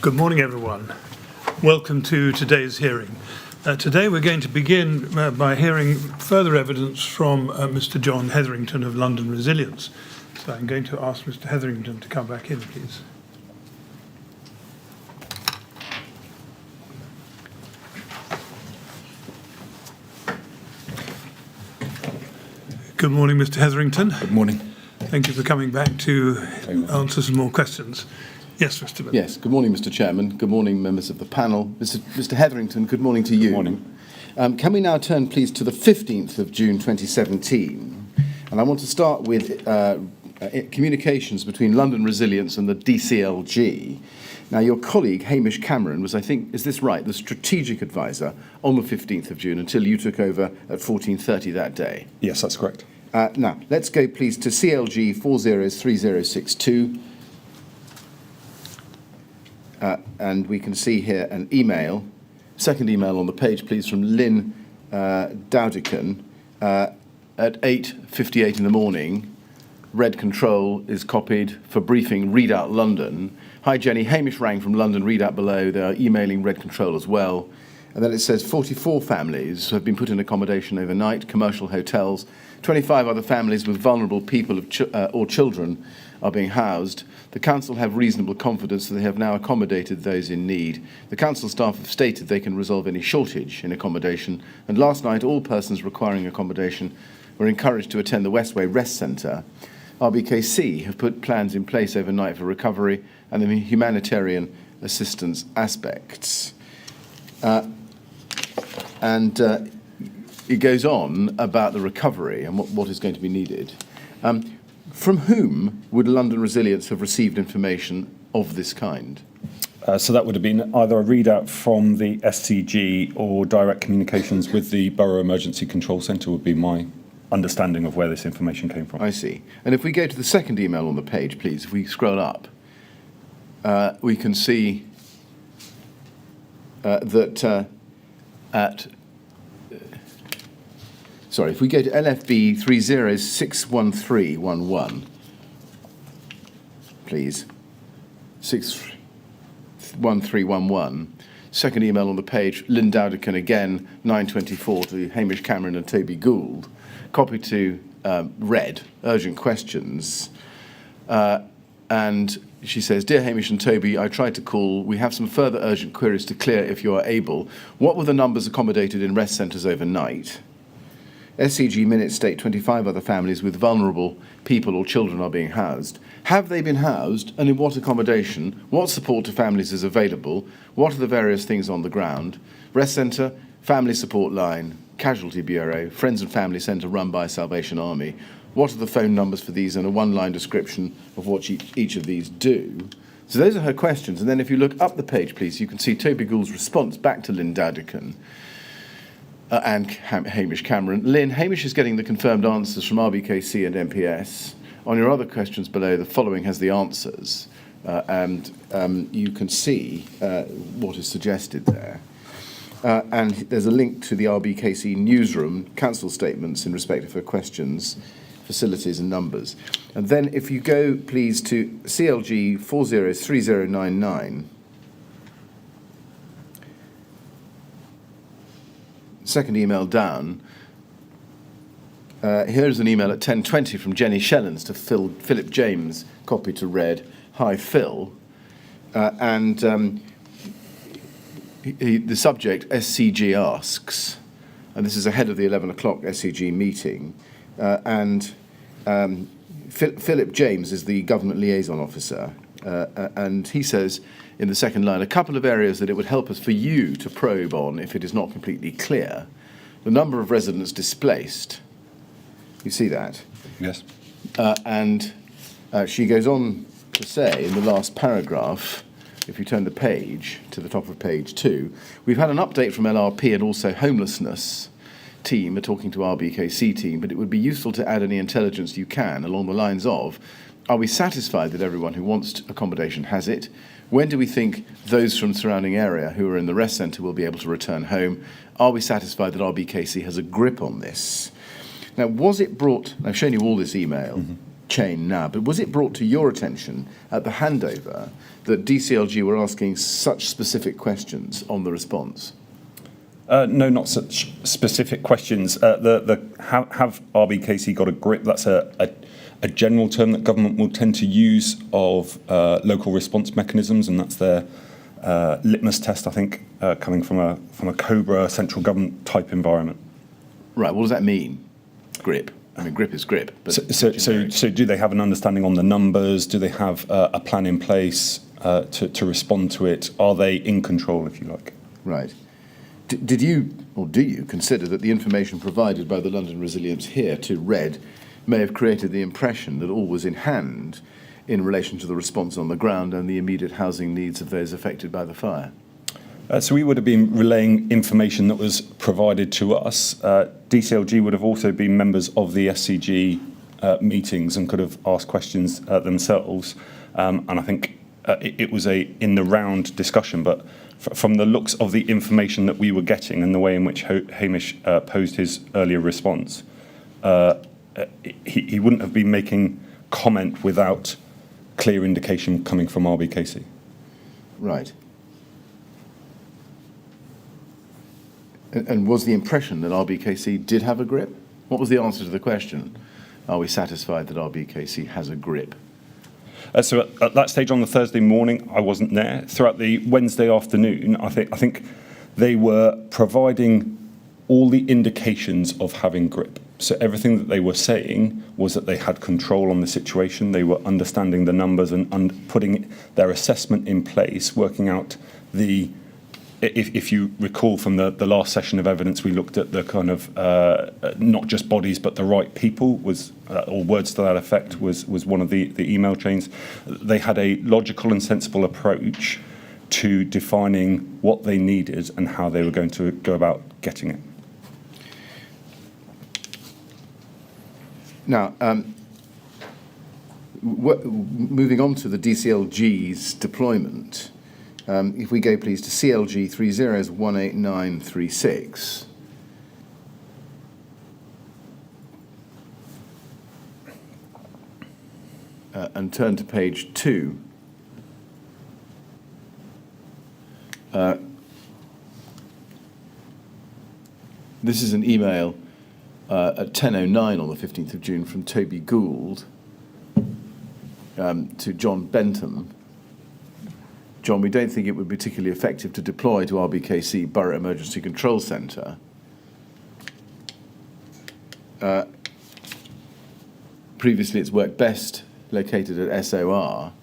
Good morning, everyone. Welcome to today's hearing. Today we're going to begin by hearing further evidence from Mr. John Hetherington of London Resilience. So I'm going to ask Mr. Hetherington to come back in, please. Good morning, Mr. Hetherington. Good morning. Thank you for coming back to answer some more questions. Yes, Mr. Miller. Yes, good morning, Mr. Chairman. Good morning, members of the panel. Mr. Hetherington, good morning to you. Good morning. Can we now turn, please, to the 15th of June 2017? And I want to start with communications between London Resilience and the DCLG. Now, your colleague, Hamish Cameron, was, I think, is this right, the strategic advisor on the 15th of June until you took over at 14:30 that day? Yes, that's correct. Now, let's go, please, to CLG 403062. And we can see here an email, second email on the page, please, from Lynn Dowdican at 8:58 in the morning. Red Control is copied for briefing Readout London. Hi, Jenny. Hamish rang from London. Readout below. They are emailing Red Control as well. And then it says 44 families have been put in accommodation overnight, commercial hotels. 25 other families with vulnerable people or children are being housed. The council have reasonable confidence that they have now accommodated those in need. The council staff have stated they can resolve any shortage in accommodation. And last night, all persons requiring accommodation were encouraged to attend the Westway Rest Centre. RBKC have put plans in place overnight for recovery and the humanitarian assistance aspects. It goes on about the recovery and what is going to be needed. From whom would London Resilience have received information of this kind? So that would have been either a readout from the SCG or direct communications with the Borough Emergency Control Centre would be my understanding of where this information came from. I see. And if we go to the second email on the page, please, if we scroll up, we can see if we go to LFB 3061311, please, 61311, second email on the page, Lynn Dowdican again, 9:24 to Hamish Cameron and Toby Gould, copy to Red, urgent questions, and she says, Dear Hamish and Toby, I tried to call. We have some further urgent queries to clear if you are able. What were the numbers accommodated in rest centres overnight? SCG minutes state 25 other families with vulnerable people or children are being housed. Have they been housed, and in what accommodation? What support to families is available? What are the various things on the ground? Rest centre, family support line, casualty bureau, friends and family centre run by Salvation Army. What are the phone numbers for these, and a one-line description of what each of these do? So those are her questions. And then if you look up the page, please, you can see Toby Gould's response back to Lynn Dowdican. And Hamish Cameron. Lynn, Hamish is getting the confirmed answers from RBKC and MPS. On your other questions below, the following has the answers. And you can see what is suggested there. And there's a link to the RBKC newsroom, council statements in respect of her questions, facilities and numbers. And then if you go, please, to CLG 403099, second email down, here's an email at 10:20 from Jenny Shellens to Philip James, copy to Red. Hi, Phil. The subject, SCG asks, and this is ahead of the 11 o'clock SCG meeting, Philip James is the government liaison officer, and he says, in the second line, a couple of areas that it would help us for you to probe on if it is not completely clear. The number of residents displaced. You see that? Yes. She goes on to say in the last paragraph, if you turn the page to the top of page 2, we've had an update from LRP and also homelessness team are talking to our BKC team, but it would be useful to add any intelligence you can along the lines of, are we satisfied that everyone who wants accommodation has it? When do we think those from the surrounding area who are in the rest centre will be able to return home? Are we satisfied that RBKC has a grip on this? Now, was it brought, I've shown you all this email, chain now, but was it brought to your attention at the handover that DCLG were asking such specific questions on the response? No, not such specific questions. Have RBKC got a grip? That's a general term that government will tend to use of local response mechanisms, and that's their litmus test, I think, coming from a COBRA central government type environment. Right. What does that mean? Grip. I mean, grip is grip. But so do they have an understanding on the numbers? Do they have a plan in place to respond to it? Are they in control, if you like? Right. Did you, or do you, consider that the information provided by the London Resilience here to RED may have created the impression that all was in hand in relation to the response on the ground and the immediate housing needs of those affected by the fire? So we would have been relaying information that was provided to us. DCLG would have also been members of the SCG meetings and could have asked questions themselves. And I think it was a in the round discussion, but from the looks of the information that we were getting and the way in which Hamish posed his earlier response, he wouldn't have been making comment without clear indication coming from RBKC. Right. And was the impression that RBKC did have a grip? What was the answer to the question? Are we satisfied that RBKC has a grip? So at that stage on the Thursday morning, I wasn't there. Throughout the Wednesday afternoon, I think they were providing all the indications of having grip. So everything that they were saying was that they had control on the situation. They were understanding the numbers and putting their assessment in place, working out the. If you recall from the last session of evidence, we looked at the kind of not just bodies but the right people was, or words to that effect was one of the email chains. They had a logical and sensible approach to defining what they needed and how they were going to go about getting it. Now, moving on to the DCLG's deployment. If we go, please, to CLG 30s18936. And turn to page 2. This is an email at 10:09 on the 15th of June from Toby Gould to John Bentham. John, we don't think it would be particularly effective to deploy to RBKC Borough Emergency Control Centre. Previously, it's worked best located at SOR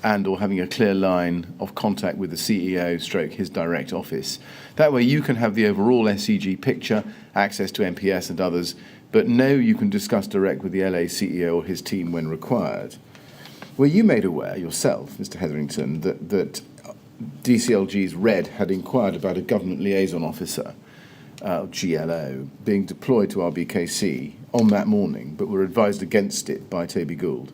and or having a clear line of contact with the CEO / his direct office. That way you can have the overall SCG picture, access to MPS and others, but know you can discuss direct with the LA CEO or his team when required. Were you made aware yourself, Mr. Hetherington, that DCLG's RED had inquired about a government liaison officer, GLO, being deployed to RBKC on that morning, but were advised against it by Toby Gould?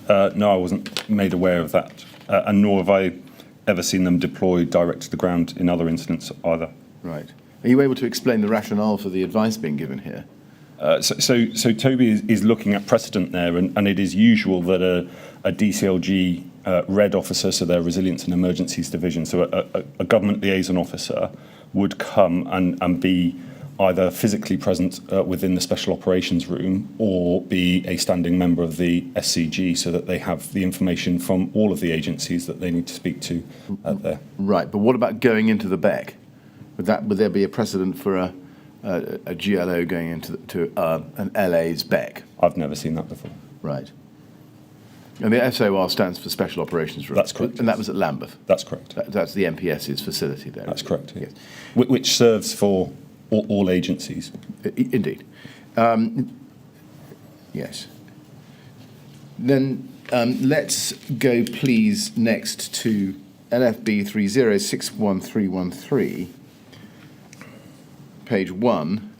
No, I wasn't made aware of that, and nor have I ever seen them deployed direct to the ground in other incidents either. Right. Are you able to explain the rationale for the advice being given here? So Toby is looking at precedent there, and it is usual that a DCLG RED officer, so their Resilience and Emergencies Division, so a government liaison officer would come and be either physically present within the Special Operations Room or be a standing member of the SCG so that they have the information from all of the agencies that they need to speak to there. Right, but what about going into the BEC? Would there be a precedent for a GLO going into an LA's BEC? I've never seen that before. Right. And the SOR stands for Special Operations Room. That's correct. And that was at Lambeth? That's correct. That's the MPS's facility there? That's correct, yes. Yes. Which serves for all agencies. Indeed. Yes. Then let's go, please, next to LFB 30611313, page 1.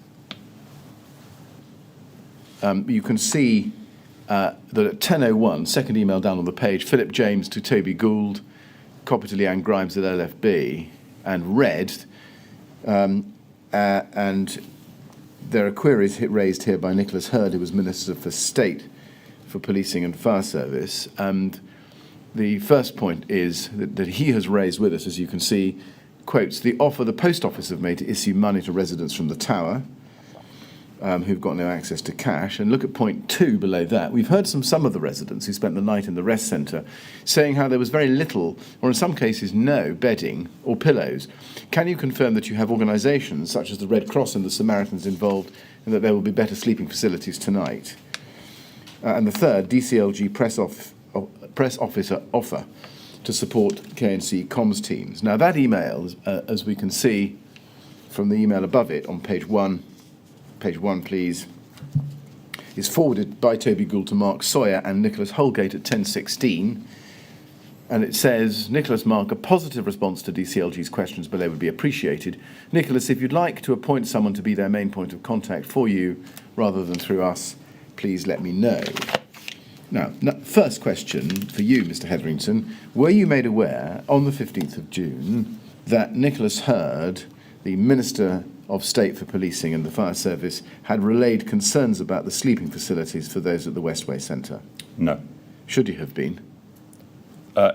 You can see that at 10:01, second email down on the page, Philip James to Toby Gould, copy to Leanne Grimes at LFB, and RED, and there are queries raised here by Nicholas Hurd, who was Minister for State for Policing and Fire Service. And the first point is that he has raised with us, as you can see, quotes, the offer the post office have made to issue money to residents from the tower who've got no access to cash. And look at point 2 below that. We've heard some of the residents who spent the night in the rest centre saying how there was very little, or in some cases no, bedding or pillows. Can you confirm that you have organisations such as the Red Cross and the Samaritans involved, and that there will be better sleeping facilities tonight? And the third, DCLG press officer offer to support KNC comms teams. Now that email, as we can see from the email above it on page 1 please, is forwarded by Toby Gould to Mark Sawyer and Nicholas Holgate at 10:16, and it says, Nicholas, Mark, a positive response to DCLG's questions below would be appreciated. Nicholas, if you'd like to appoint someone to be their main point of contact for you rather than through us, please let me know. Now, first question for you, Mr. Hetherington. Were you made aware on the 15th of June that Nicholas Hurd, the Minister of State for Policing and the Fire Service, had relayed concerns about the sleeping facilities for those at the Westway Centre? No. Should you have been?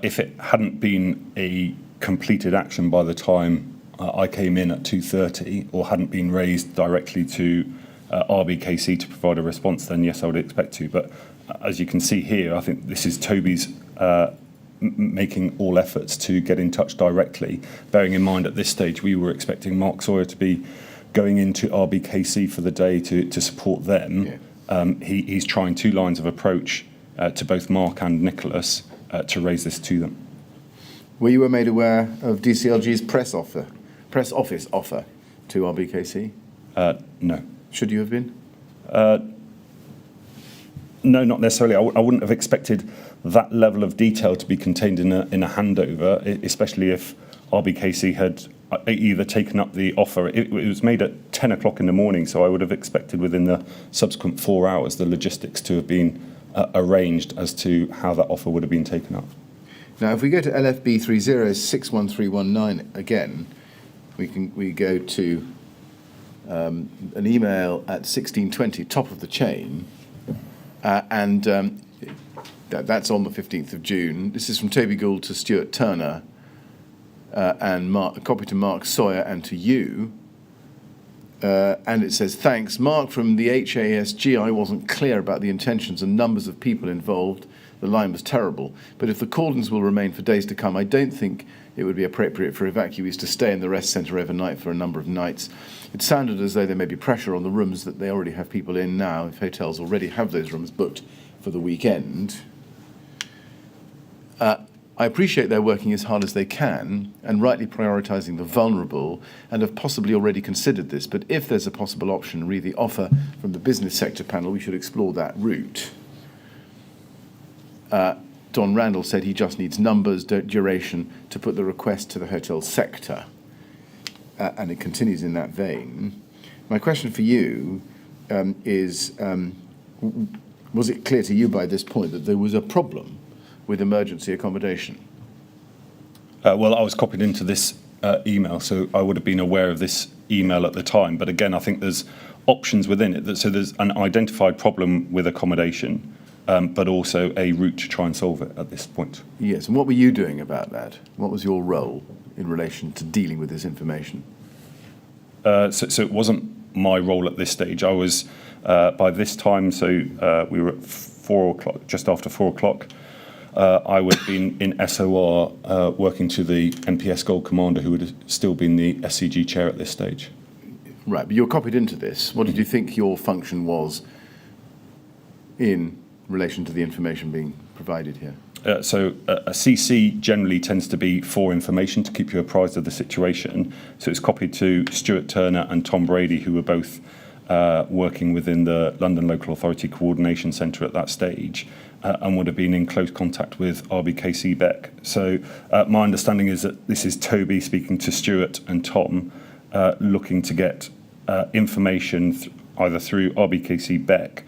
If it hadn't been a completed action by the time I came in at 2:30, or hadn't been raised directly to RBKC to provide a response, then yes, I would expect to. But as you can see here, I think this is Toby's making all efforts to get in touch directly, bearing in mind at this stage we were expecting Mark Sawyer to be going into RBKC for the day to support them. Yeah. He's trying 2 lines of approach to both Mark and Nicholas to raise this to them. Were you made aware of DCLG's press office offer to RBKC? No. Should you have been? No, not necessarily. I wouldn't have expected that level of detail to be contained in a handover, especially if RBKC had either taken up the offer. It was made at 10 o'clock in the morning, so I would have expected within the subsequent 4 hours the logistics to have been arranged as to how that offer would have been taken up. Now, if we go to LFB 30611319 again, we go to an email at 16:20, top of the chain, and that's on the 15th of June. This is from Toby Gould to Stuart Turner, and a copy to Mark Sawyer and to you. And it says, thanks, Mark from the HASG. I wasn't clear about the intentions and numbers of people involved. The line was terrible. But if the cordons will remain for days to come, I don't think it would be appropriate for evacuees to stay in the rest centre overnight for a number of nights. It sounded as though there may be pressure on the rooms that they already have people in now, if hotels already have those rooms booked for the weekend. I appreciate they're working as hard as they can and rightly prioritising the vulnerable, and have possibly already considered this, but if there's a possible option, read the offer from the business sector panel, we should explore that route. Don Randall said he just needs numbers, duration, to put the request to the hotel sector. And it continues in that vein. My question for you is, was it clear to you by this point that there was a problem with emergency accommodation? Well, I was copied into this email, so I would have been aware of this email at the time. But again, I think there's options within it. So there's an identified problem with accommodation, but also a route to try and solve it at this point. Yes, and what were you doing about that? What was your role in relation to dealing with this information? So it wasn't my role at this stage. I was, by this time, we were at 4 o'clock, just after 4 o'clock, I would have been in SOR working to the NPS Gold Commander, who would have still been the SCG chair at this stage. Right, but you're copied into this. What did you think your function was in relation to the information being provided here? So a CC generally tends to be for information, to keep you apprised of the situation. So it's copied to Stuart Turner and Tom Brady, who were both working within the London Local Authority Coordination Centre at that stage, and would have been in close contact with RBKC Beck. So my understanding is that this is Toby speaking to Stuart and Tom, looking to get information either through RBKC Beck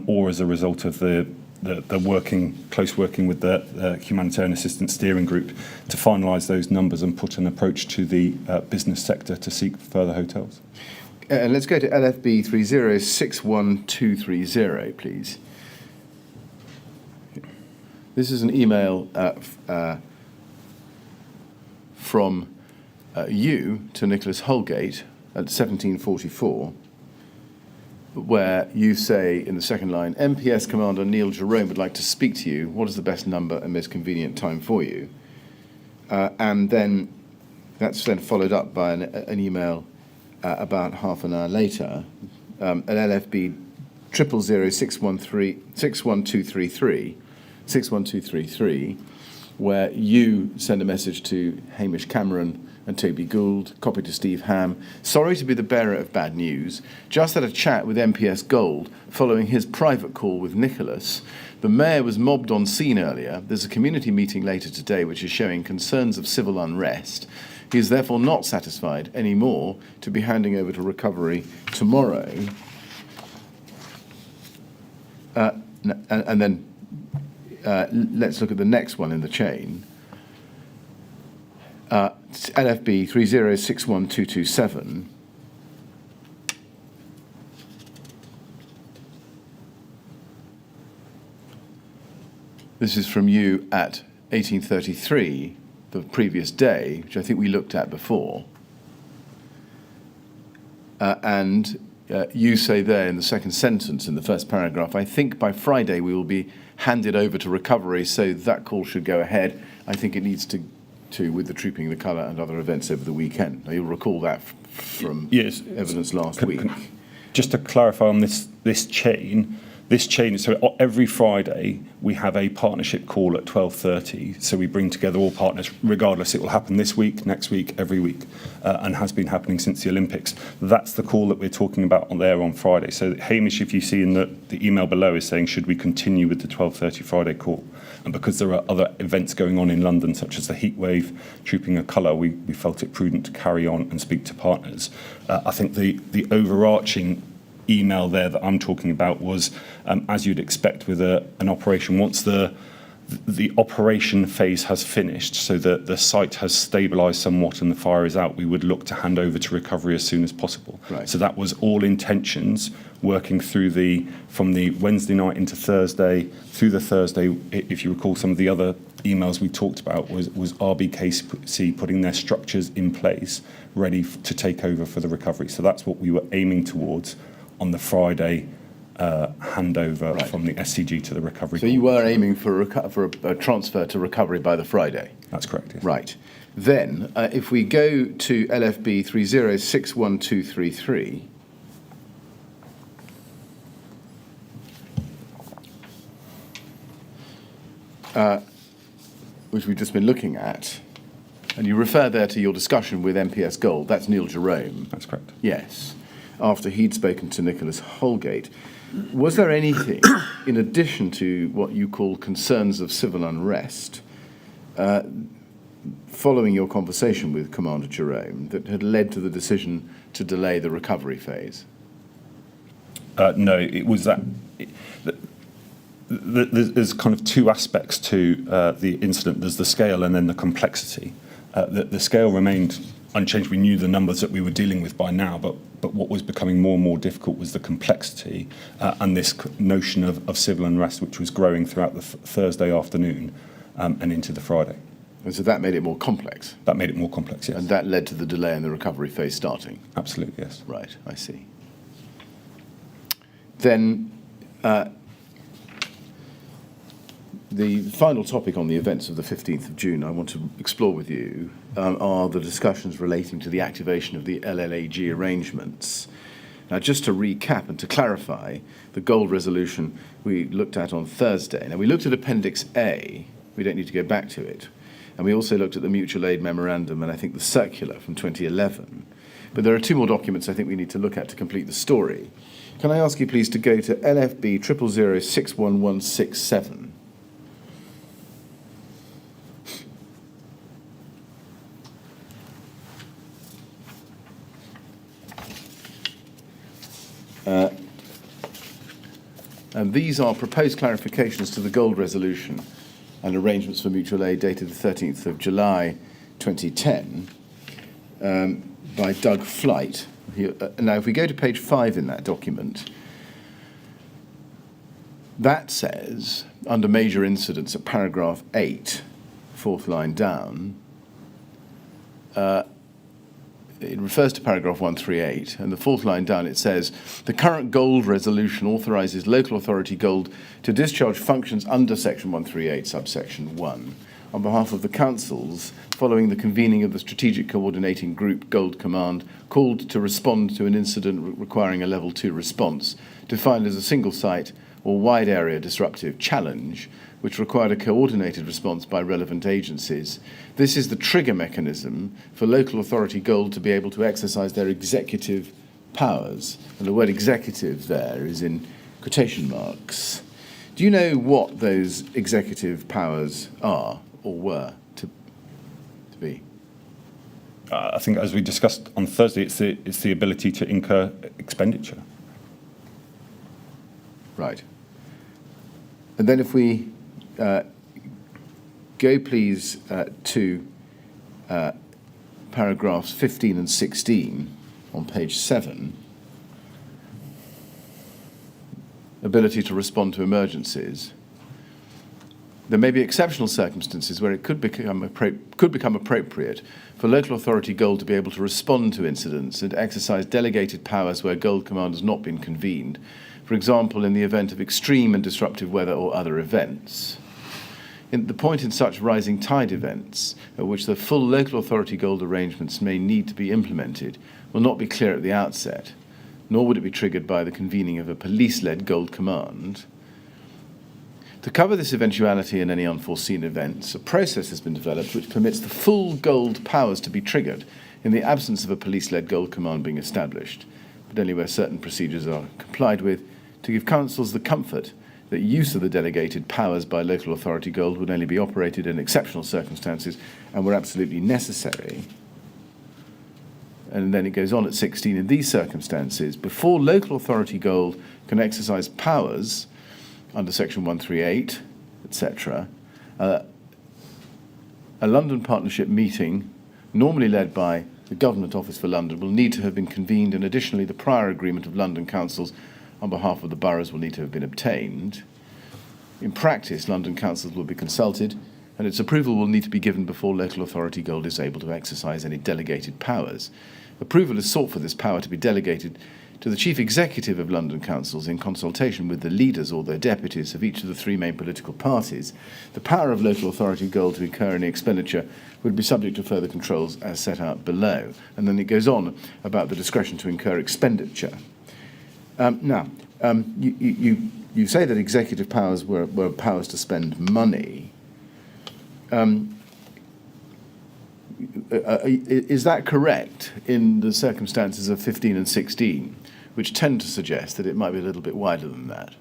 or as a result of the close working with the Humanitarian Assistance Steering Group to finalise those numbers and put an approach to the business sector to seek further hotels. Let's go to LFB 30612330, please. This is an email from you to Nicholas Holgate at 1744, where you say in the second line, MPS Commander Neil Jerome would like to speak to you. What is the best number and most convenient time for you? And then that's then followed up by an email about half an hour later at LFB 61233, where you send a message to Hamish Cameron and Toby Gould, copy to Steve Ham. Sorry to be the bearer of bad news. Just had a chat with MPS Gold following his private call with Nicholas. The mayor was mobbed on scene earlier. There's a community meeting later today which is showing concerns of civil unrest. He is therefore not satisfied anymore to be handing over to recovery tomorrow. And then let's look at the next one in the chain. LFB 3061227. This is from you at 1833, the previous day, which I think we looked at before. And you say there in the second sentence in the first paragraph, I think by Friday we will be handed over to recovery, so that call should go ahead. I think it needs to with the Trooping the Colour and other events over the weekend. Now, you'll recall that from evidence last week. Just to clarify on this chain, so every Friday we have a partnership call at 12:30. So we bring together all partners, regardless. It will happen this week, next week, every week, and has been happening since the Olympics. That's the call that we're talking about on Friday. So Hamish, if you see in the email below, is saying, should we continue with the 12:30 Friday call? And because there are other events going on in London, such as the heatwave, Trooping a Colour, we felt it prudent to carry on and speak to partners. I think the overarching email there that I'm talking about was, as you'd expect with an operation, once the operation phase has finished, so that the site has stabilised somewhat and the fire is out, we would look to hand over to recovery as soon as possible. Right. So that was all intentions, working through from the Wednesday night into Thursday, through the Thursday. If you recall, some of the other emails we talked about was RBKC putting their structures in place, ready to take over for the recovery. So that's what we were aiming towards on the Friday handover from the SCG to the recovery. So you were aiming for a transfer to recovery by the Friday? That's correct, yes. Right. Then, if we go to LFB 3061233, which we've just been looking at, and you refer there to your discussion with MPS Gold. That's Neil Jerome. That's correct. Yes, after he'd spoken to Nicholas Holgate. Was there anything, in addition to what you call concerns of civil unrest, following your conversation with Commander Jerome, that had led to the decision to delay the recovery phase? No, it was that. There's kind of two aspects to the incident. There's the scale and then the complexity. The scale remained unchanged. We knew the numbers that we were dealing with by now, but what was becoming more and more difficult was the complexity and this notion of civil unrest, which was growing throughout the Thursday afternoon and into the Friday. And so that made it more complex? That made it more complex, yes. And that led to the delay in the recovery phase starting? Absolutely, yes. Right, I see. Then the final topic on the events of the 15th of June I want to explore with you are the discussions relating to the activation of the LLAG arrangements. Now, just to recap and to clarify, the gold resolution we looked at on Thursday. Now, we looked at Appendix A. We don't need to go back to it. And we also looked at the mutual aid memorandum and I think the circular from 2011. But there are two more documents I think we need to look at to complete the story. Can I ask you please to go to LFB 000061167? And these are proposed clarifications to the gold resolution and arrangements for mutual aid dated the 13th of July 2010 by Doug Flight. Now, if we go to page 5 in that document, That says, under major incidents at paragraph 8, fourth line down, it refers to paragraph 138, and the fourth line down it says, the current Gold resolution authorises local authority Gold to discharge functions under section 138, subsection 1, on behalf of the councils, following the convening of the Strategic Coordinating Group Gold Command, called to respond to an incident requiring a level 2 response, defined as a single site or wide area disruptive challenge, which required a coordinated response by relevant agencies. This is the trigger mechanism for local authority Gold to be able to exercise their executive powers. And the word executive there is in quotation marks. Do you know what those executive powers are or were to be? I think, as we discussed on Thursday, it's the ability to incur expenditure. Right. And then if we go, please, to paragraphs 15 and 16 on page 7. Ability to respond to emergencies. There may be exceptional circumstances where it could become appropriate for local authority Gold to be able to respond to incidents and exercise delegated powers where Gold Command has not been convened. For example, in the event of extreme and disruptive weather or other events. The point in such rising tide events, at which the full local authority Gold arrangements may need to be implemented, will not be clear at the outset, nor would it be triggered by the convening of a police-led Gold Command. To cover this eventuality and any unforeseen events, a process has been developed which permits the full Gold powers to be triggered in the absence of a police-led Gold Command being established, but only where certain procedures are complied with, to give councils the comfort that use of the delegated powers by local authority Gold would only be operated in exceptional circumstances and were absolutely necessary. And then it goes on at 16, in these circumstances, before local authority Gold can exercise powers under section 138, etc., a London Partnership meeting, normally led by the Government Office for London, will need to have been convened, and additionally the prior agreement of London councils on behalf of the boroughs will need to have been obtained. In practice, London councils will be consulted, and its approval will need to be given before local authority Gold is able to exercise any delegated powers. Approval is sought for this power to be delegated to the chief executive of London councils in consultation with the leaders or their deputies of each of the three main political parties. The power of local authority Gold to incur any expenditure would be subject to further controls as set out below. And then it goes on about the discretion to incur expenditure. You say that executive powers were powers to spend money. Is that correct in the circumstances of 15 and 16, which tend to suggest that it might be a little bit wider than that?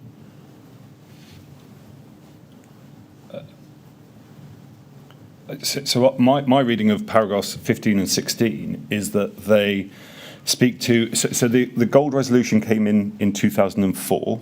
So my reading of paragraphs 15 and 16 is that they speak to, so the Gold Resolution came in 2004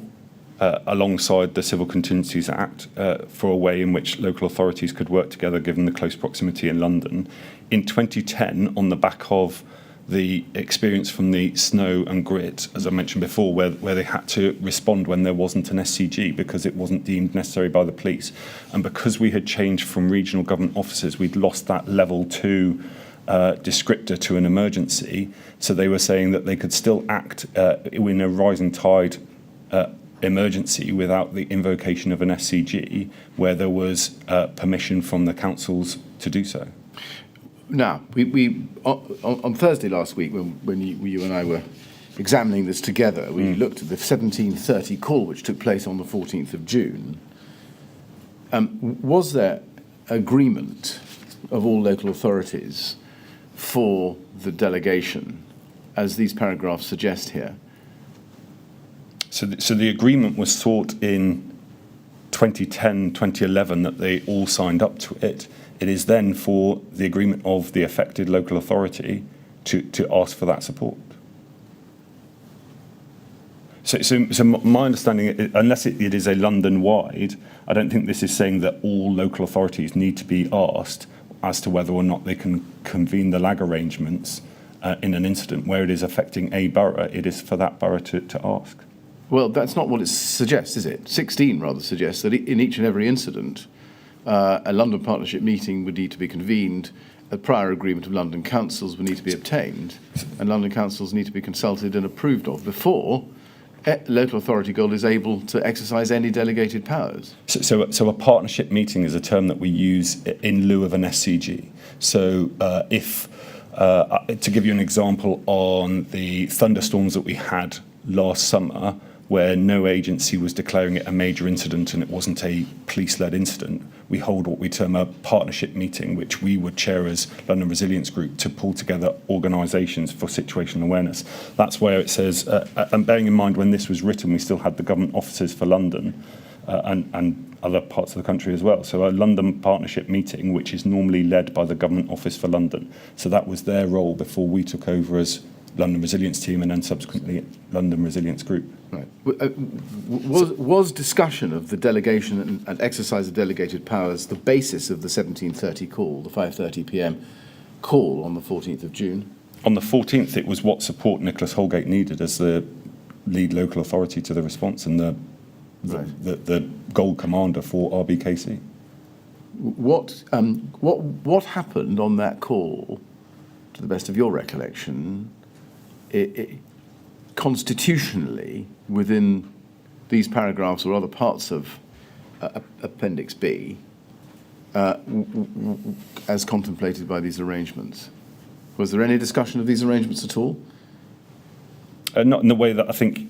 alongside the Civil Contingencies Act for a way in which local authorities could work together given the close proximity in London. In 2010, on the back of the experience from the snow and grit, as I mentioned before, where they had to respond when there wasn't an SCG because it wasn't deemed necessary by the police. And because we had changed from regional government officers, we'd lost that level 2 descriptor to an emergency. So they were saying that they could still act in a rising tide emergency without the invocation of an SCG, where there was permission from the councils to do so. Now, we on Thursday last week, when you and I were examining this together, we looked at the 1730 call which took place on the 14th of June. Was there agreement of all local authorities for the delegation, as these paragraphs suggest here? So the agreement was sought in 2010, 2011, that they all signed up to it. It is then for the agreement of the affected local authority to ask for that support. So my understanding, unless it is a London-wide, I don't think this is saying that all local authorities need to be asked as to whether or not they can convene the lag arrangements in an incident where it is affecting a borough. It is for that borough to ask. Well, that's not what it suggests, is it? 16 rather suggests that in each and every incident, a London Partnership meeting would need to be convened, a prior agreement of London councils would need to be obtained, and London councils need to be consulted and approved of before local authority gold is able to exercise any delegated powers. So a partnership meeting is a term that we use in lieu of an SCG. So to give you an example, on the thunderstorms that we had last summer, where no agency was declaring it a major incident and it wasn't a police-led incident, we hold what we term a partnership meeting, which we would chair as London Resilience Group to pull together organisations for situational awareness. That's where it says, and bearing in mind when this was written, we still had the government offices for London and other parts of the country as well. So a London partnership meeting, which is normally led by the government office for London. So that was their role before we took over as London Resilience Team and then subsequently London Resilience Group. Right. Was discussion of the delegation and exercise of delegated powers the basis of the 17:30 call, the 5:30 p.m. call on the 14th of June? On the 14th, it was what support Nicholas Holgate needed as the lead local authority to the response and the gold commander for RBKC. What happened on that call, to the best of your recollection, constitutionally within these paragraphs or other parts of Appendix B as contemplated by these arrangements? Was there any discussion of these arrangements at all? Not in the way that I think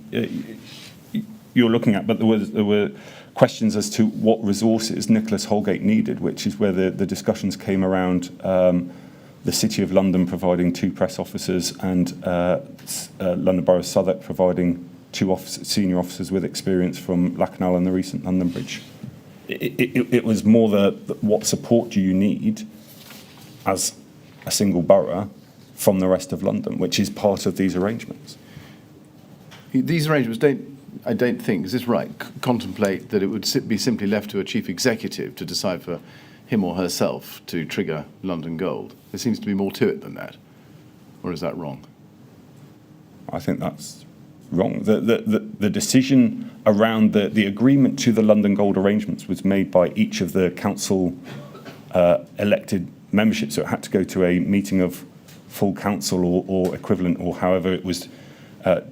you're looking at, but there were questions as to what resources Nicholas Holgate needed, which is where the discussions came around the City of London providing 2 press officers and London Borough of Southwark providing 2 senior officers with experience from Lacanal and the recent London Bridge. It was more what support do you need as a single borough from the rest of London, which is part of these arrangements. These arrangements I don't think, is this right, contemplate that it would be simply left to a chief executive to decide for him or herself to trigger London Gold. There seems to be more to it than that. Or is that wrong? I think that's wrong. The decision around the agreement to the London Gold arrangements was made by each of the council elected membership, so it had to go to a meeting of full council or equivalent, or however it was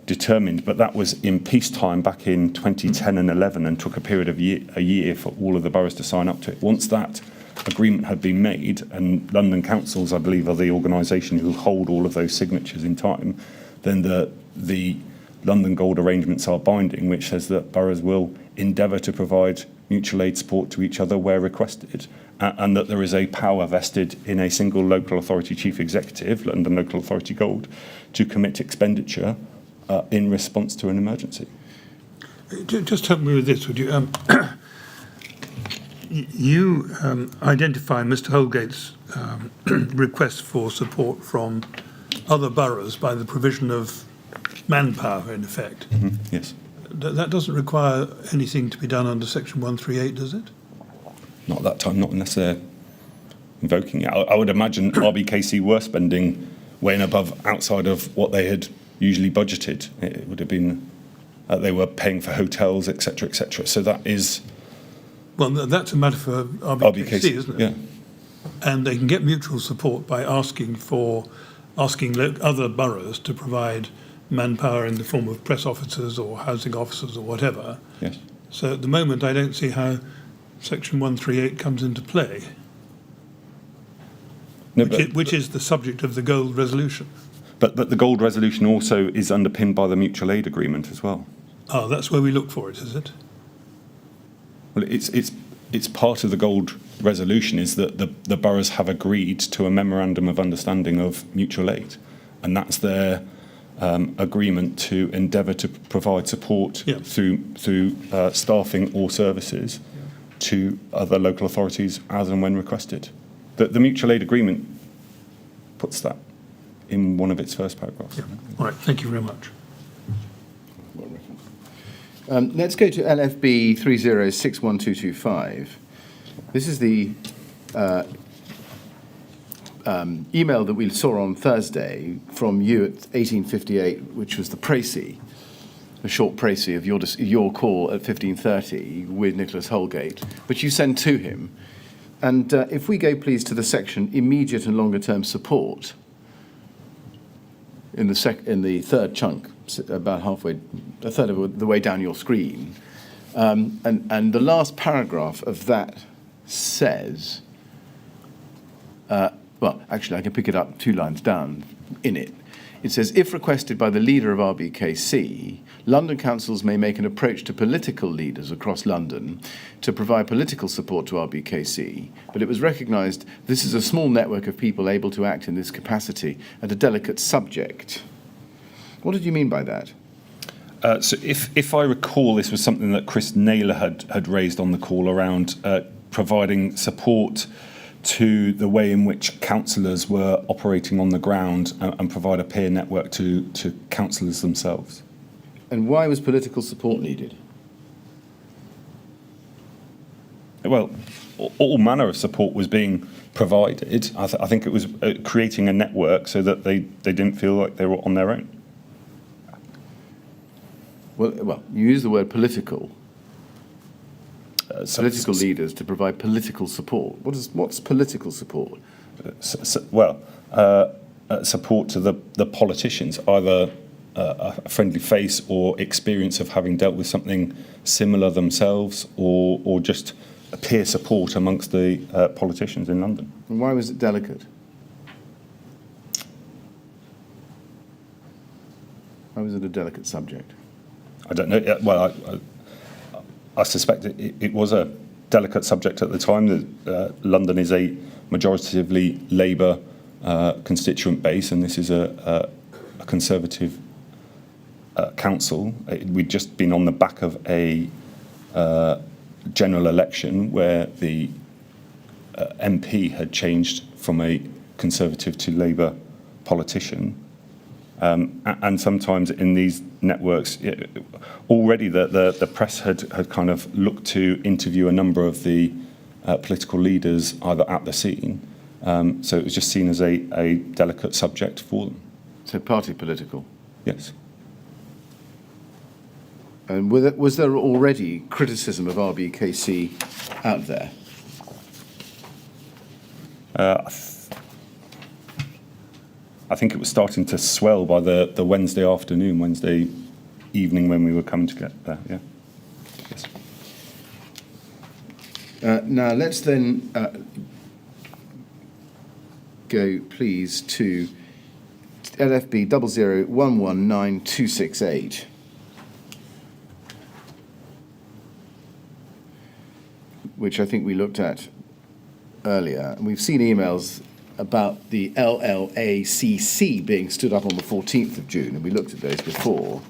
determined. But that was in peacetime back in 2010 and 11 and took a period of a year for all of the boroughs to sign up to it. Once that agreement had been made, and London councils, I believe, are the organisation who hold all of those signatures in time, then the London Gold arrangements are binding, which says that boroughs will endeavour to provide mutual aid support to each other where requested, and that there is a power vested in a single local authority chief executive, London Local Authority Gold, to commit expenditure in response to an emergency. Just help me with this, would you? You identify Mr. Holgate's request for support from other boroughs by the provision of manpower, in effect. Mm-hmm. Yes. That doesn't require anything to be done under Section 138, does it? Not at that time, not unless they're invoking it. I would imagine RBKC were spending way and above outside of what they had usually budgeted. It would have been, they were paying for hotels, etc., etc. So that is... Well, that's a matter for RBKC, isn't it? Yeah. And they can get mutual support by asking other boroughs to provide manpower in the form of press officers or housing officers or whatever. Yes. So at the moment, I don't see how Section 138 comes into play, No, which is the subject of the Gold Resolution. But the Gold Resolution also is underpinned by the mutual aid agreement as well. Oh, that's where we look for it, is it? Well, it's part of the Gold Resolution is that the boroughs have agreed to a memorandum of understanding of mutual aid, and that's their agreement to endeavour to provide support through staffing or services to other local authorities as and when requested. The mutual aid agreement puts that in one of its first paragraphs. Yeah. All right, thank you very much. Let's go to LFB 30612225. This is the email that we saw on Thursday from you at 1858, which was the précis. a short précis of your call at 15:30 with Nicholas Holgate, which you send to him. And if we go, please, to the section immediate and longer-term support in the third chunk, about halfway, a third of the way down your screen, and the last paragraph of that says, well, actually, I can pick it up 2 lines down in it. It says, if requested by the leader of RBKC, London councils may make an approach to political leaders across London to provide political support to RBKC, but it was recognised this is a small network of people able to act in this capacity and a delicate subject. What did you mean by that? So if I recall, this was something that Chris Naylor had raised on the call around providing support to the way in which councillors were operating on the ground and provide a peer network to councillors themselves. And why was political support needed? Well, all manner of support was being provided. I think it was creating a network so that they didn't feel like they were on their own. Well, you use the word political. Political leaders to provide political support. What's political support? Support to the politicians, either a friendly face or experience of having dealt with something similar themselves, or just a peer support amongst the politicians in London. And why was it delicate? Why was it a delicate subject? I don't know. Well, I suspect it was a delicate subject at the time. That London is a majoritively Labour constituent base, and this is a Conservative council. We'd just been on the back of a general election where the MP had changed from a Conservative to Labour politician. And sometimes in these networks, already the press had kind of looked to interview a number of the political leaders either at the scene. So it was just seen as a delicate subject for them. So party political? Yes. And was there already criticism of RBKC out there? I think it was starting to swell by the Wednesday evening when we were coming to get there, yeah. Yes. Now, let's then go, please, to LFB 00119268. Which I think we looked at earlier. And we've seen emails about the LLACC being stood up on the 14th of June, and we looked at those before.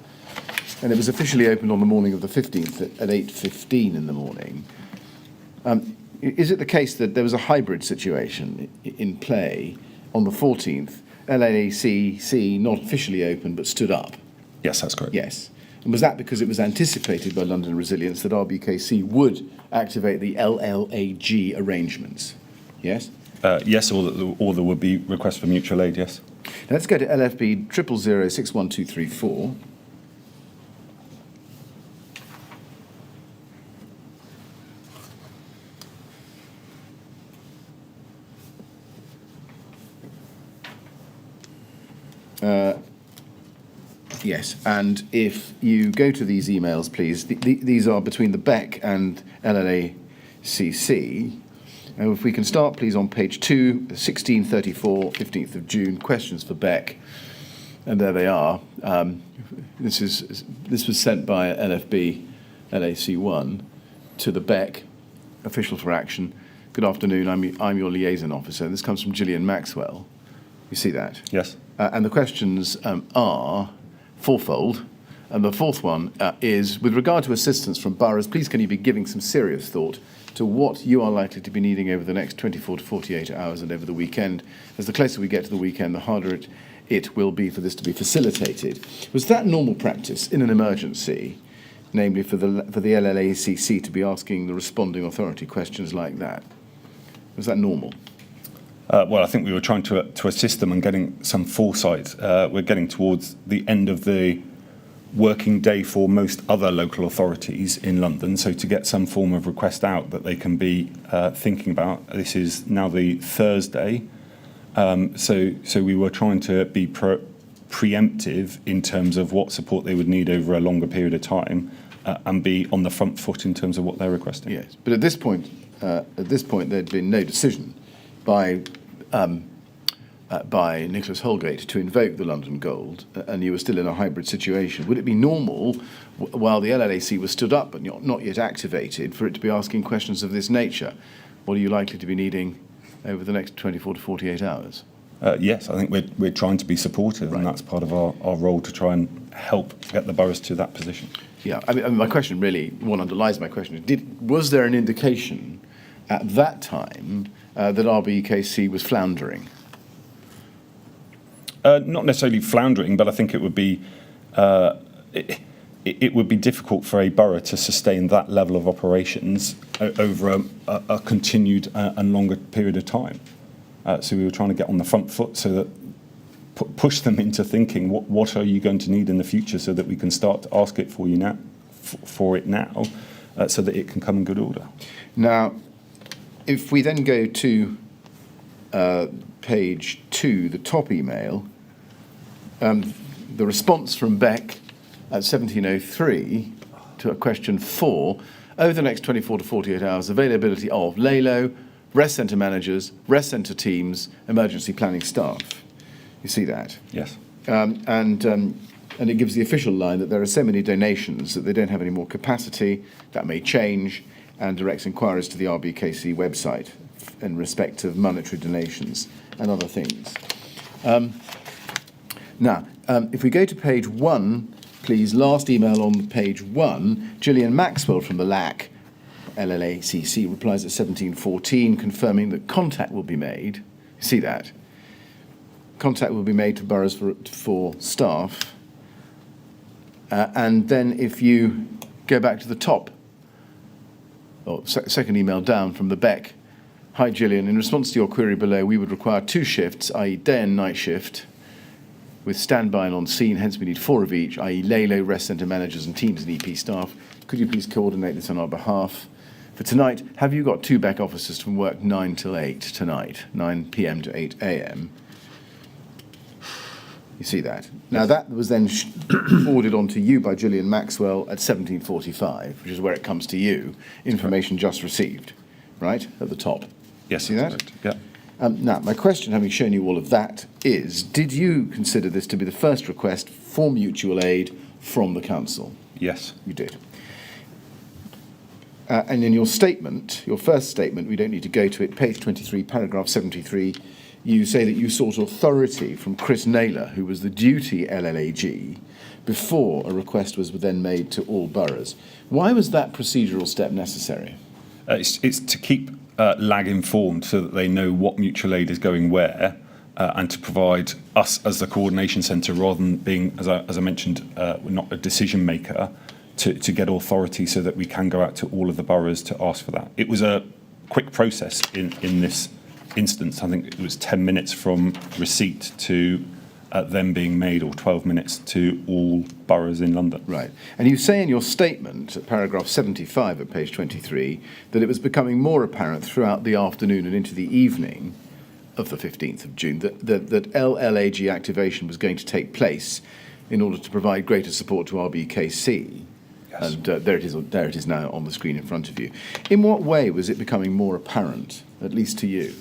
And it was officially opened on the morning of the 15th at 8:15 in the morning. Is it the case that there was a hybrid situation in play on the 14th, LLACC not officially open but stood up? Yes, that's correct. Yes. And was that because it was anticipated by London Resilience that RBKC would activate the LLAG arrangements? Yes? Yes, or there would be requests for mutual aid, yes. Let's go to LFB 00061234. Yes, and if you go to these emails, please, these are between the Beck and LLACC. And if we can start, please, on page 2, 1634, 15th of June, questions for Beck. And there they are. This was sent by LFB LAC1 to the Beck, official for action. Good afternoon, I'm your liaison officer. This comes from Gillian Maxwell. You see that? Yes. And the questions are fourfold. And the fourth one is, with regard to assistance from boroughs, please can you be giving some serious thought to what you are likely to be needing over the next 24 to 48 hours and over the weekend. As the closer we get to the weekend, the harder it will be for this to be facilitated. Was that normal practice in an emergency, namely for the LLACC to be asking the responding authority questions like that? Was that normal? Well, I think we were trying to assist them and getting some foresight. We're getting towards the end of the working day for most other local authorities in London. So to get some form of request out that they can be thinking about. This is now the Thursday. So we were trying to be preemptive in terms of what support they would need over a longer period of time, and be on the front foot in terms of what they're requesting. Yes, but at this point there'd been no decision by Nicholas Holgate to invoke the London Gold, and you were still in a hybrid situation. Would it be normal, while the LLAC was stood up but not yet activated, for it to be asking questions of this nature? What are you likely to be needing over the next 24 to 48 hours? Yes, I think we're trying to be supportive, and that's part of our role to try and help get the boroughs to that position. Yeah, I mean, my question really, what underlies my question is, was there an indication at that time that RBKC was floundering? Not necessarily floundering, but I think it would be it would be difficult for a borough to sustain that level of operations over a continued and longer period of time. So we were trying to get on the front foot so that push them into thinking what are you going to need in the future, so that we can start to ask it for you now, so that it can come in good order. Now, if we then go to page 2, the top email, the response from Beck at 17:03 to question 4, over the next 24 to 48 hours, availability of LALO, rest centre managers, rest centre teams, emergency planning staff. You see that? Yes. And it gives the official line that there are so many donations that they don't have any more capacity. That may change, and directs inquiries to the RBKC website in respect of monetary donations and other things. Now, if we go to page 1, please, last email on page 1, Gillian Maxwell from the LAC, LLACC, replies at 17:14, confirming that contact will be made. You see that? Contact will be made to boroughs for staff. And then if you go back to the top, or second email down from the Beck, hi Gillian, in response to your query below, we would require 2 shifts, i.e. day and night shift, with standby and on scene, hence we need 4 of each, i.e. LALO, rest centre managers and teams and EP staff. Could you please coordinate this on our behalf? For tonight, have you got 2 Beck officers from work 9 till 8 tonight, 9 p.m. to 8 a.m.? You see that? Now that was then forwarded on to you by Gillian Maxwell at 17:45, which is where it comes to you. Information just received, right, at the top. Yes. See that? Right. Yeah. Now, my question, having shown you all of that, is, did you consider this to be the first request for mutual aid from the council? Yes. You did. And in your statement, your first statement, we don't need to go to it, page 23, paragraph 73, you say that you sought authority from Chris Naylor, who was the duty LLAG, before a request was then made to all boroughs. Why was that procedural step necessary? It's to keep LAG informed so that they know what mutual aid is going where, and to provide us as the coordination centre, rather than being, as I mentioned, we're not a decision maker, to get authority so that we can go out to all of the boroughs to ask for that. It was a quick process in this instance. I think it was 10 minutes from receipt to them being made, or 12 minutes to all boroughs in London. Right. And you say in your statement, at paragraph 75 at page 23, that it was becoming more apparent throughout the afternoon and into the evening of the 15th of June that LLAG activation was going to take place in order to provide greater support to RBKC. Yes. And there it is now on the screen in front of you. In what way was it becoming more apparent, at least to you?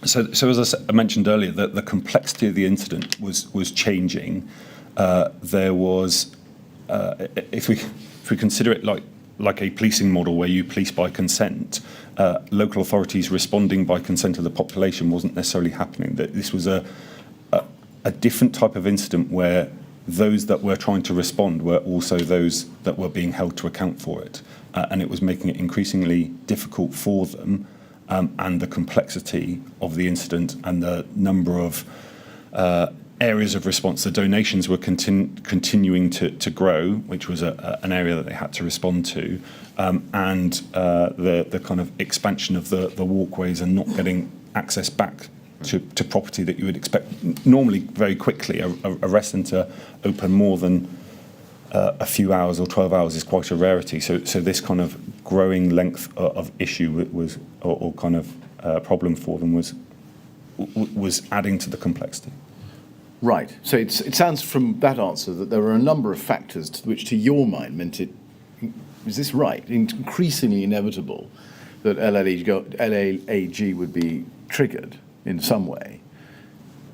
So as I mentioned earlier, the complexity of the incident was changing. There was, if we consider it like a policing model where you police by consent, local authorities responding by consent of the population wasn't necessarily happening. That this was a different type of incident where those that were trying to respond were also those that were being held to account for it, and it was making it increasingly difficult for them. And the complexity of the incident and the number of areas of response. The donations were continuing to grow, which was an area that they had to respond to, and the kind of expansion of the walkways and not getting access back to property that you would expect normally very quickly. A rest centre open more than a few hours or 12 hours is quite a rarity. So this kind of growing length of issue was, or kind of problem for them was adding to the complexity. Right. So it sounds from that answer that there were a number of factors which, to your mind, meant it. Is this right? Increasingly inevitable that LAG would be triggered in some way,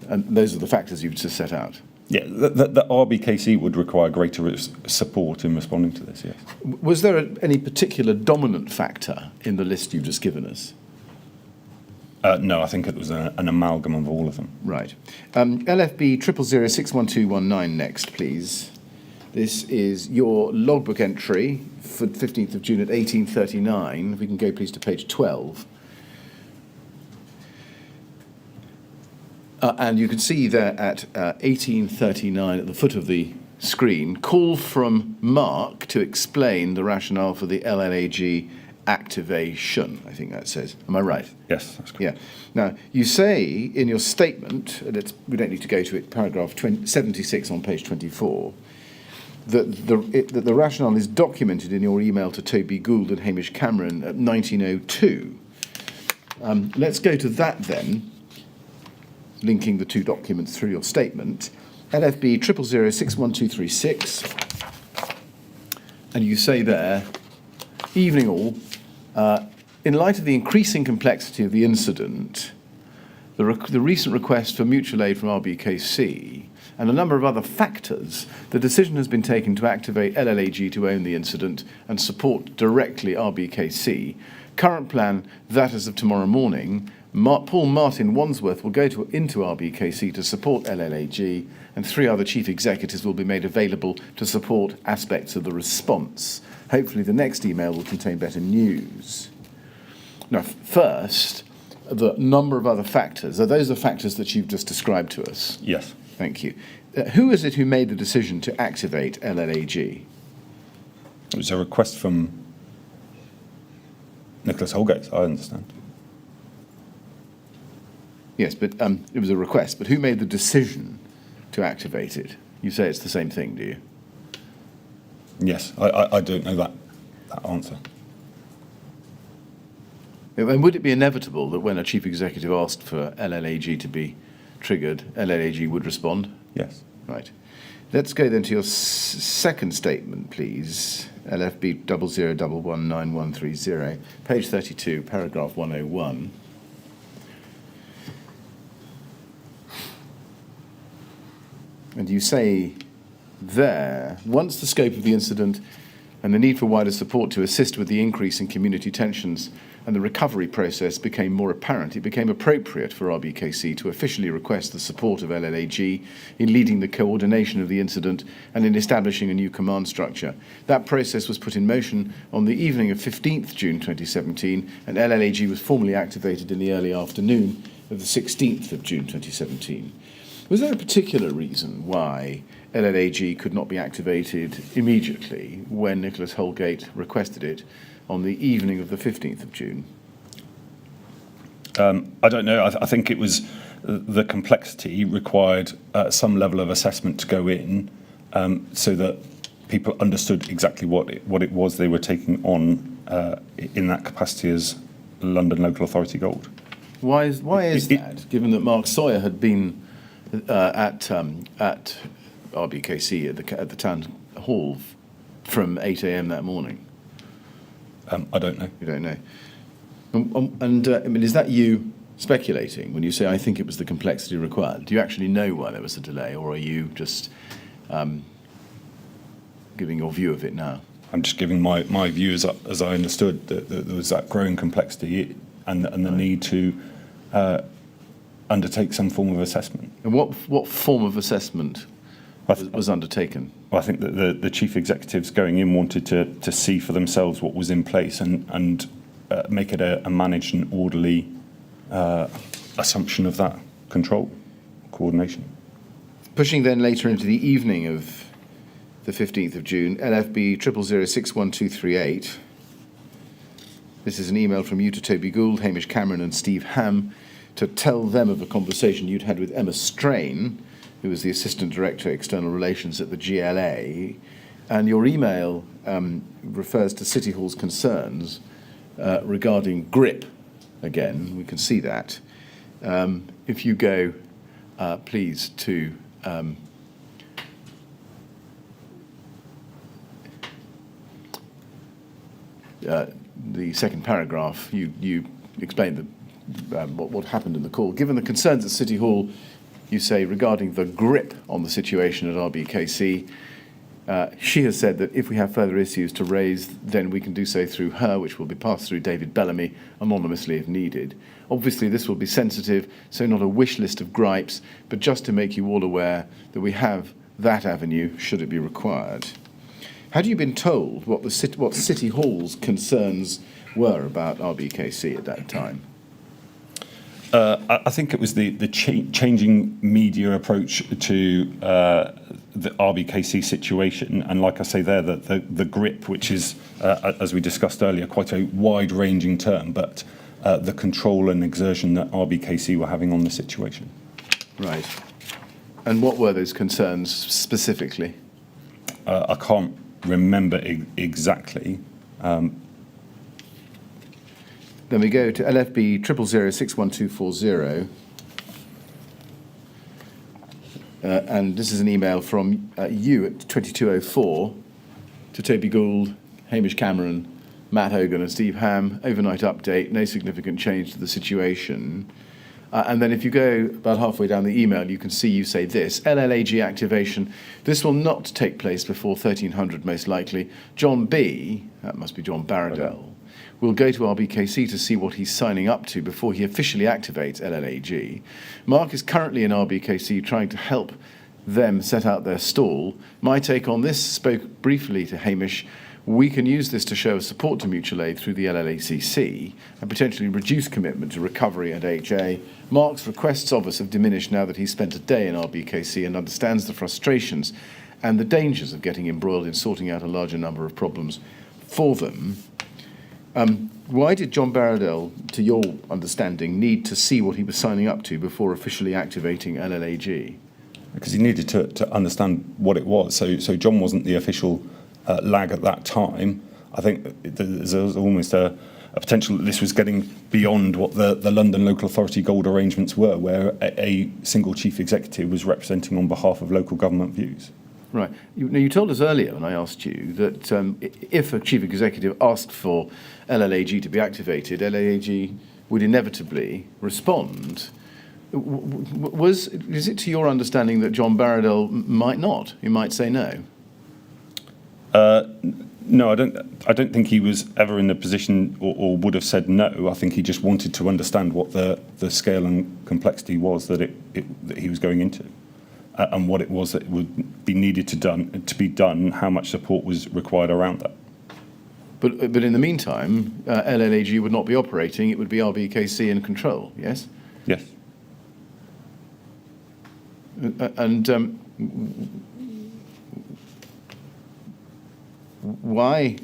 and those are the factors you've just set out. Yeah, the RBKC would require greater support in responding to this, yes. Was there any particular dominant factor in the list you've just given us? No, I think it was an amalgam of all of them. Right. LFB 000061219 next, please. This is your logbook entry for 15th of June at 18:39. If we can go, please, to page 12. And you can see there at 18:39 at the foot of the screen, call from Mark to explain the rationale for the LLAG activation, I think that says. Am I right? Yes, that's correct. Yeah. Now, you say in your statement, and we don't need to go to it, paragraph 76 on page 24, that the rationale is documented in your email to Toby Gould and Hamish Cameron at 1902. Let's go to that then, linking the two documents through your statement. LFB 000061236, and you say there, evening all, in light of the increasing complexity of the incident, the recent request for mutual aid from RBKC, and a number of other factors, the decision has been taken to activate LLAG to own the incident and support directly RBKC. Current plan, that as of tomorrow morning, Paul Martin Wandsworth will go into RBKC to support LLAG, and 3 other chief executives will be made available to support aspects of the response. Hopefully the next email will contain better news. Now, first, the number of other factors. Are those the factors that you've just described to us? Yes. Thank you. Who is it who made the decision to activate LLAG? It was a request from Nicholas Holgate, I understand. Yes, but it was a request. But who made the decision to activate it? You say it's the same thing, do you? Yes, I don't know that answer. And would it be inevitable that when a chief executive asked for LLAG to be triggered, LLAG would respond? Yes. Right. Let's go then to your second statement, please. LFB 00119130, page 32, paragraph 101. And you say there, once the scope of the incident and the need for wider support to assist with the increase in community tensions and the recovery process became more apparent, it became appropriate for RBKC to officially request the support of LLAG in leading the coordination of the incident and in establishing a new command structure. That process was put in motion on the evening of 15th June 2017, and LLAG was formally activated in the early afternoon of the 16th of June 2017. Was there a particular reason why LLAG could not be activated immediately when Nicholas Holgate requested it on the evening of the 15th of June? I don't know. I think it was the complexity required some level of assessment to go in so that people understood exactly what it was they were taking on in that capacity as London Local Authority Gold. Why is that, given that Mark Sawyer had been at RBKC at the town hall from 8 a.m. that morning? I don't know. You don't know. I mean, is that you speculating when you say, I think it was the complexity required? Do you actually know why there was a delay, or are you just giving your view of it now? I'm just giving my view as I understood that there was that growing complexity and the need to undertake some form of assessment. And what form of assessment was undertaken? Well, I think that the chief executives going in wanted to see for themselves what was in place and make it a managed and orderly assumption of that control, coordination. Pushing then later into the evening of the 15th of June, LFB 000061238. This is an email from you to Toby Gould, Hamish Cameron and Steve Ham to tell them of a conversation you'd had with Emma Strain, who was the Assistant Director External Relations at the GLA, And your email refers to City Hall's concerns regarding grip. Again, we can see that. If you go, please, to the second paragraph, you explain what happened in the call. Given the concerns at City Hall, you say, regarding the grip on the situation at RBKC, she has said that if we have further issues to raise, then we can do so through her, which will be passed through David Bellamy anonymously if needed. Obviously, this will be sensitive, so not a wish list of gripes, but just to make you all aware that we have that avenue should it be required. Had you been told what City Hall's concerns were about RBKC at that time? I think it was the changing media approach to the RBKC situation, and like I say there, the grip, which is, as we discussed earlier, quite a wide-ranging term, but the control and exertion that RBKC were having on the situation. Right. And what were those concerns specifically? I can't remember exactly. Then we go to LFB 000061240. And this is an email from you at 2204 to Toby Gould, Hamish Cameron, Matt Hogan and Steve Ham. Overnight update, no significant change to the situation. And then if you go about halfway down the email, you can see you say this: LLAG activation. This will not take place before 1300 most likely. John B, that must be John Baradell, will go to RBKC to see what he's signing up to before he officially activates LLAG. Mark is currently in RBKC trying to help them set out their stall. My take on this, spoke briefly to Hamish. We can use this to show support to mutual aid through the LLACC and potentially reduce commitment to recovery and HA. Mark's requests of us have diminished now that he's spent a day in RBKC and understands the frustrations and the dangers of getting embroiled in sorting out a larger number of problems for them. Why did John Baradell, to your understanding, need to see what he was signing up to before officially activating LLAG? Because he needed to understand what it was. So John wasn't the official lag at that time. I think there's almost a potential that this was getting beyond what the London Local Authority Gold arrangements were, where a single chief executive was representing on behalf of local government views. Right. You told us earlier when I asked you that if a chief executive asked for LLAG to be activated, LLAG would inevitably respond. Is it to your understanding that John Baradell might not? He might say no? No, I don't think he was ever in the position or would have said no. I think he just wanted to understand what the scale and complexity was that he was going into, and what it was that would be needed to be done, how much support was required around that. But in the meantime, LLAG would not be operating. It would be RBKC in control. Yes. Yes. And why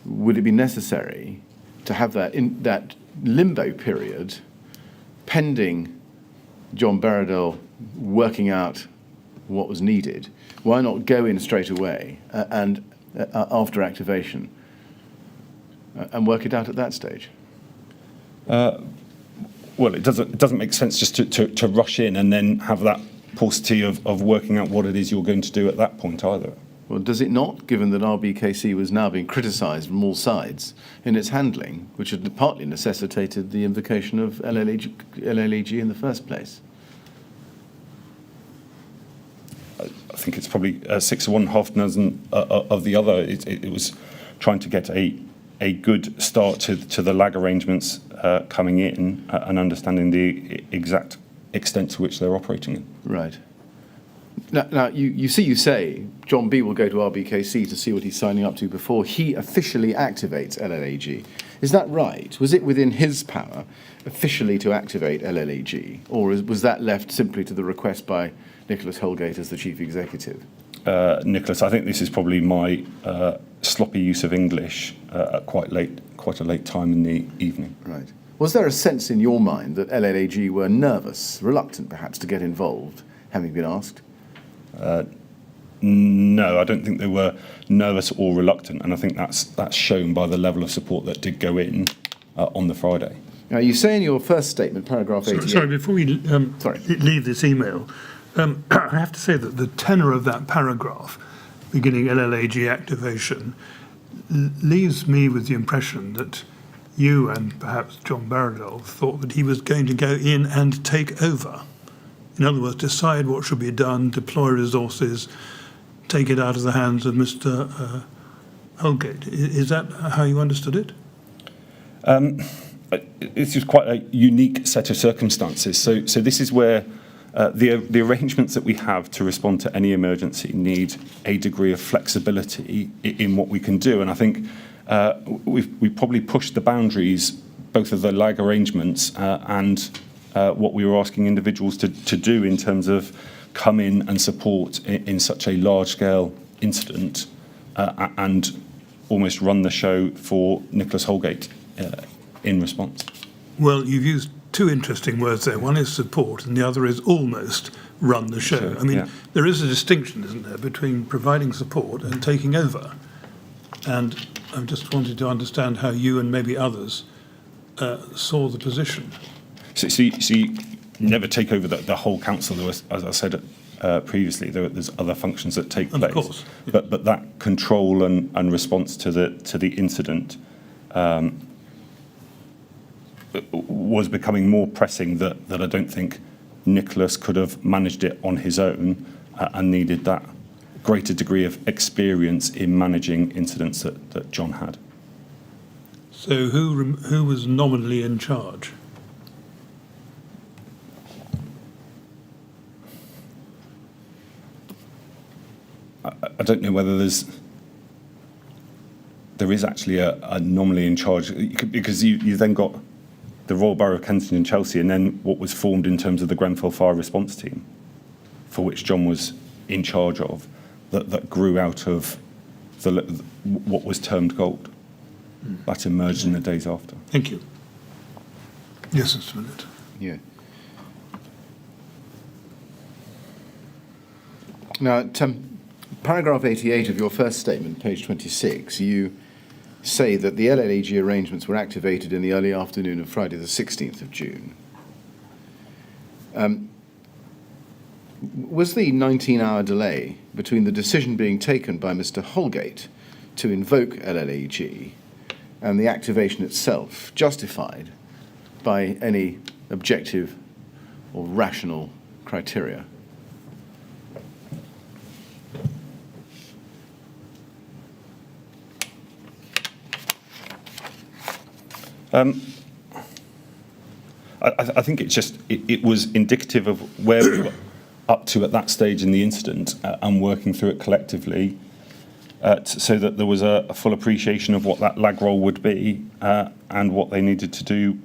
would it be necessary to have that in that limbo period pending John Baradell working out what was needed? Why not go in straight away and after activation and work it out at that stage? Well, it doesn't make sense just to rush in and then have that paucity of working out what it is you're going to do at that point either. Well, does it not, given that RBKC was now being criticised from all sides in its handling, which had partly necessitated the invocation of LLAG in the first place? I think it's probably 6 of one, half dozen of the other. It was trying to get a good start to the lag arrangements coming in and understanding the exact extent to which they're operating in. Right. Now you say John B will go to RBKC to see what he's signing up to before he officially activates LLAG. Is that right? Was it within his power officially to activate LLAG, or was that left simply to the request by Nicholas Holgate as the chief executive? Nicholas, I think this is probably my sloppy use of English at quite a late time in the evening. Right. Was there a sense in your mind that LLAG were nervous, reluctant perhaps to get involved, having been asked? No, I don't think they were nervous or reluctant, and I think that's shown by the level of support that did go in on the Friday. Now, you say in your first statement, paragraph 88... Sorry, before we leave this email, I have to say that the tenor of that paragraph, beginning LLAG activation, leaves me with the impression that you and perhaps John Barradell thought that he was going to go in and take over. In other words, decide what should be done, deploy resources, take it out of the hands of Mr. Holgate. Is that how you understood it? This is quite a unique set of circumstances. So this is where the arrangements that we have to respond to any emergency need a degree of flexibility in what we can do. And I think we've probably pushed the boundaries, both of the lag arrangements and what we were asking individuals to do in terms of come in and support in such a large-scale incident and almost run the show for Nicholas Holgate in response. Well, you've used two interesting words there. One is support and the other is almost run the show. I mean, there is a distinction, isn't there, between providing support and taking over. And I just wanted to understand how you and maybe others saw the position. So you never take over the whole council. There was, as I said previously, there's other functions that take place. Of course. But that control and response to the incident was becoming more pressing that I don't think Nicholas could have managed it on his own and needed that greater degree of experience in managing incidents that John had. So who was nominally in charge? I don't know whether there is actually a nominally in charge, because you then got the Royal Borough of Kensington and Chelsea, and then what was formed in terms of the Grenfell Fire Response Team, for which John was in charge of, that grew out of what was termed gold. That emerged in the days after. Thank you. Yes, Mr. Millett. Yeah. Now, paragraph 88 of your first statement, page 26, you say that the LLAG arrangements were activated in the early afternoon of Friday the 16th of June. Was the 19-hour delay between the decision being taken by Mr. Holgate to invoke LLAG and the activation itself justified by any objective or rational criteria? I think it was indicative of where we were up to at that stage in the incident and working through it collectively so that there was a full appreciation of what that lag roll would be and what they needed to do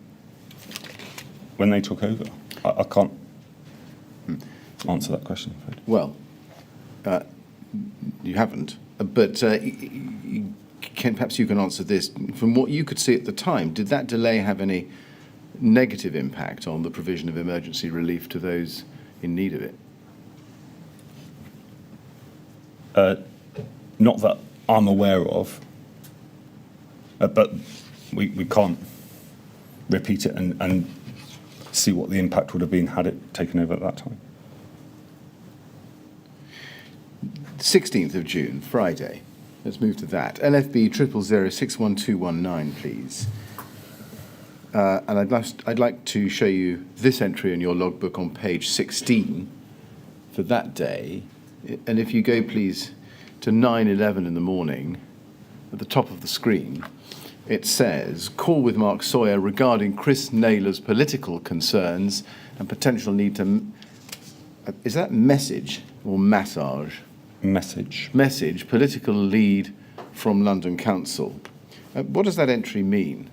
when they took over. I can't answer that question, I'm afraid. Well, you haven't, but perhaps you can answer this. From what you could see at the time, did that delay have any negative impact on the provision of emergency relief to those in need of it? Not that I'm aware of, but we can't repeat it and see what the impact would have been had it taken over at that time. 16th of June, Friday. Let's move to that. LFB 000061219, please. And I'd like to show you this entry in your logbook on page 16 for that day. And if you go, please, to 9:11 in the morning, at the top of the screen, it says, call with Mark Sawyer regarding Chris Naylor's political concerns and potential need to... Is that message or massage? Message. Message, political lead from London Council. What does that entry mean?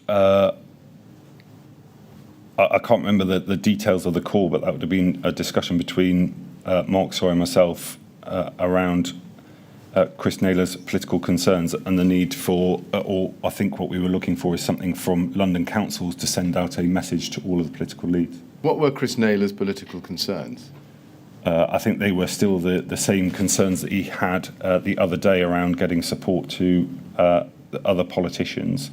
I can't remember the details of the call, but that would have been a discussion between Mark Sawyer and myself around Chris Naylor's political concerns and the need for, or I think what we were looking for is something from London councils to send out a message to all of the political leads. What were Chris Naylor's political concerns? I think they were still the same concerns that he had the other day around getting support to the other politicians.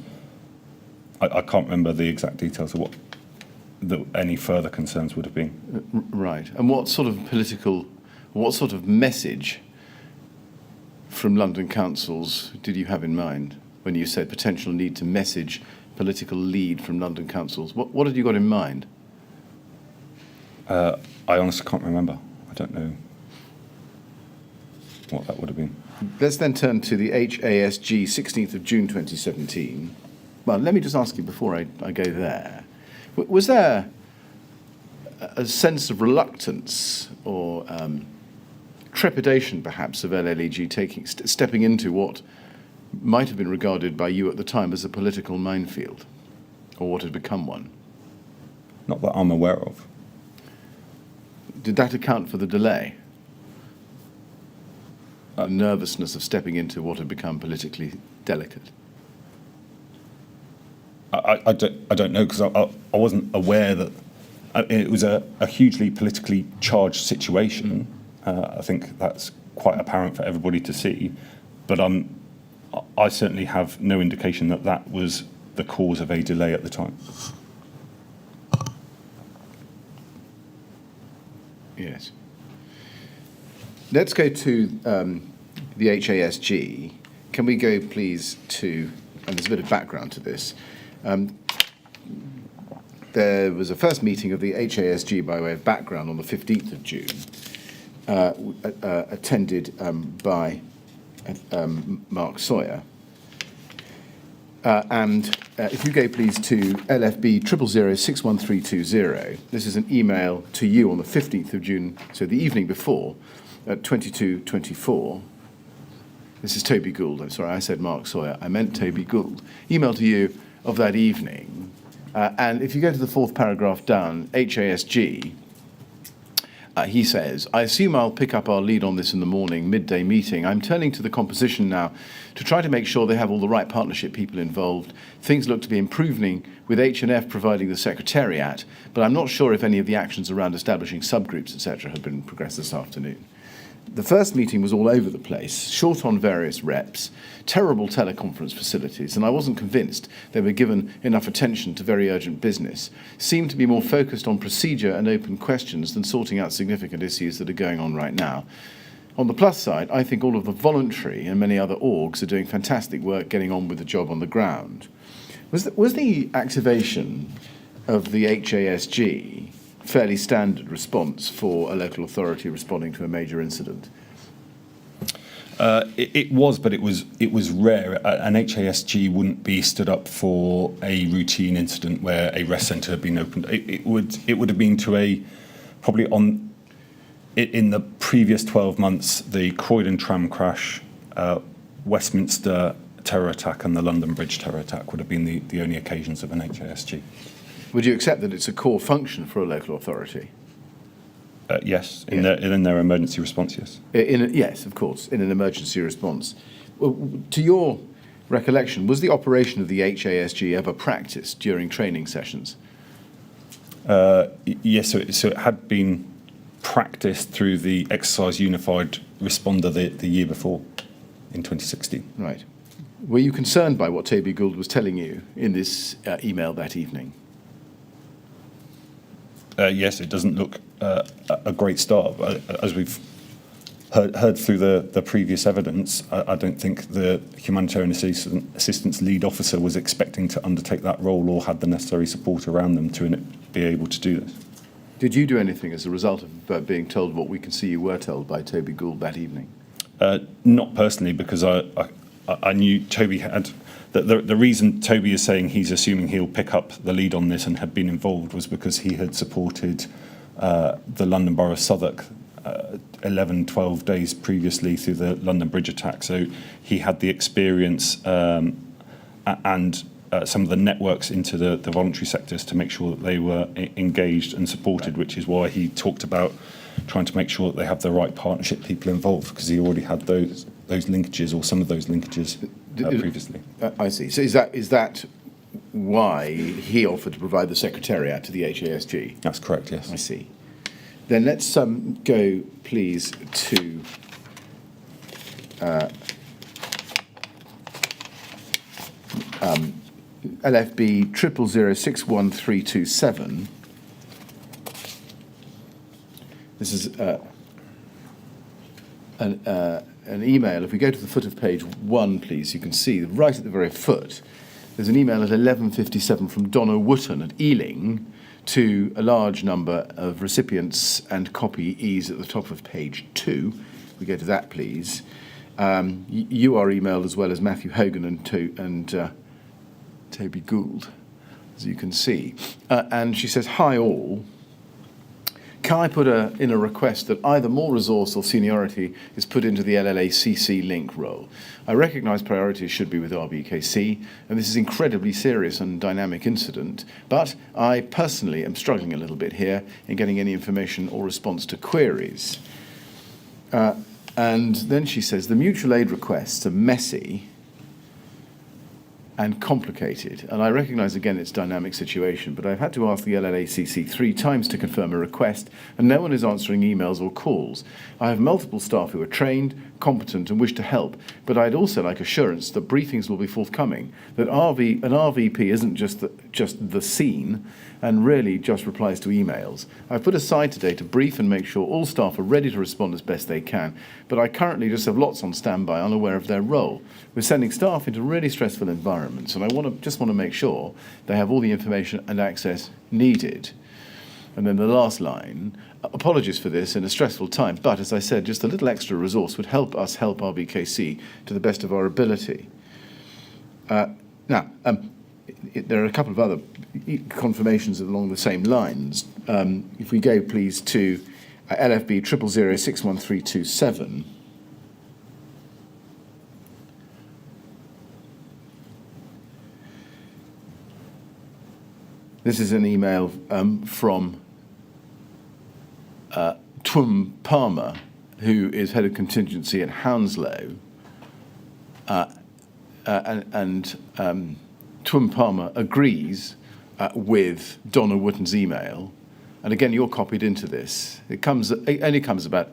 I can't remember the exact details of what any further concerns would have been. Right. And what sort of message from London councils did you have in mind when you said potential need to message political lead from London councils? What had you got in mind? I honestly can't remember. I don't know what that would have been. Let's then turn to the HASG 16th of June 2017. Well, let me just ask you before I go there. Was there a sense of reluctance or trepidation, perhaps, of LLEG stepping into what might have been regarded by you at the time as a political minefield, or what had become one? Not that I'm aware of. Did that account for the delay? The nervousness of stepping into what had become politically delicate? I don't know, because I wasn't aware that it was a hugely politically charged situation. I think that's quite apparent for everybody to see. But I certainly have no indication that that was the cause of a delay at the time. Yes. Let's go to the HASG. Can we go, please, to, and there's a bit of background to this. There was a first meeting of the HASG, by way of background, on the 15th of June, attended by Mark Sawyer. And if you go, please, to LFB 000613320, this is an email to you on the 15th of June, so the evening before, at 22:24. This is Toby Gould. I'm sorry, I said Mark Sawyer. I meant Toby Gould. Email to you of that evening. And if you go to the fourth paragraph down, HASG, he says, I assume I'll pick up our lead on this in the morning, midday meeting. I'm turning to the composition now to try to make sure they have all the right partnership people involved. Things look to be improving with H&F providing the secretariat, but I'm not sure if any of the actions around establishing subgroups, etc., have been progressed this afternoon. The first meeting was all over the place, short on various reps, terrible teleconference facilities, and I wasn't convinced they were given enough attention to very urgent business. Seemed to be more focused on procedure and open questions than sorting out significant issues that are going on right now. On the plus side, I think all of the voluntary and many other orgs are doing fantastic work getting on with the job on the ground. Was the activation of the HASG fairly standard response for a local authority responding to a major incident? It was, but it was rare. An HASG wouldn't be stood up for a routine incident where a rest centre had been opened. It would have been to probably in the previous 12 months, the Croydon tram crash, Westminster terror attack, and the London Bridge terror attack would have been the only occasions of an HASG. Would you accept that it's a core function for a local authority? Yes, in their emergency response, yes. Yes, of course, in an emergency response. Well, to your recollection, was the operation of the HASG ever practiced during training sessions? Yes, so it had been practiced through the Exercise Unified Responder the year before, in 2016. Right. Were you concerned by what Toby Gould was telling you in this email that evening? Yes, it doesn't look a great start. As we've heard through the previous evidence, I don't think the humanitarian assistance lead officer was expecting to undertake that role or had the necessary support around them to be able to do this. Did you do anything as a result of being told what we can see you were told by Toby Gould that evening? Not personally, because I knew Toby had... The reason Toby is saying he's assuming he'll pick up the lead on this and had been involved was because he had supported the London Borough of Southwark 11, 12 days previously through the London Bridge attack. So he had the experience and some of the networks into the voluntary sectors to make sure that they were engaged and supported, which is why he talked about trying to make sure that they have the right partnership people involved, because he already had those linkages, or some of those linkages previously. I see. So is that why he offered to provide the secretariat to the HASG? That's correct, yes. I see. Then let's go, please, to LFB 000611327. This is an email. If we go to the foot of page 1, please, you can see right at the very foot, there's an email at 11:57 from Donna Wootton at Ealing to a large number of recipients and copyees at the top of page 2. We go to that, please. You are emailed as well as Matthew Hogan and Toby Gould, as you can see. And she says, "Hi all. Can I put in a request that either more resource or seniority is put into the LLACC link role? I recognise priorities should be with RBKC, and this is incredibly serious and dynamic incident, but I personally am struggling a little bit here in getting any information or response to queries." And then she says, "The mutual aid requests are messy and complicated, and I recognise again its dynamic situation, but I've had to ask the LLACC 3 times to confirm a request, and no one is answering emails or calls. I have multiple staff who are trained, competent, and wish to help, but I'd also like assurance that briefings will be forthcoming, that an RVP isn't just the scene, and really just replies to emails. I've put aside today to brief and make sure all staff are ready to respond as best they can, but I currently just have lots on standby, unaware of their role. We're sending staff into really stressful environments, and I just want to make sure they have all the information and access needed." And then the last line, "Apologies for this in a stressful time, but as I said, just a little extra resource would help us help RBKC to the best of our ability." There are a couple of other confirmations along the same lines. If we go, please, to LFB 000611327. This is an email from Twum Palmer, who is head of contingency at Hounslow, and Twum Palmer agrees with Donna Wootton's email, and again you're copied into this. It only comes about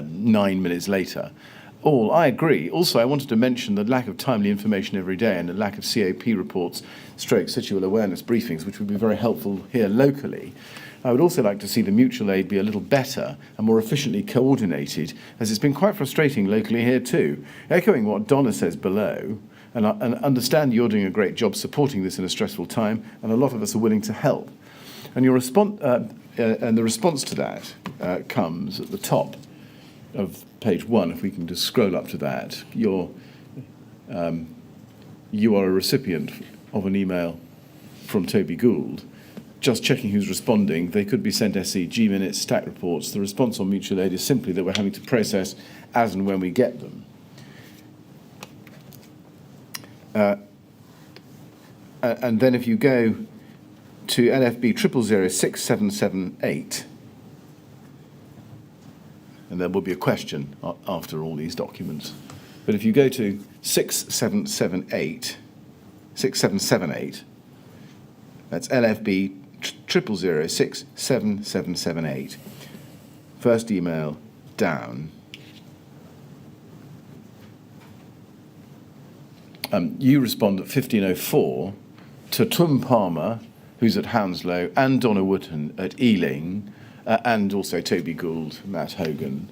9 minutes later. I agree. Also, I wanted to mention the lack of timely information every day and the lack of CAP reports, situal awareness briefings, which would be very helpful here locally. I would also like to see the mutual aid be a little better and more efficiently coordinated, as it's been quite frustrating locally here too. Echoing what Donna says below, and understand you're doing a great job supporting this in a stressful time, and a lot of us are willing to help. And your response, and the response to that comes at the top of page 1. If we can just scroll up to that, you are a recipient of an email from Toby Gould. Just checking who's responding. They could be sent SEG minutes, stat reports. The response on mutual aid is simply that we're having to process as and when we get them. And then if you go to LFB 0006778, and there will be a question after all these documents, but if you go to 6778, that's LFB 0006778, first email down. You respond at 15:04 to Twum Palmer, who's at Hounslow, and Donna Wootton at Ealing, and also Toby Gould, Matt Hogan,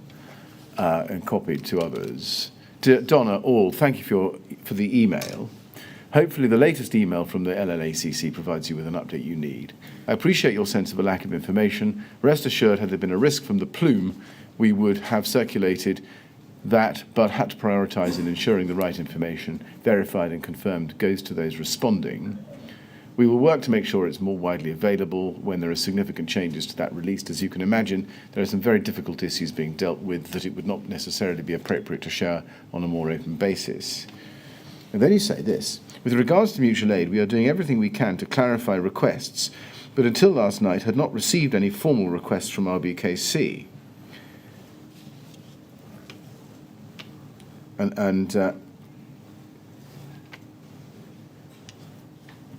and copied to others. To Donna, thank you for the email. Hopefully the latest email from the LLACC provides you with an update you need. I appreciate your sense of a lack of information. Rest assured, had there been a risk from the plume, we would have circulated that, but had to prioritise in ensuring the right information, verified and confirmed, goes to those responding. We will work to make sure it's more widely available when there are significant changes to that released. As you can imagine, there are some very difficult issues being dealt with that it would not necessarily be appropriate to share on a more open basis. And then you say this: with regards to mutual aid, we are doing everything we can to clarify requests, but until last night had not received any formal requests from RBKC.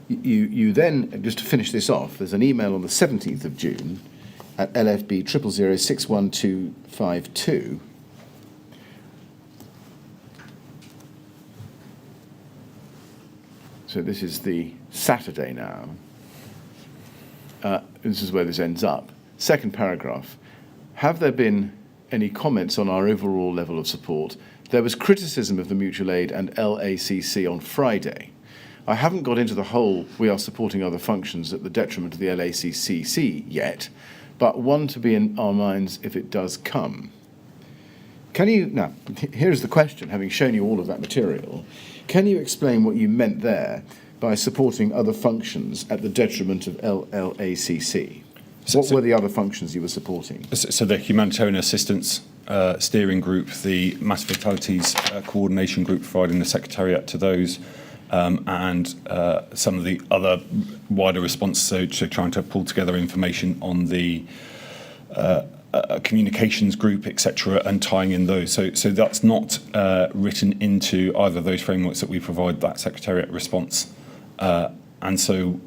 You then, just to finish this off, there's an email on the 17th of June at LFB 000061252. So this is the Saturday now. This is where this ends up. Second paragraph. Have there been any comments on our overall level of support? There was criticism of the mutual aid and LACC on Friday. I haven't got into the whole we are supporting other functions at the detriment of the LACCC yet, but one to be in our minds if it does come. Can you, now, here's the question, having shown you all of that material, can you explain what you meant there by supporting other functions at the detriment of LACC? What were the other functions you were supporting? So the humanitarian assistance steering group, the mass fatalities coordination group providing the secretariat to those, and some of the other wider response, so trying to pull together information on the communications group, etc., and tying in those. So that's not written into either of those frameworks that we provide that secretariat response. And so,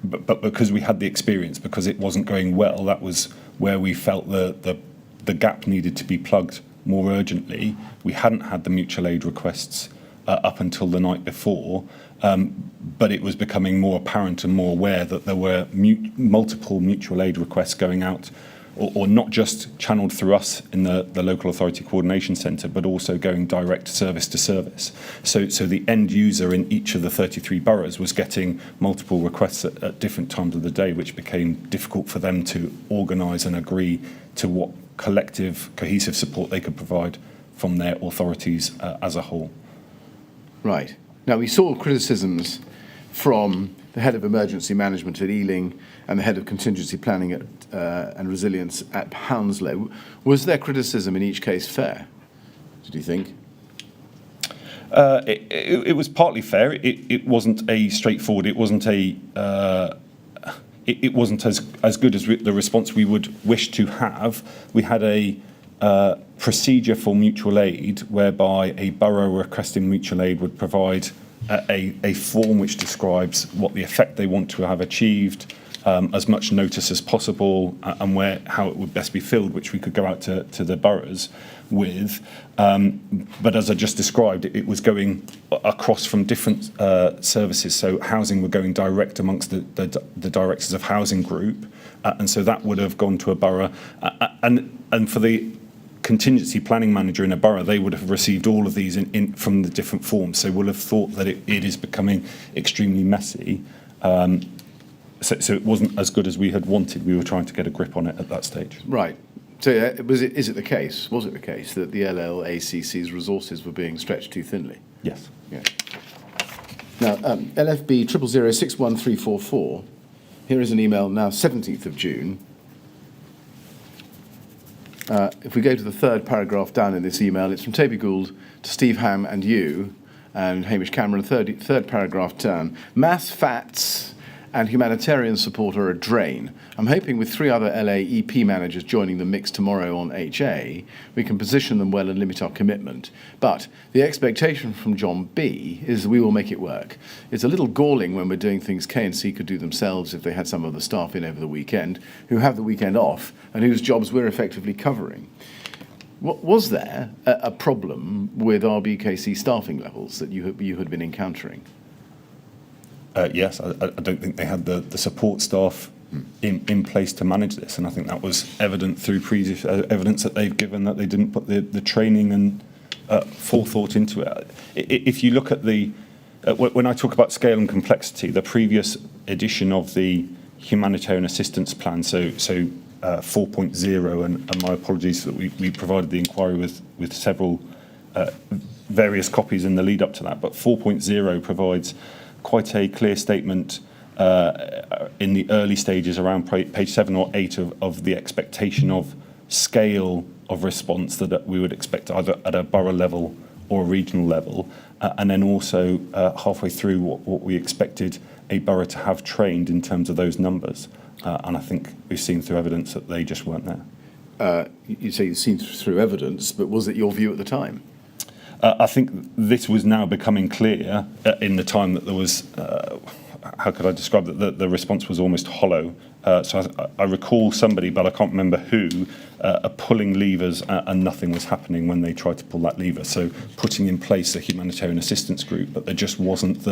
but because we had the experience, because it wasn't going well, that was where we felt the gap needed to be plugged more urgently. We hadn't had the mutual aid requests up until the night before, but it was becoming more apparent and more aware that there were multiple mutual aid requests going out, or not just channeled through us in the local authority coordination centre, but also going direct service to service. So the end user in each of the 33 boroughs was getting multiple requests at different times of the day, which became difficult for them to organise and agree to what collective, cohesive support they could provide from their authorities as a whole. Right. Now, we saw criticisms from the head of emergency management at Ealing and the head of contingency planning and resilience at Hounslow. Was their criticism in each case fair, did you think? It was partly fair. It wasn't a straightforward. It wasn't a. It wasn't as good as the response we would wish to have. We had a procedure for mutual aid whereby a borough requesting mutual aid would provide a form which describes what the effect they want to have achieved, as much notice as possible, and how it would best be filled, which we could go out to the boroughs with. But as I just described, it was going across from different services. So housing were going direct amongst the directors of housing group, and so that would have gone to a borough. And for the contingency planning manager in a borough, they would have received all of these from the different forms. So we'll have thought that it is becoming extremely messy. So it wasn't as good as we had wanted. We were trying to get a grip on it at that stage. Right. So was it the case that the LLACC's resources were being stretched too thinly? Yes. Yeah. Now, LFB 000061344, here is an email now, 17th of June. If we go to the third paragraph down in this email, it's from Toby Gould to Steve Ham and you, and Hamish Cameron, third paragraph down. Mass FATs and humanitarian support are a drain. I'm hoping with 3 other LA EP managers joining the mix tomorrow on HA, we can position them well and limit our commitment. But the expectation from John B is we will make it work. It's a little galling when we're doing things K&C could do themselves if they had some of the staff in over the weekend, who have the weekend off and whose jobs we're effectively covering. Was there a problem with RBKC staffing levels that you had been encountering? Yes, I don't think they had the support staff in place to manage this, and I think that was evident through previous evidence that they've given that they didn't put the training and forethought into it. If you look at when I talk about scale and complexity, the previous edition of the humanitarian assistance plan, so 4.0, and my apologies that we provided the inquiry with several various copies in the lead up to that, but 4.0 provides quite a clear statement in the early stages around page 7 or 8 of the expectation of scale of response that we would expect either at a borough level or a regional level, and then also halfway through what we expected a borough to have trained in terms of those numbers. And I think we've seen through evidence that they just weren't there. You say you've seen through evidence, but was it your view at the time? I think this was now becoming clear in the time that there was how could I describe it? The response was almost hollow. So I recall somebody, but I can't remember who, pulling levers and nothing was happening when they tried to pull that lever. So putting in place a humanitarian assistance group, but there just wasn't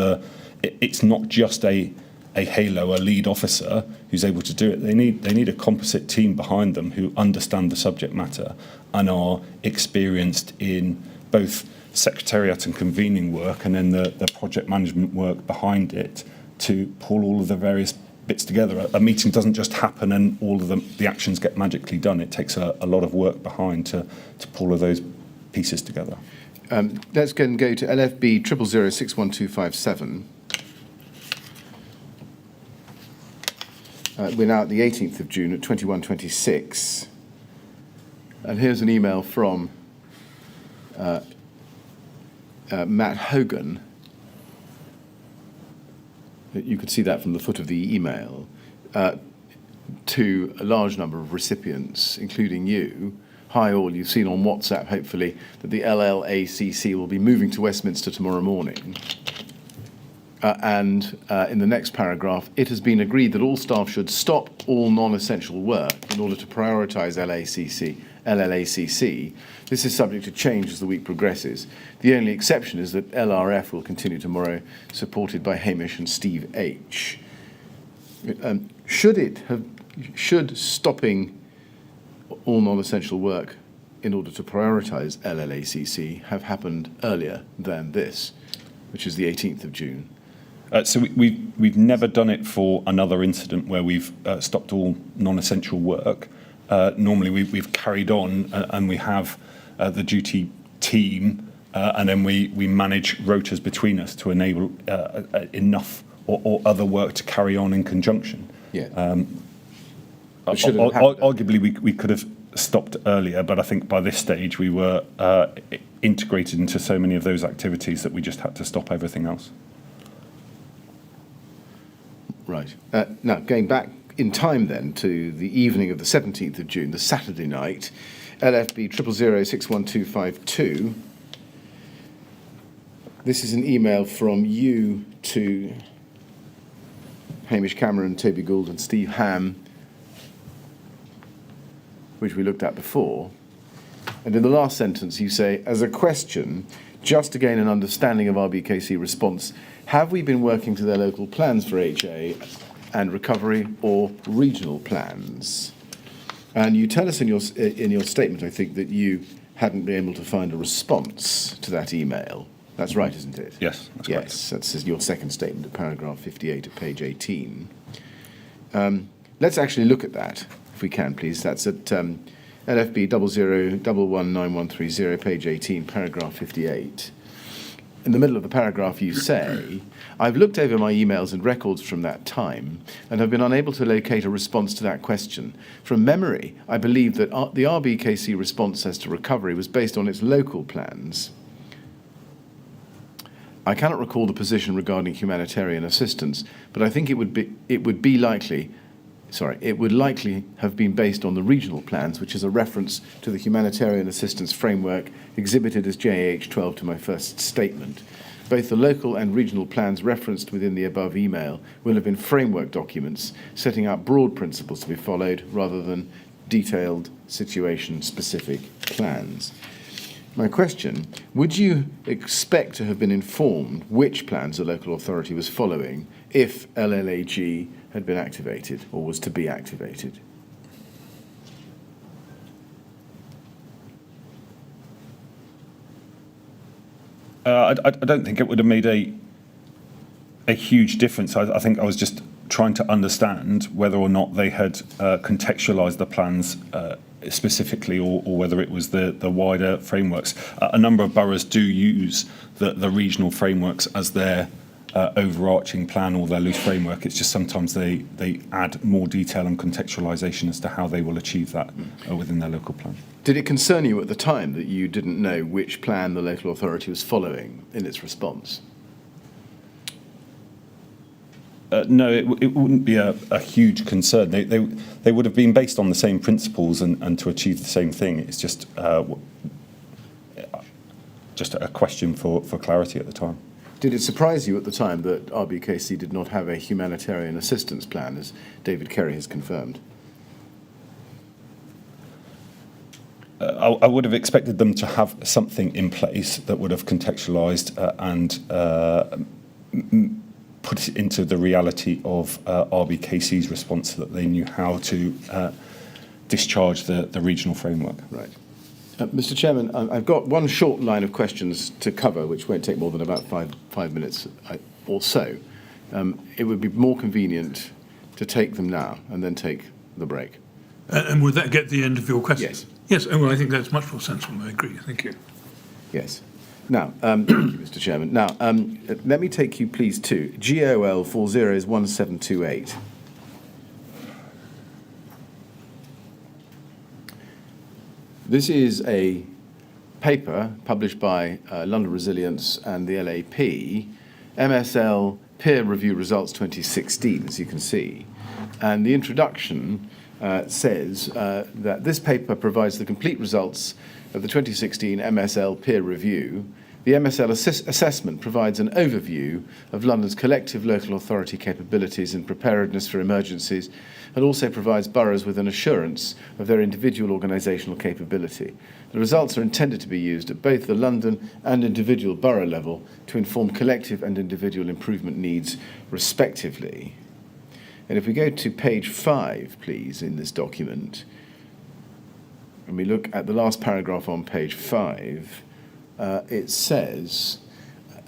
it's not just a halo, a lead officer who's able to do it. They need a composite team behind them who understand the subject matter and are experienced in both secretariat and convening work, and then the project management work behind it to pull all of the various bits together. A meeting doesn't just happen and all of the actions get magically done. It takes a lot of work behind to pull all of those pieces together. Let's go to LFB 0006127. We're now at the 18th of June at 21:26. And here's an email from Matt Hogan. You could see that from the foot of the email, to a large number of recipients, including you. Hi all, you've seen on WhatsApp, hopefully, that the LLACC will be moving to Westminster tomorrow morning. And in the next paragraph, it has been agreed that all staff should stop all non-essential work in order to prioritise LLACC. This is subject to change as the week progresses. The only exception is that LRF will continue tomorrow, supported by Hamish and Steve H. Should stopping all non-essential work in order to prioritise LLACC have happened earlier than this, which is the 18th of June? So we've never done it for another incident where we've stopped all non-essential work. Normally we've carried on and we have the duty team and then we manage rotas between us to enable enough or other work to carry on in conjunction. Yeah. Arguably we could have stopped earlier, but I think by this stage we were integrated into so many of those activities that we just had to stop everything else. Right. Now, going back in time then to the evening of the 17th of June, the Saturday night, LFB 000612552. This is an email from you to Hamish Cameron, Toby Gould and Steve Ham, which we looked at before. And in the last sentence you say, as a question, just to gain an understanding of RBKC response, have we been working to their local plans for HA and recovery or regional plans? And you tell us in your statement, I think, that you hadn't been able to find a response to that email. That's right, isn't it? Yes, that's correct. Yes, that's your second statement at paragraph 58 at page 18. Let's actually look at that, if we can, please. That's at LFB 00119130, page 18, paragraph 58. In the middle of the paragraph you say, I've looked over my emails and records from that time and have been unable to locate a response to that question. From memory, I believe that the RBKC response as to recovery was based on its local plans. I cannot recall the position regarding humanitarian assistance, but I think it would likely have been based on the regional plans, which is a reference to the humanitarian assistance framework exhibited as JAH 12 to my first statement. Both the local and regional plans referenced within the above email will have been framework documents setting out broad principles to be followed rather than detailed situation-specific plans. My question, would you expect to have been informed which plans the local authority was following if LLAG had been activated or was to be activated? I don't think it would have made a huge difference. I think I was just trying to understand whether or not they had contextualised the plans specifically or whether it was the wider frameworks. A number of boroughs do use the regional frameworks as their overarching plan or their loose framework. It's just sometimes they add more detail and contextualisation as to how they will achieve that within their local plan. Did it concern you at the time that you didn't know which plan the local authority was following in its response? No, it wouldn't be a huge concern. They would have been based on the same principles and to achieve the same thing. It's just a question for clarity at the time. Did it surprise you at the time that RBKC did not have a humanitarian assistance plan, as David Kerry has confirmed? I would have expected them to have something in place that would have contextualised and put it into the reality of RBKC's response so that they knew how to discharge the regional framework. Right. Mr. Chairman, I've got one short line of questions to cover, which won't take more than about five minutes or so. It would be more convenient to take them now and then take the break. And would that get the end of your question? Yes. Yes, well, I think that's much more sensible. I agree. Thank you. Yes. Now, thank you, Mr. Chairman. Now, let me take you, please, to GOL 401728. This is a paper published by London Resilience and the LAP, MSL Peer Review Results 2016, as you can see. And the introduction says that this paper provides the complete results of the 2016 MSL peer review. The MSL assessment provides an overview of London's collective local authority capabilities in preparedness for emergencies and also provides boroughs with an assurance of their individual organisational capability. The results are intended to be used at both the London and individual borough level to inform collective and individual improvement needs respectively. And if we go to page 5, please, in this document, and we look at the last paragraph on page 5, it says,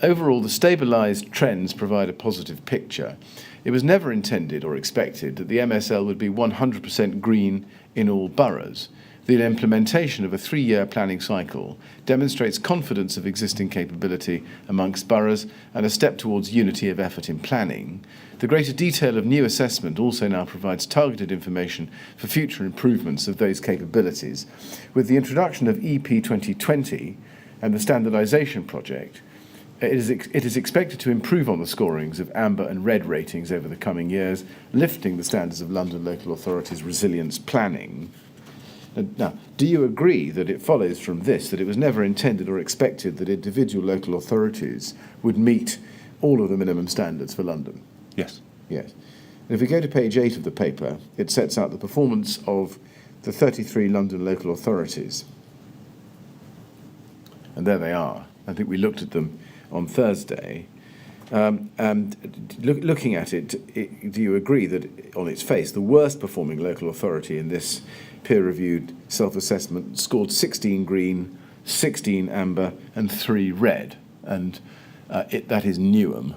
overall, the stabilised trends provide a positive picture. It was never intended or expected that the MSL would be 100% green in all boroughs. The implementation of a 3-year planning cycle demonstrates confidence of existing capability amongst boroughs and a step towards unity of effort in planning. The greater detail of new assessment also now provides targeted information for future improvements of those capabilities. With the introduction of EP 2020 and the standardisation project, it is expected to improve on the scorings of amber and red ratings over the coming years, lifting the standards of London local authorities' resilience planning. Now, do you agree that it follows from this that it was never intended or expected that individual local authorities would meet all of the minimum standards for London? Yes. Yes. And if we go to page 8 of the paper, it sets out the performance of the 33 London local authorities. And there they are. I think we looked at them on Thursday. And looking at it, do you agree that on its face, the worst performing local authority in this peer-reviewed self-assessment scored 16 green, 16 amber, and 3 red? And that is Newham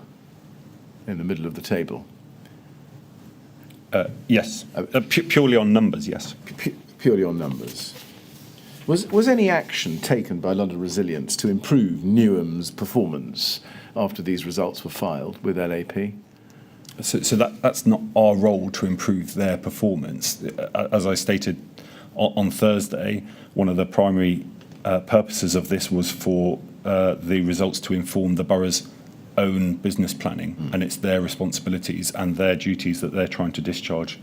in the middle of the table. Yes. Purely on numbers, yes. Purely on numbers. Was any action taken by London Resilience to improve Newham's performance after these results were filed with LAP? So that's not our role to improve their performance. As I stated on Thursday, one of the primary purposes of this was for the results to inform the borough's own business planning, and it's their responsibilities and their duties that they're trying to discharge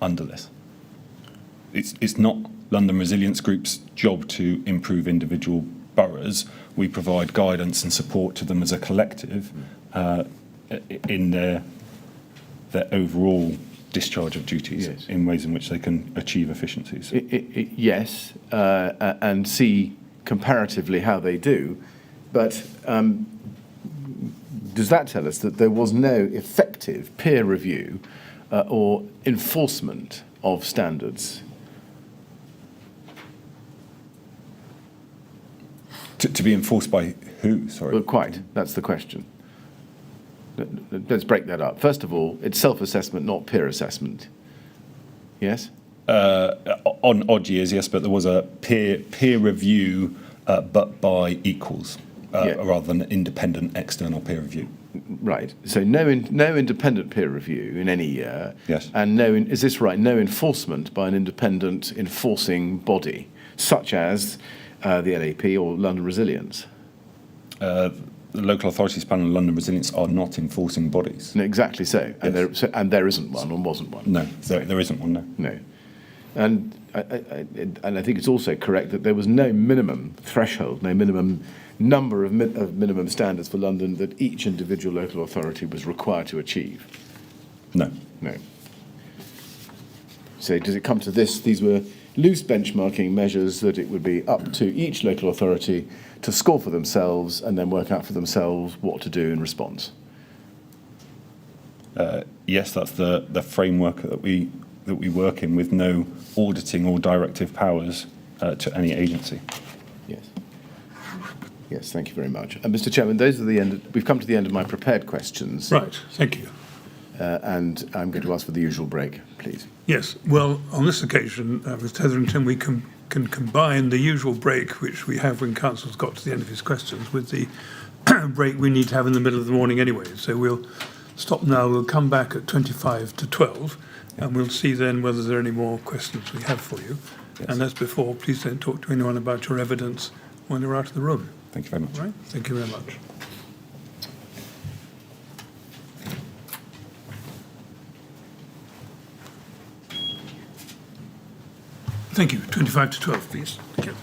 under this. It's not London Resilience Group's job to improve individual boroughs. We provide guidance and support to them as a collective in their overall discharge of duties, yes, in ways in which they can achieve efficiencies. Yes, and see comparatively how they do, but does that tell us that there was no effective peer review or enforcement of standards? To be enforced by who? Sorry. Well, quite. That's the question. Let's break that up. First of all, it's self-assessment, not peer assessment. Yes? On odd years, yes, but there was a peer review, but by equals, rather than independent external peer review. Right. So no independent peer review in any year. Yes. And is this right? No enforcement by an independent enforcing body, such as the LAP or London Resilience. The local authorities panel and London Resilience are not enforcing bodies. No, exactly so. Yes. And there isn't one or wasn't one. No, there isn't one. No. No. And and I think it's also correct that there was no minimum threshold, no minimum number of minimum standards for London that each individual local authority was required to achieve. No. No. So does it come to this? These were loose benchmarking measures that it would be up to each local authority to score for themselves and then work out for themselves what to do in response. Yes, that's the framework that we work in, with no auditing or directive powers to any agency. Yes. Yes, thank you very much. Mr. Chairman, those are the end. We've come to the end of my prepared questions. Right, thank you. And I'm going to ask for the usual break, please. Yes, well, on this occasion, Mr. Hetherington, we can combine the usual break which we have when Council's got to the end of his questions with the break we need to have in the middle of the morning anyway. So we'll stop now. We'll come back at 25 to 12, and we'll see then whether there are any more questions we have for you. Yes. And as before, please don't talk to anyone about your evidence when you're out of the room. Thank you very much. Right? Thank you very much. Thank you. 25 to 12, please. Thank you.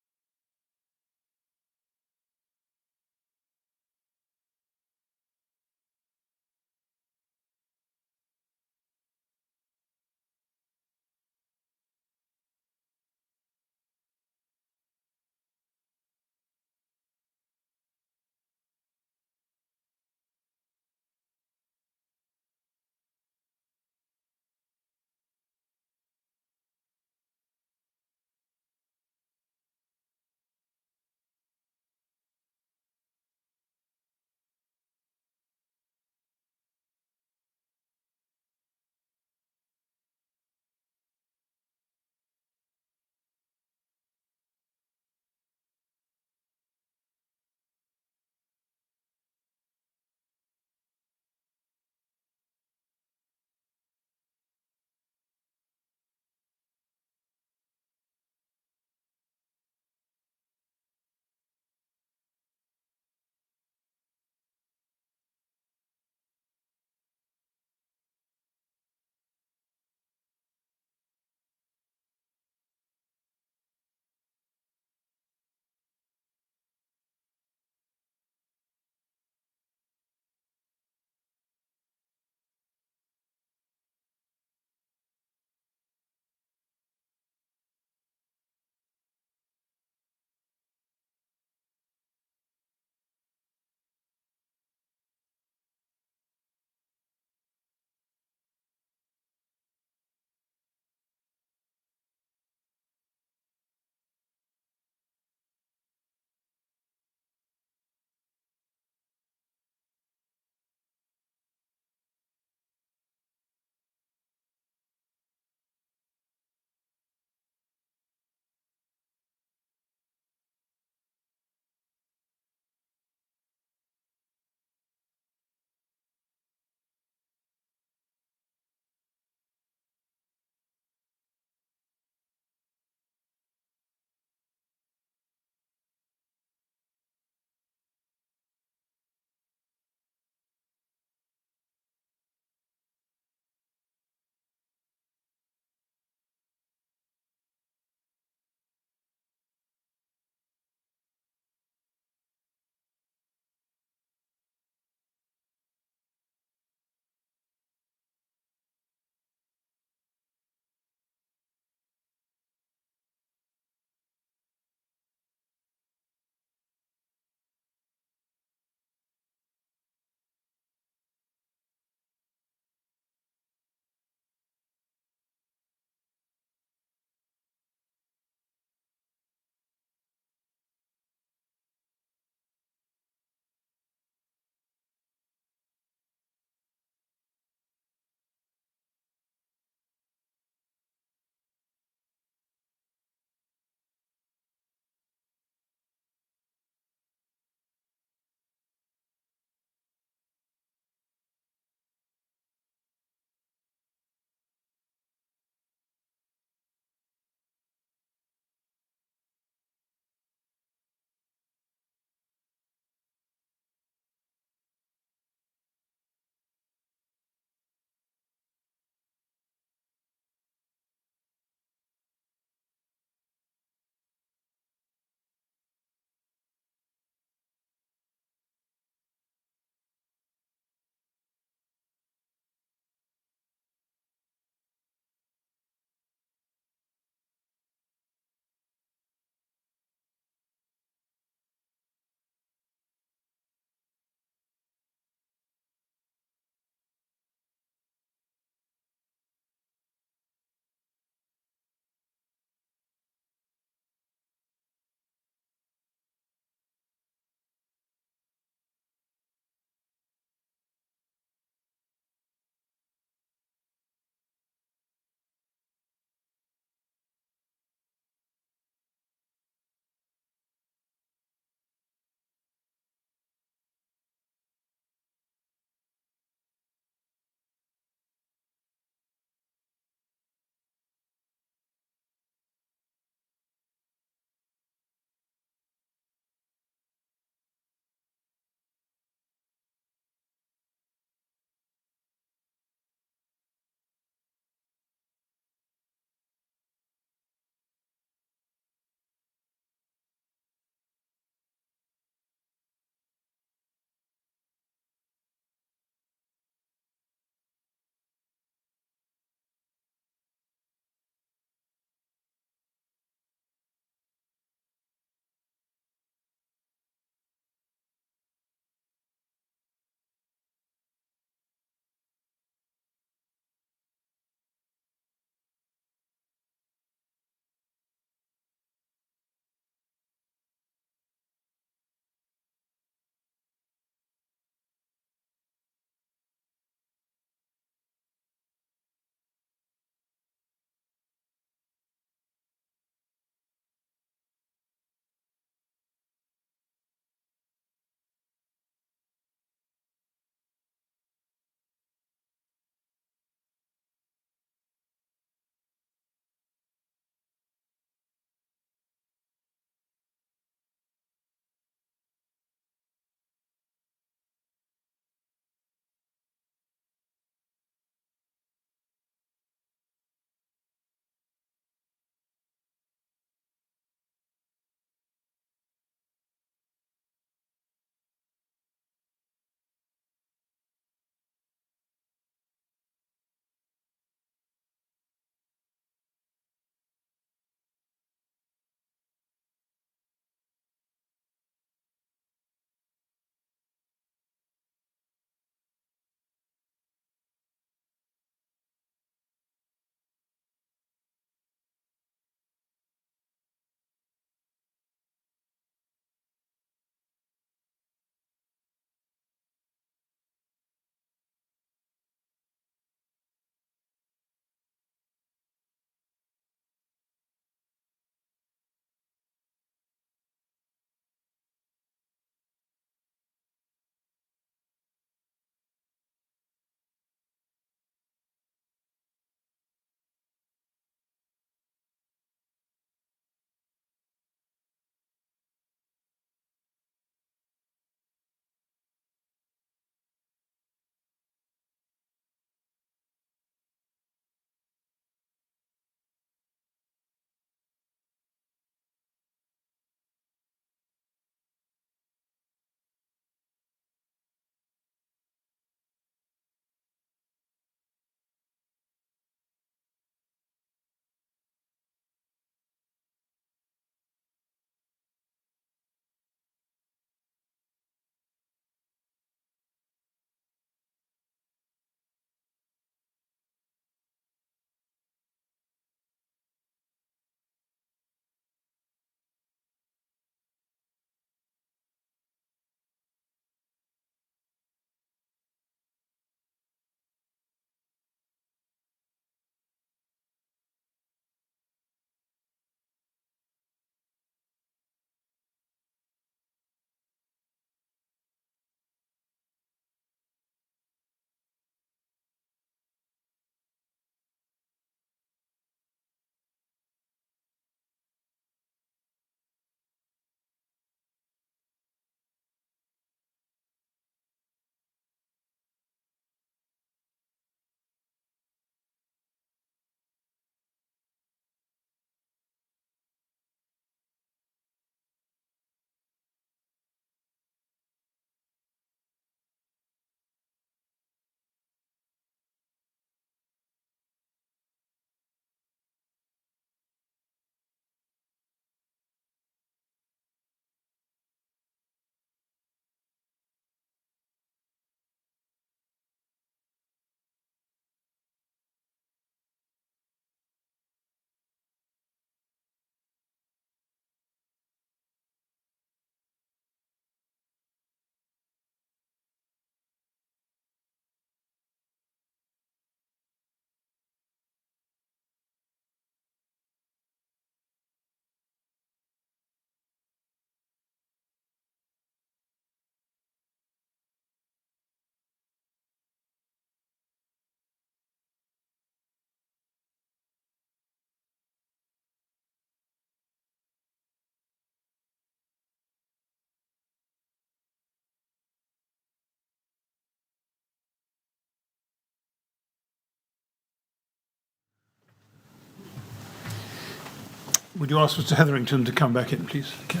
Would you ask Mr. Hetherington to come back in, please? Thank you.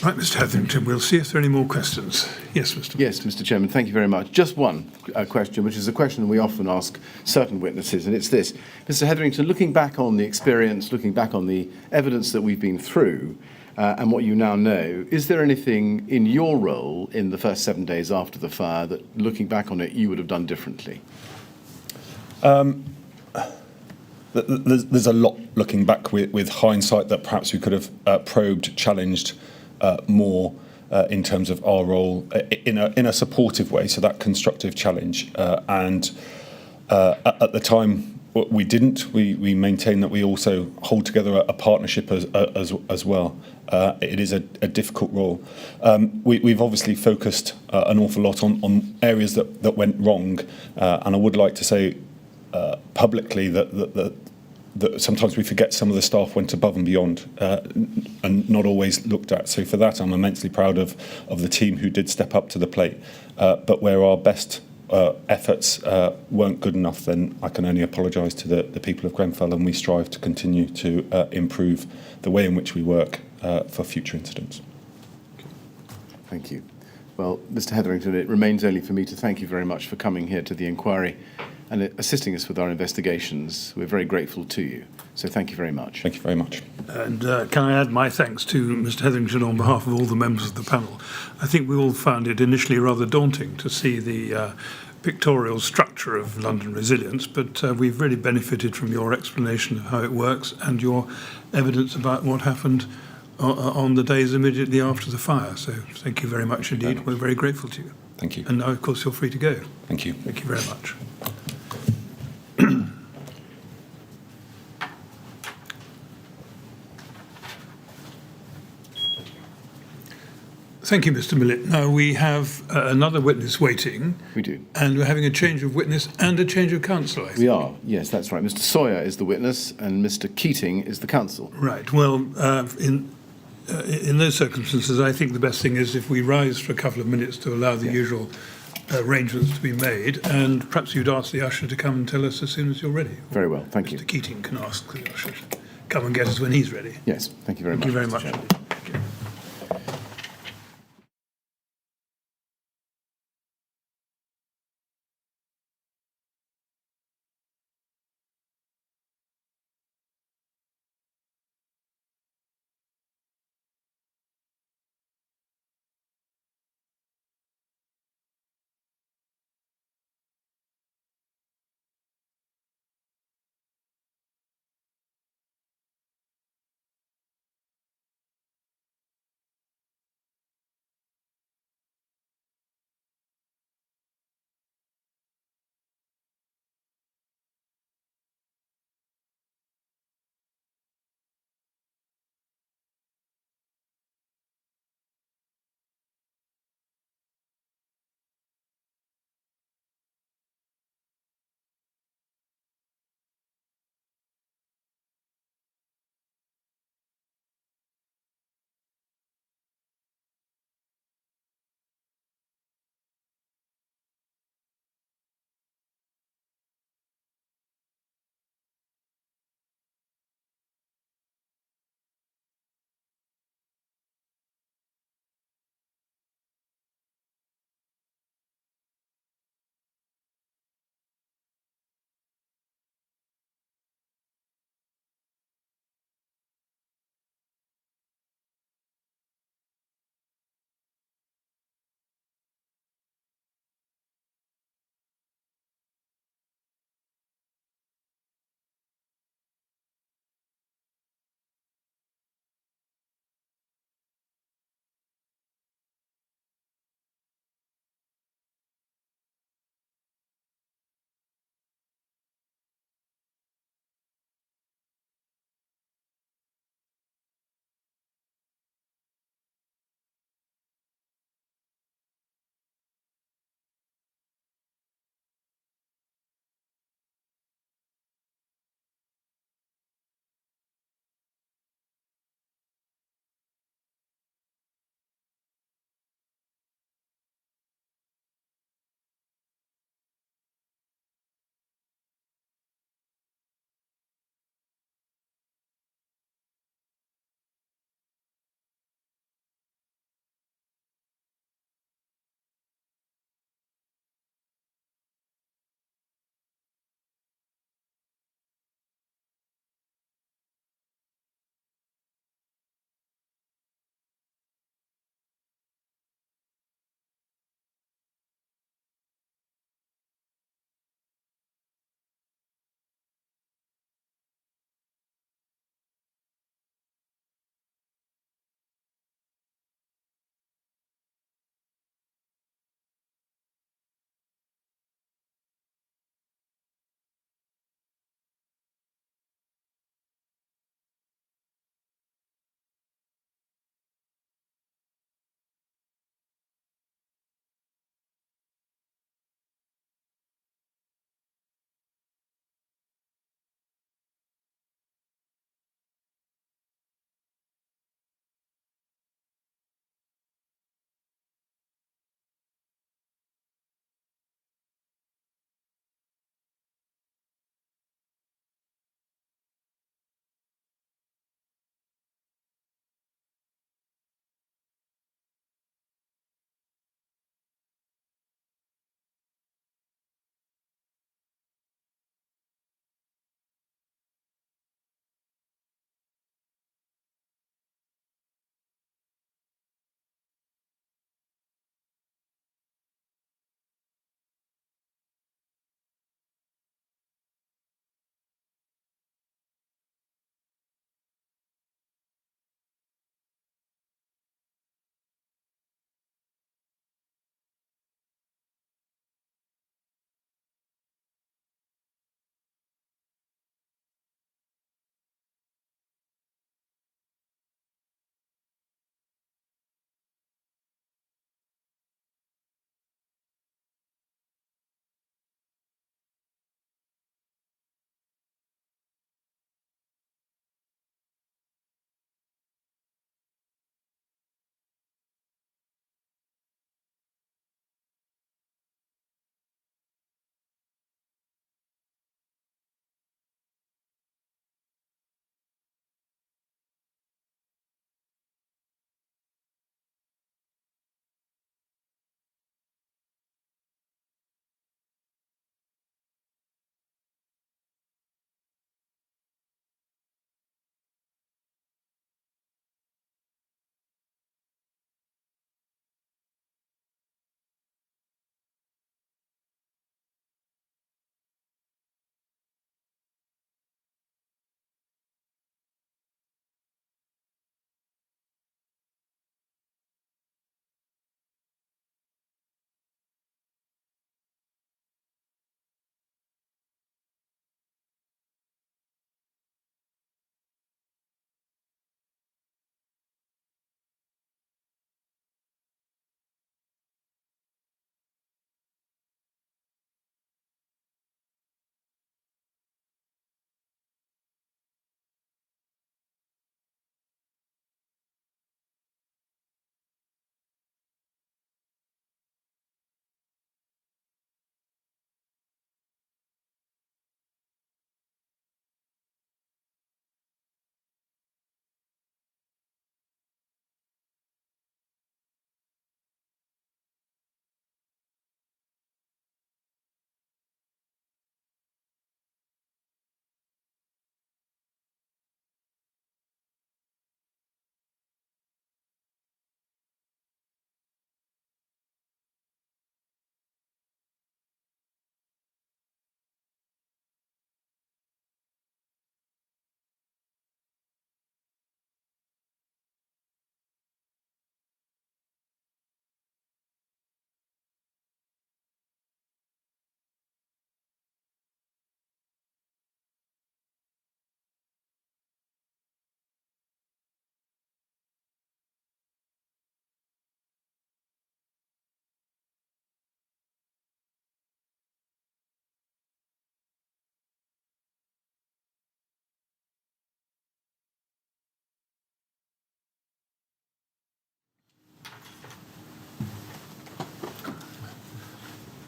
Right, Mr. Hetherington, we'll see if there are any more questions. Yes, Mr. Yes, Mr. Chairman, thank you very much. Just one question, which is a question we often ask certain witnesses, and it's this. Mr. Hetherington, looking back on the experience, looking back on the evidence that we've been through, and what you now know, is there anything in your role in the first 7 days after the fire that, looking back on it, you would have done differently? There's a lot looking back with hindsight that perhaps we could have probed, challenged more in terms of our role in a supportive way, so that constructive challenge. And at the time, we didn't. We maintain that we also hold together a partnership as well. It is a difficult role. We've obviously focused an awful lot on areas that went wrong, and I would like to say publicly that sometimes we forget some of the staff went above and beyond and not always looked at. So for that, I'm immensely proud of the team who did step up to the plate. But where our best efforts weren't good enough, then I can only apologise to the people of Grenfell, and we strive to continue to improve the way in which we work for future incidents. Thank you. Well, Mr. Hetherington, it remains only for me to thank you very much for coming here to the inquiry and assisting us with our investigations. We're very grateful to you. So thank you very much. Thank you very much. And can I add my thanks to Mr. Hetherington on behalf of all the members of the panel. I think we all found it initially rather daunting to see the pictorial structure of London Resilience, but we've really benefited from your explanation of how it works and your evidence about what happened on the days immediately after the fire. So thank you very much indeed. We're very grateful to you. Thank you. And now, of course, you're free to go. Thank you. Thank you very much. Thank you, Mr. Millett. Now we have another witness waiting. We do. And we're having a change of witness and a change of counsel, I think. We are, yes, that's right. Mr. Sawyer is the witness and Mr. Keating is the counsel. Right. Well, in those circumstances, I think the best thing is if we rise for a couple of minutes to allow the usual arrangements to be made, and perhaps you'd ask the usher to come and tell us as soon as you're ready. Very well, thank you. Mr. Keating can ask the usher to come and get us when he's ready. Yes, thank you very much. Thank you very Mr. much. Chairman. Thank you.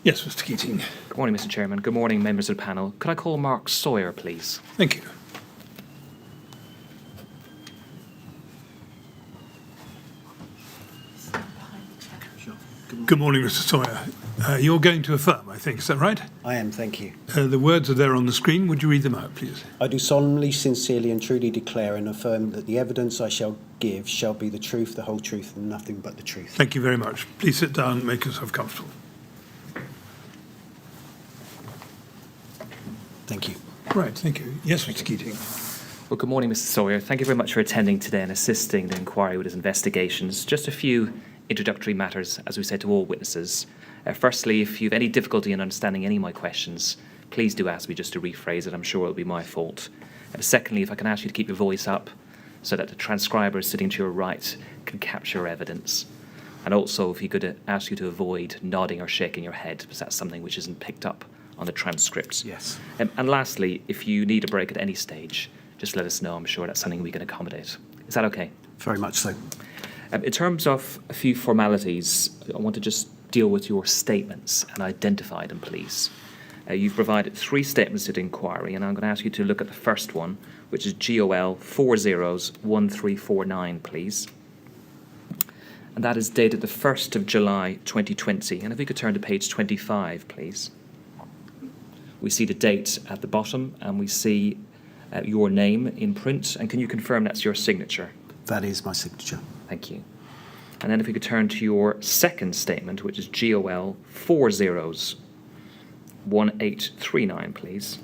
Yes, Mr. Keating. Good morning, Mr. Chairman. Good morning, members of the panel. Could I call Mark Sawyer, please? Thank you. Good morning, Mr. Sawyer. You're going to affirm, I think, is that right? I am, thank you. The words are there on the screen. Would you read them out, please? I do solemnly, sincerely and truly declare and affirm that the evidence I shall give shall be the truth, the whole truth and nothing but the truth. Thank you very much. Please sit down and make yourself comfortable. Thank you. Right, thank you. Yes, Mr. Keating. Well, good morning, Mr. Sawyer. Thank you very much for attending today and assisting the inquiry with its investigations. Just a few introductory matters, as we said to all witnesses. Firstly, if you have any difficulty in understanding any of my questions, please do ask me just to rephrase it. I'm sure it'll be my fault. Secondly, if I can ask you to keep your voice up so that the transcriber sitting to your right can capture evidence. And also, if he could ask you to avoid nodding or shaking your head, because that's something which isn't picked up on the transcripts. Yes. And lastly, if you need a break at any stage, just let us know. I'm sure that's something we can accommodate. Is that okay? Very much so. In terms of a few formalities, I want to just deal with your statements and identify them, please. You've provided 3 statements to the inquiry, and I'm going to ask you to look at the first one, which is GOL 401349, please. And that is dated the 1st of July 2020. And if we could turn to page 25, please. We see the date at the bottom, and we see your name in print. And can you confirm that's your signature? That is my signature. Thank you. And then if we could turn to your second statement, which is GOL 401839, please.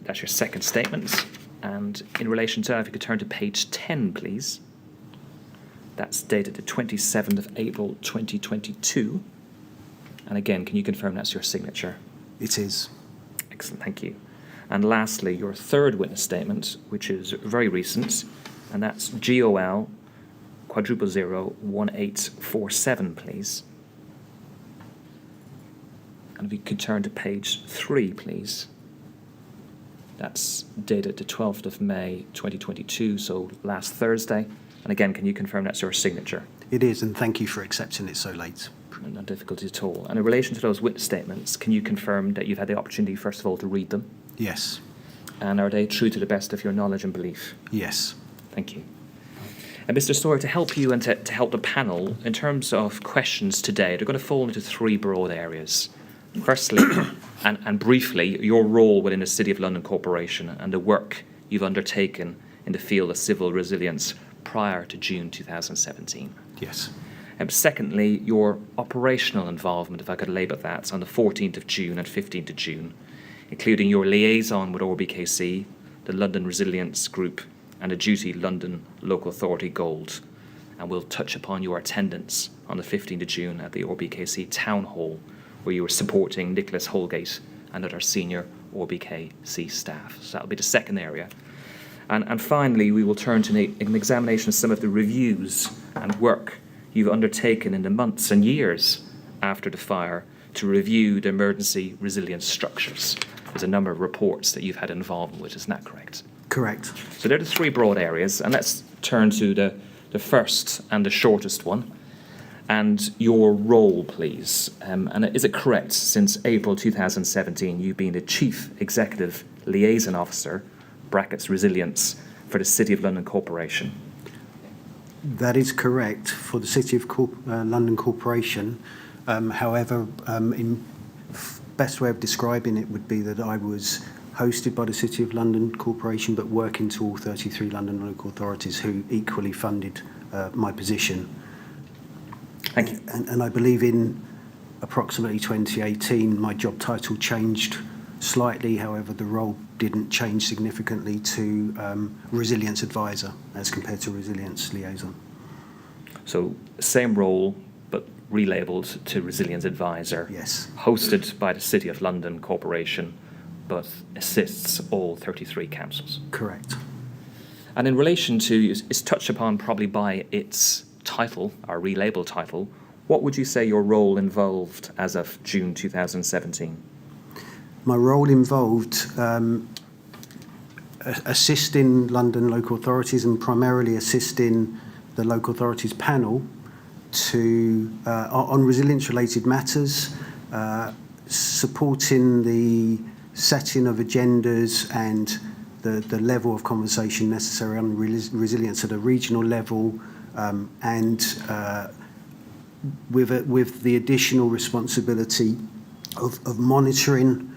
That's your second statement. And in relation to that, if you could turn to page 10, please. That's dated the 27th of April 2022. And again, can you confirm that's your signature? It is. Excellent, thank you. And lastly, your third witness statement, which is very recent, and that's GOL 0001847, please. And if you could turn to page 3, please. That's dated the 12th of May 2022, so last Thursday. And again, can you confirm that's your signature? It is, and thank you for accepting it so late. No difficulty at all. And in relation to those witness statements, can you confirm that you've had the opportunity, first of all, to read them? Yes. And are they true to the best of your knowledge and belief? Yes. Thank you. And Mr. Sawyer, to help you and to help the panel, in terms of questions today, they're going to fall into 3 broad areas. Firstly, and briefly, your role within the City of London Corporation and the work you've undertaken in the field of civil resilience prior to June 2017. Yes. Secondly, your operational involvement, if I could label that, on the 14th of June and 15th of June, including your liaison with RBKC, the London Resilience Group, and the Duty London Local Authority Gold. And we'll touch upon your attendance on the 15th of June at the RBKC Town Hall, where you were supporting Nicholas Holgate and other senior RBKC staff. So that'll be the second area. And finally, we will turn to an examination of some of the reviews and work you've undertaken in the months and years after the fire to review the emergency resilience structures. There's a number of reports that you've had involvement with, isn't that correct? Correct. So they're the 3 broad areas, and let's turn to the first and the shortest one, and your role, please. And is it correct, since April 2017, you've been the Chief Executive Liaison Officer, brackets resilience, for the City of London Corporation? That is correct for the City of London Corporation. However, in best way of describing it would be that I was hosted by the City of London Corporation, but working to all 33 London local authorities who equally funded my position. Thank you. And I believe in approximately 2018, my job title changed slightly. However, the role didn't change significantly to resilience advisor as compared to resilience liaison. So same role, but relabeled to resilience advisor. Yes. Hosted by the City of London Corporation, but assists all 33 councils. Correct. And in relation to, is touched upon probably by its title, our relabeled title, what would you say your role involved as of June 2017? My role involved assisting London local authorities and primarily assisting the local authorities panel on resilience-related matters, supporting the setting of agendas and the level of conversation necessary on resilience at a regional level, and with the additional responsibility of monitoring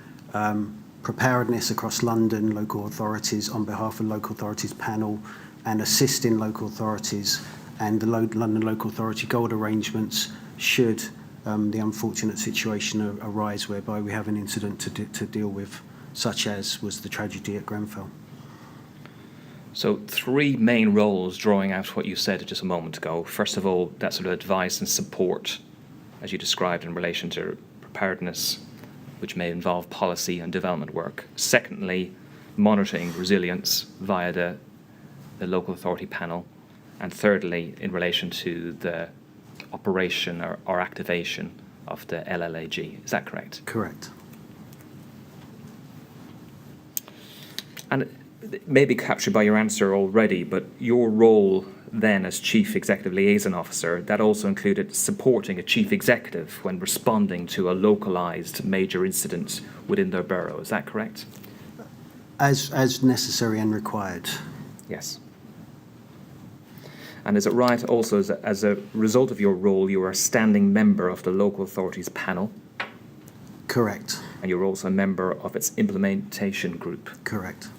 preparedness across London local authorities on behalf of local authorities panel, and assisting local authorities and the London Local Authority Gold arrangements should the unfortunate situation arise whereby we have an incident to deal with, such as was the tragedy at Grenfell. So 3 main roles drawing out what you said just a moment ago. First of all, that sort of advice and support, as you described, in relation to preparedness, which may involve policy and development work. Secondly, monitoring resilience via the local authority panel. And thirdly, in relation to the operation or activation of the LLAG. Is that correct? Correct. And it may be captured by your answer already, but your role then as Chief Executive Liaison Officer, that also included supporting a Chief Executive when responding to a localised major incident within their borough. Is that correct? As necessary and required. Yes. And is it right also as a result of your role, you are a standing member of the local authorities panel? Correct. And you're also a member of its implementation group? Correct.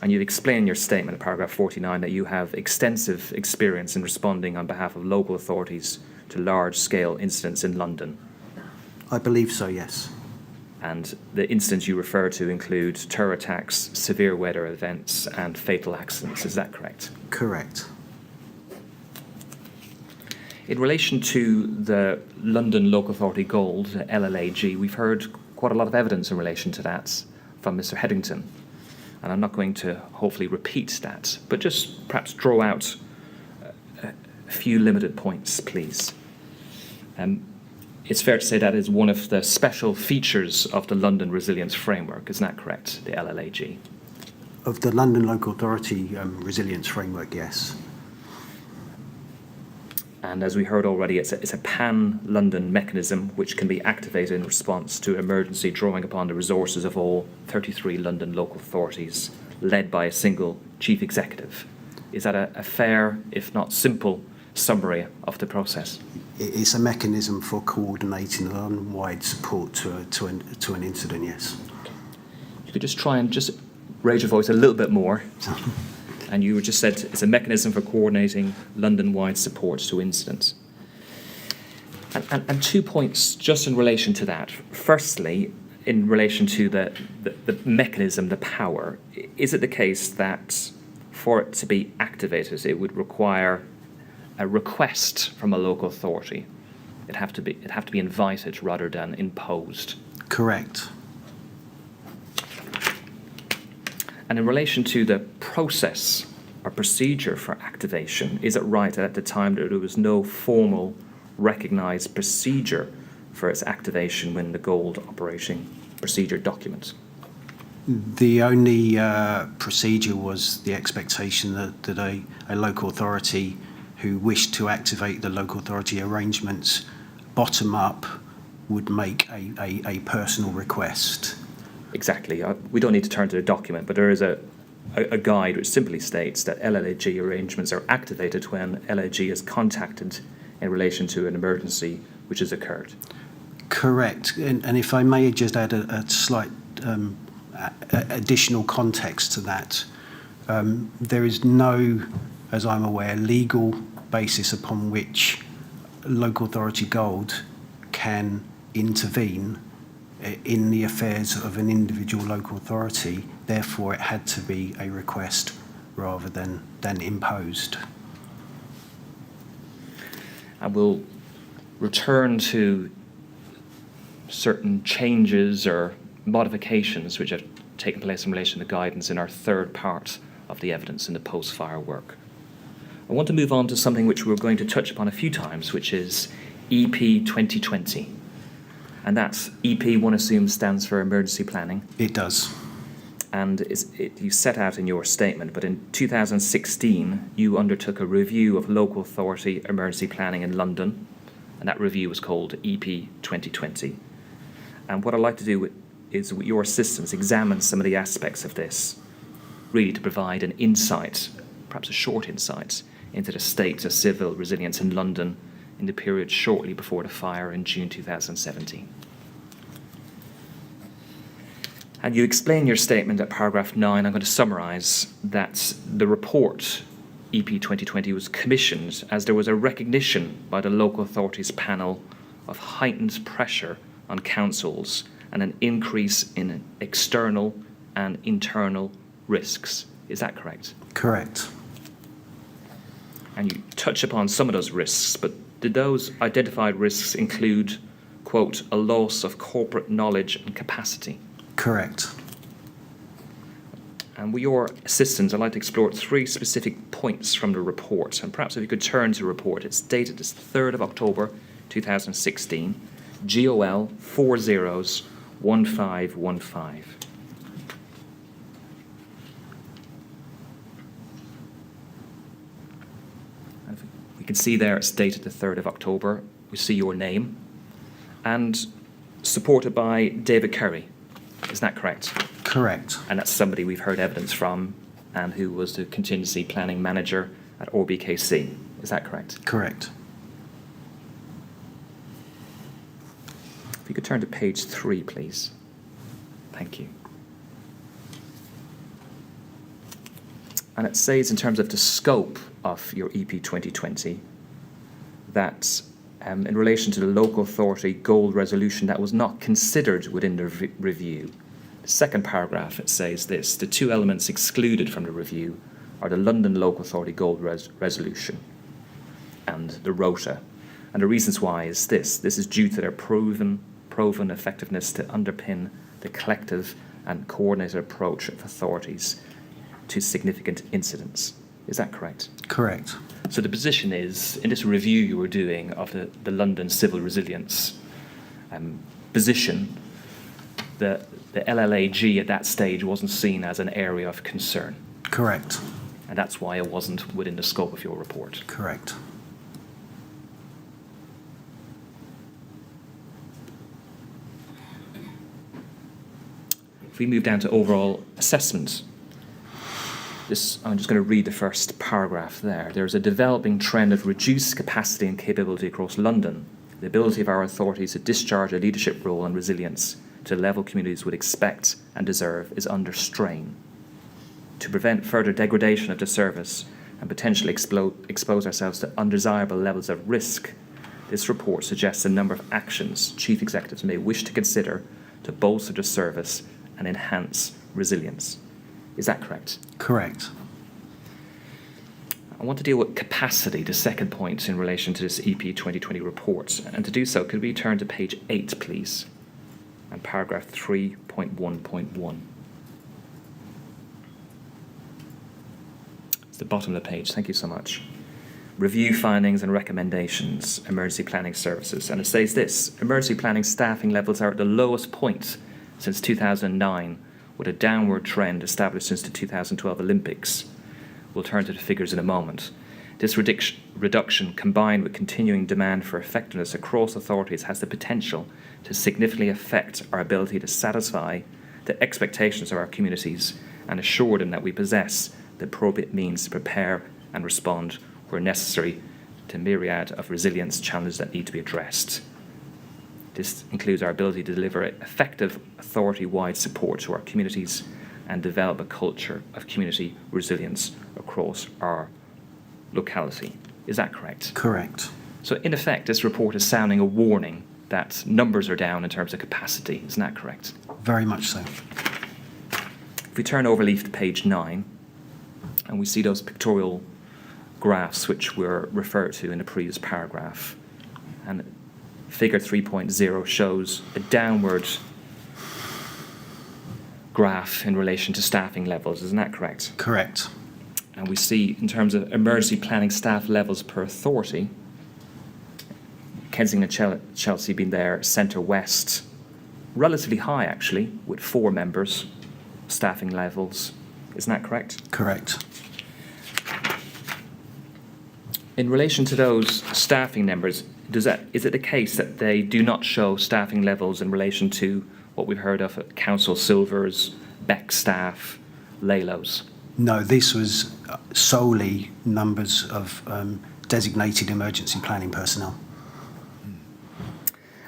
And you've explained in your statement in paragraph 49 that you have extensive experience in responding on behalf of local authorities to large-scale incidents in London. I believe so, yes. And the incidents you refer to include terror attacks, severe weather events, and fatal accidents. Is that correct? Correct. In relation to the London Local Authority Gold, LLAG, we've heard quite a lot of evidence in relation to that from Mr. Hetherington. And I'm not going to hopefully repeat that, but just perhaps draw out a few limited points, please. It's fair to say that is one of the special features of the London Resilience Framework, isn't that correct, the LLAG? Of the London Local Authority Resilience Framework, yes. And as we heard already, it's a pan-London mechanism which can be activated in response to emergency, drawing upon the resources of all 33 London local authorities, led by a single chief executive. Is that a fair, if not simple, summary of the process? It's a mechanism for coordinating London-wide support to an incident, yes. You could just try and just raise your voice a little bit more. And you just said it's a mechanism for coordinating London-wide support to incidents. And 2 points just in relation to that. Firstly, in relation to the mechanism, the power, is it the case that for it to be activated, it would require a request from a local authority? It'd have to be invited rather than imposed. Correct. And in relation to the process or procedure for activation, is it right that at the time that there was no formal recognised procedure for its activation when the Gold operating procedure document? The only procedure was the expectation that a local authority who wished to activate the local authority arrangements bottom up would make a personal request. Exactly. We don't need to turn to the document, but there is a guide which simply states that LLAG arrangements are activated when LAG is contacted in relation to an emergency which has occurred. Correct. And if I may just add a slight additional context to that, there is no, as I'm aware, legal basis upon which local authority Gold can intervene in the affairs of an individual local authority. Therefore, it had to be a request rather than imposed. And we'll return to certain changes or modifications which have taken place in relation to guidance in our third part of the evidence in the post-fire work. I want to move on to something which we're going to touch upon a few times, which is EP 2020. And that's EP, one assumes, stands for emergency planning. It does. and you set out in your statement, but in 2016 you undertook a review of local authority emergency planning in London, and that review was called EP 2020. And what I'd like to do is, with your assistance, examine some of the aspects of this, really to provide an insight, perhaps a short insight, into the state of civil resilience in London in the period shortly before the fire in June 2017. And you explain your statement at paragraph 9. I'm going to summarise that the report, EP 2020, was commissioned as there was a recognition by the local authorities panel of heightened pressure on councils and an increase in external and internal risks. Is that correct? Correct. And you touch upon some of those risks, but did those identified risks include, quote, a loss of corporate knowledge and capacity? Correct. And with your assistance, I'd like to explore 3 specific points from the report. And perhaps if you could turn to the report. It's dated this 3rd of October 2016, GOL 401515. We can see there it's dated the 3rd of October. We see your name and supported by David Curry. Isn't that correct? Correct. And that's somebody we've heard evidence from and who was the contingency planning manager at RBKC. Is that correct? Correct. If you could turn to page 3, please. Thank you. And it says, in terms of the scope of your EP 2020, that in relation to the local authority goal resolution, that was not considered within the review. The second paragraph, it says this: the 2 elements excluded from the review are the London Local Authority goal resolution and the rota. And the reasons why is this is due to their proven effectiveness to underpin the collective and coordinated approach of authorities to significant incidents. Is that correct? Correct. So the position is, in this review you were doing of the London civil resilience position, the LLAG at that stage wasn't seen as an area of concern. Correct. And that's why it wasn't within the scope of your report. Correct. If we move down to overall assessment, I'm just going to read the first paragraph there. There's a developing trend of reduced capacity and capability across London. The ability of our authorities to discharge a leadership role and resilience to the level communities would expect and deserve is under strain. To prevent further degradation of the service and potentially expose ourselves to undesirable levels of risk, this report suggests a number of actions chief executives may wish to consider to bolster the service and enhance resilience. Is that correct? Correct. I want to deal with capacity, the second point in relation to this EP 2020 report. And to do so, could we turn to page 8, please, and paragraph 3.1.1. It's the bottom of the page. Thank you so much. Review findings and recommendations, emergency planning services. And it says this: emergency planning staffing levels are at the lowest point since 2009, with a downward trend established since the 2012 Olympics. We'll turn to the figures in a moment. This reduction, combined with continuing demand for effectiveness across authorities, has the potential to significantly affect our ability to satisfy the expectations of our communities and assure them that we possess the appropriate means to prepare and respond where necessary to myriad of resilience challenges that need to be addressed. This includes our ability to deliver effective authority-wide support to our communities and develop a culture of community resilience across our locality. Is that correct? Correct. So in effect, this report is sounding a warning that numbers are down in terms of capacity. Isn't that correct? Very much so. If we turn over leaf to page 9, and we see those pictorial graphs which were referred to in the previous paragraph, and figure 3.0 shows a downward graph in relation to staffing levels. Isn't that correct? Correct. And we see, in terms of emergency planning staff levels per authority, Kensington and Chelsea being there, Centre West, relatively high actually, with 4 members, staffing levels. Isn't that correct? Correct. In relation to those staffing numbers, is it the case that they do not show staffing levels in relation to what we've heard of at council silvers, Beck staff, Laylos? No, this was solely numbers of designated emergency planning personnel.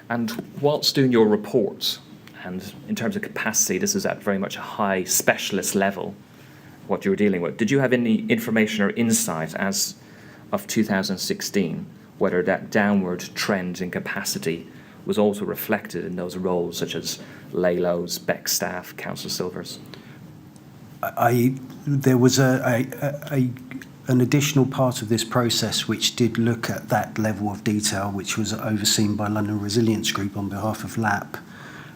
And whilst doing your report, and in terms of capacity, this is at very much a high specialist level, what you were dealing with, did you have any information or insight as of 2016, whether that downward trend in capacity was also reflected in those roles such as Laylos, Beck staff, council silvers? There was an additional part of this process which did look at that level of detail, which was overseen by London Resilience Group on behalf of LAP.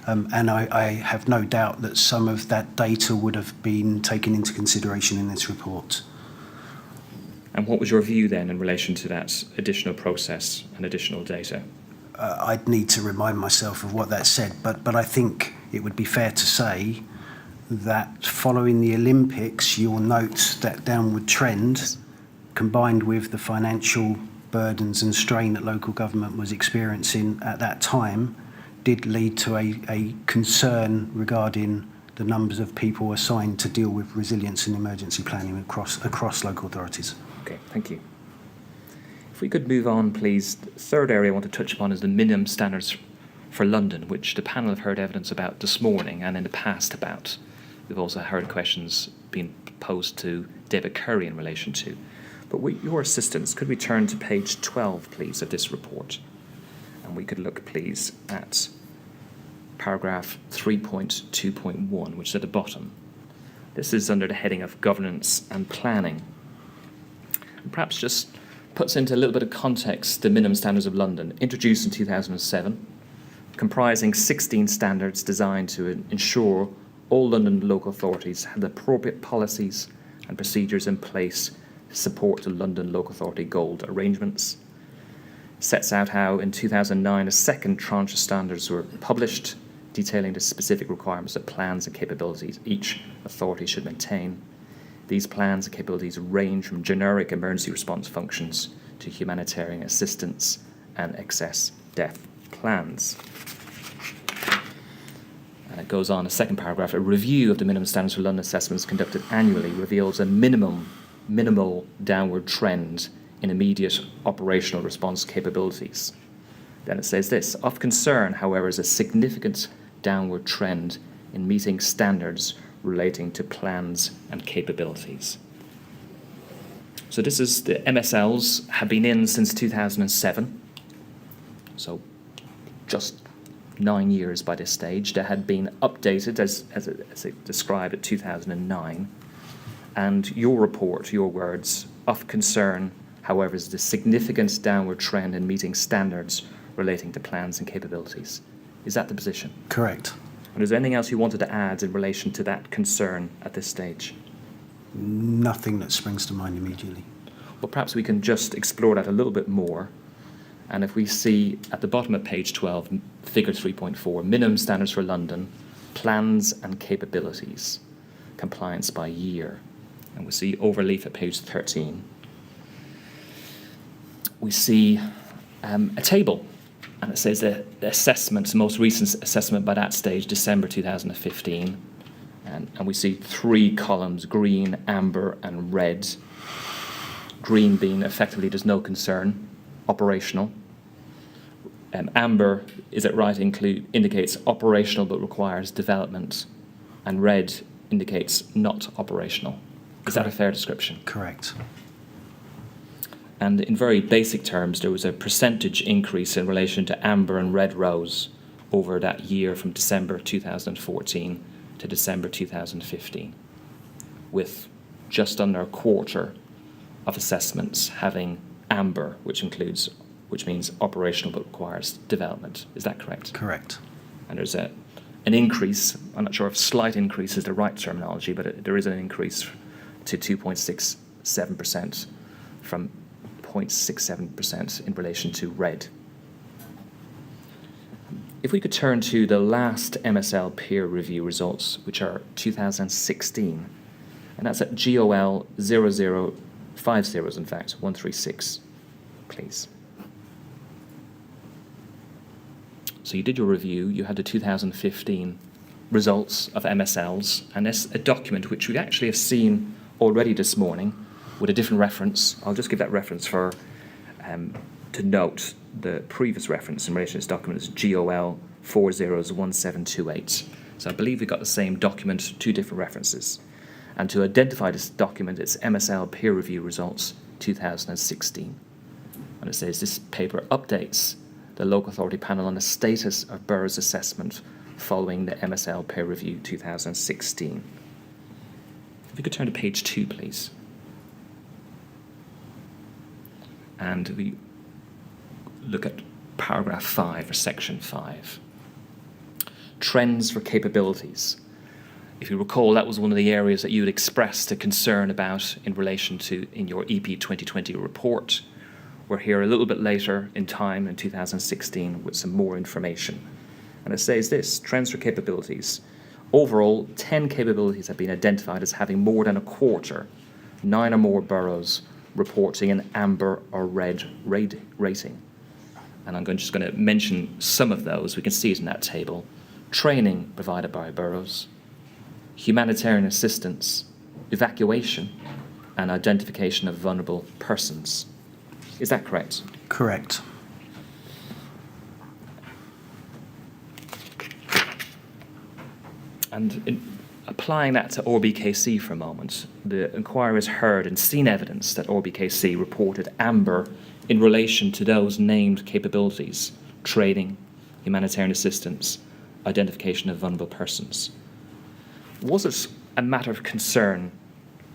And I have no doubt that some of that data would have been taken into consideration in this report. And what was your view then in relation to that additional process and additional data? I'd need to remind myself of what that said, but I think it would be fair to say that following the Olympics, you'll note that downward trend combined with the financial burdens and strain that local government was experiencing at that time did lead to a concern regarding the numbers of people assigned to deal with resilience and emergency planning across local authorities. Okay, thank you. If we could move on, please. The third area I want to touch upon is the minimum standards for London, which the panel have heard evidence about this morning and in the past about. We've also heard questions being posed to David Curry in relation to. But with your assistance, could we turn to page 12, please, of this report? And we could look, please, at paragraph 3.2.1, which is at the bottom. This is under the heading of governance and planning. And perhaps just puts into a little bit of context the minimum standards of London, introduced in 2007, comprising 16 standards designed to ensure all London local authorities have the appropriate policies and procedures in place to support the London Local Authority Gold arrangements. Sets out how in 2009 a second tranche of standards were published, detailing the specific requirements of plans and capabilities each authority should maintain. These plans and capabilities range from generic emergency response functions to humanitarian assistance and excess death plans. And it goes on, a second paragraph, a review of the minimum standards for London assessments conducted annually reveals a minimal downward trend in immediate operational response capabilities. Then it says this, of concern, however, is a significant downward trend in meeting standards relating to plans and capabilities. So this is the MSLs have been in since 2007, so just 9 years by this stage. They had been updated as it described at 2009. And your report, your words, of concern, however, is the significant downward trend in meeting standards relating to plans and capabilities. Is that the position? Correct. And is there anything else you wanted to add in relation to that concern at this stage? Nothing that springs to mind immediately. Well, perhaps we can just explore that a little bit more. And if we see at the bottom of page 12, figure 3.4, minimum standards for London, plans and capabilities, compliance by year. And we see overleaf at page 13. We see a table, and it says the assessment, most recent assessment by that stage, December 2015. And we see 3 columns, green, amber, and red. Green being effectively there's no concern, operational. Amber, is it right, indicates operational but requires development. And red indicates not operational. Is that a fair description? Correct. And in very basic terms, there was a percentage increase in relation to amber and red rows over that year from December 2014 to December 2015, with just under a quarter of assessments having amber, which means operational but requires development. Is that correct? Correct. And there's an increase, I'm not sure if slight increase is the right terminology, but there is an increase to 2.67% from 0.67% in relation to red. If we could turn to the last MSL peer review results, which are 2016, and that's at GOL 0050, in fact, 136, please. So you did your review, you had the 2015 results of MSLs, and this a document which we actually have seen already this morning with a different reference. I'll just give that reference for to note the previous reference in relation to this document is GOL 401728. So I believe we got the same document, two different references. And to identify this document, it's MSL peer review results 2016. And it says this paper updates the local authority panel on the status of borough's assessment following the MSL peer review 2016. If you could turn to page 2, please. And we look at paragraph 5 or section 5. Trends for capabilities. If you recall, that was one of the areas that you had expressed a concern about in relation to in your EP 2020 report. We're here a little bit later in time in 2016 with some more information. And it says this, trends for capabilities. Overall, 10 capabilities have been identified as having more than a quarter, 9 or more boroughs reporting an amber or red rating. And I'm just going to mention some of those. We can see it in that table. Training provided by boroughs, humanitarian assistance, evacuation, and identification of vulnerable persons. Is that correct? Correct. And applying that to RBKC for a moment, the inquiry has heard and seen evidence that RBKC reported amber in relation to those named capabilities: training, humanitarian assistance, identification of vulnerable persons. Was it a matter of concern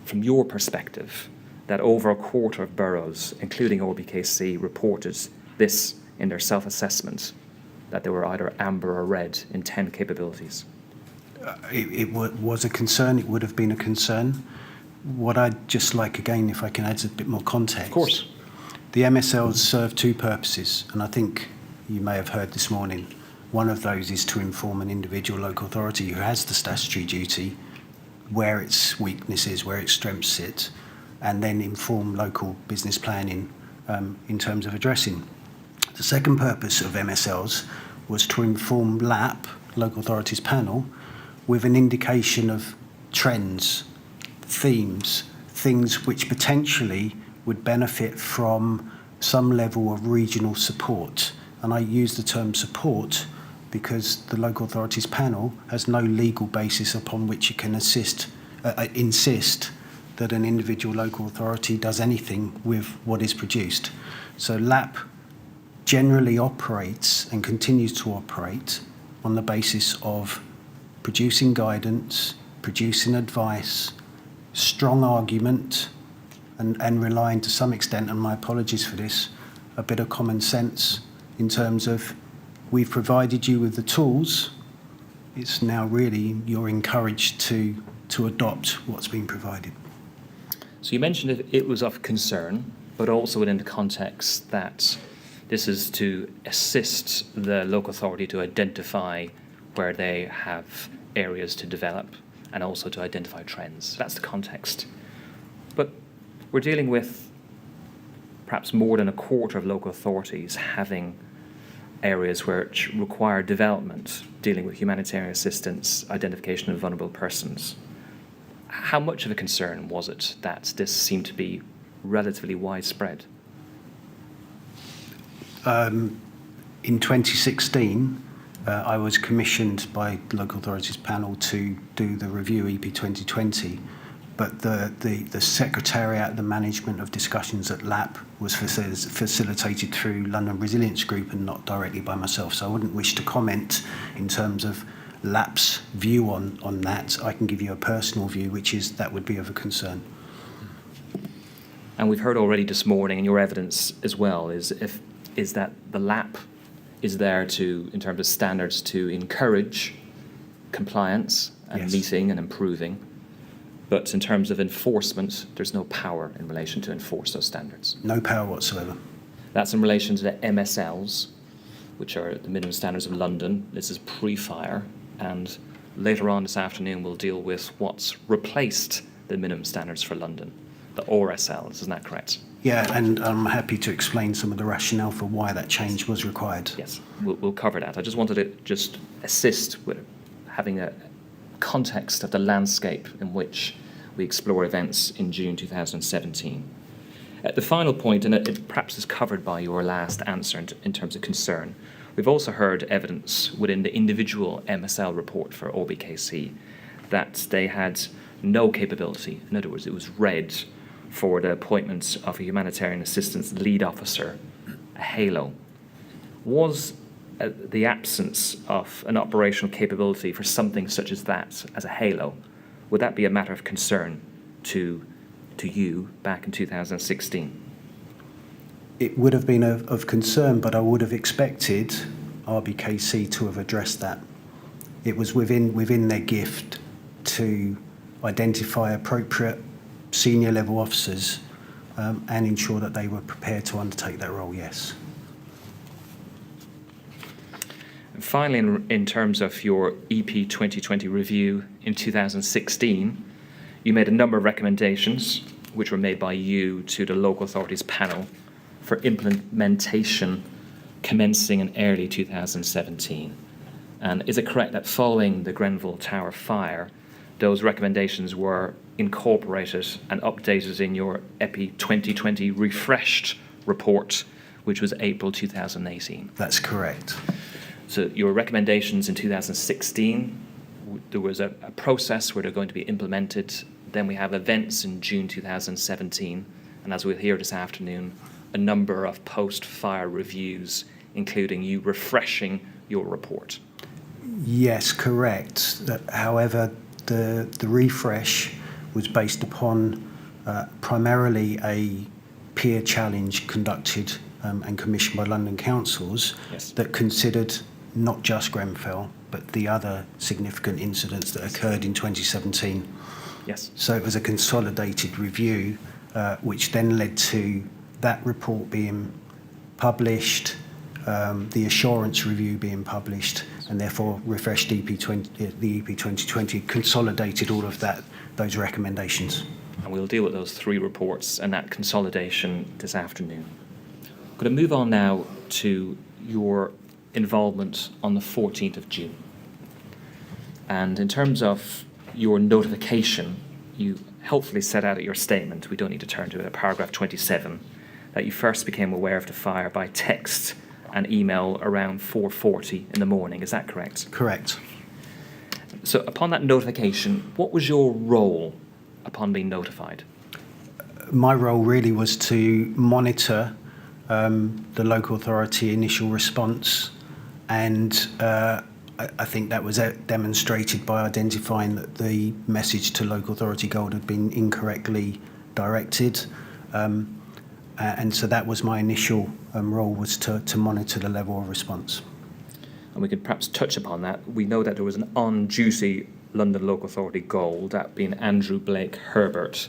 from your perspective that over a quarter of boroughs, including RBKC, reported this in their self-assessment, that they were either amber or red in 10 capabilities? It was a concern. It would have been a concern. What I'd just like, again, if I can add a bit more context. Of course. The MSLs serve two purposes, and I think you may have heard this morning. One of those is to inform an individual local authority who has the statutory duty where its weaknesses, where its strengths sit, and then inform local business planning in terms of addressing. The second purpose of MSLs was to inform LAP, Local Authorities Panel, with an indication of trends, themes, things which potentially would benefit from some level of regional support. And I use the term support because the Local Authorities Panel has no legal basis upon which it can insist that an individual local authority does anything with what is produced. So LAP generally operates and continues to operate on the basis of producing guidance, producing advice, strong argument, and relying to some extent, and my apologies for this, a bit of common sense in terms of we've provided you with the tools. It's now really you're encouraged to adopt what's been provided. So you mentioned it was of concern, but also within the context that this is to assist the local authority to identify where they have areas to develop and also to identify trends. That's the context. But we're dealing with perhaps more than a quarter of local authorities having areas which require development, dealing with humanitarian assistance, identification of vulnerable persons. How much of a concern was it that this seemed to be relatively widespread? In 2016, I was commissioned by the Local Authorities Panel to do the review EP 2020, but the secretariat, the management of discussions at LAP was facilitated through London Resilience Group and not directly by myself. So I wouldn't wish to comment in terms of LAP's view on that. I can give you a personal view, which is that would be of a concern. And we've heard already this morning, and your evidence as well, is that the LAP is there to, in terms of standards, to encourage compliance and Yes. meeting and improving. But in terms of enforcement, there's no power in relation to enforce those standards. No power whatsoever. That's in relation to the MSLs. which are the minimum standards of London. This is pre-fire, and later on this afternoon we'll deal with what's replaced the minimum standards for London, the RSLs, isn't that correct? Yeah, and I'm happy to explain some of the rationale for why that change was required. Yes, we'll cover that. I just wanted to just assist with having a context of the landscape in which we explore events in June 2017. The final point, and it perhaps is covered by your last answer in terms of concern, we've also heard evidence within the individual MSL report for OBKC that they had no capability. In other words, it was red for the appointment of a humanitarian assistance lead officer, a HALO. Was the absence of an operational capability for something such as that, as a HALO, would that be a matter of concern to you back in 2016? It would have been of concern, but I would have expected RBKC to have addressed that. It was within their gift to identify appropriate senior level officers and ensure that they were prepared to undertake that role, yes. And finally, in terms of your EP 2020 review in 2016, you made a number of recommendations which were made by you to the local authorities panel for implementation commencing in early 2017. And is it correct that following the Grenfell Tower fire, those recommendations were incorporated and updated in your EPI 2020 refreshed report, which was April 2018? That's correct. So your recommendations in 2016, there was a process where they're going to be implemented. Then we have events in June 2017, and as we'll hear this afternoon, a number of post-fire reviews, including you refreshing your report. Yes, correct. However, the refresh was based upon primarily a peer challenge conducted and commissioned by London councils. Yes. That considered not just Grenfell, but the other significant incidents that occurred in 2017. Yes. So it was a consolidated review, which then led to that report being published, the assurance review being published, and therefore refreshed the EP 2020 consolidated all of those recommendations. And we'll deal with those three reports and that consolidation this afternoon. I'm going to move on now to your involvement on the 14th of June. And in terms of your notification, you helpfully set out at your statement, we don't need to turn to it, at paragraph 27, that you first became aware of the fire by text and email around 4:40 in the morning. Is that correct? Correct. So upon that notification, what was your role upon being notified? My role really was to monitor the local authority initial response, and I think that was demonstrated by identifying that the message to local authority gold had been incorrectly directed. And so that was my initial role, was to monitor the level of response. And we could perhaps touch upon that. We know that there was an on-duty London Local Authority goal, that being Andrew Blake Herbert,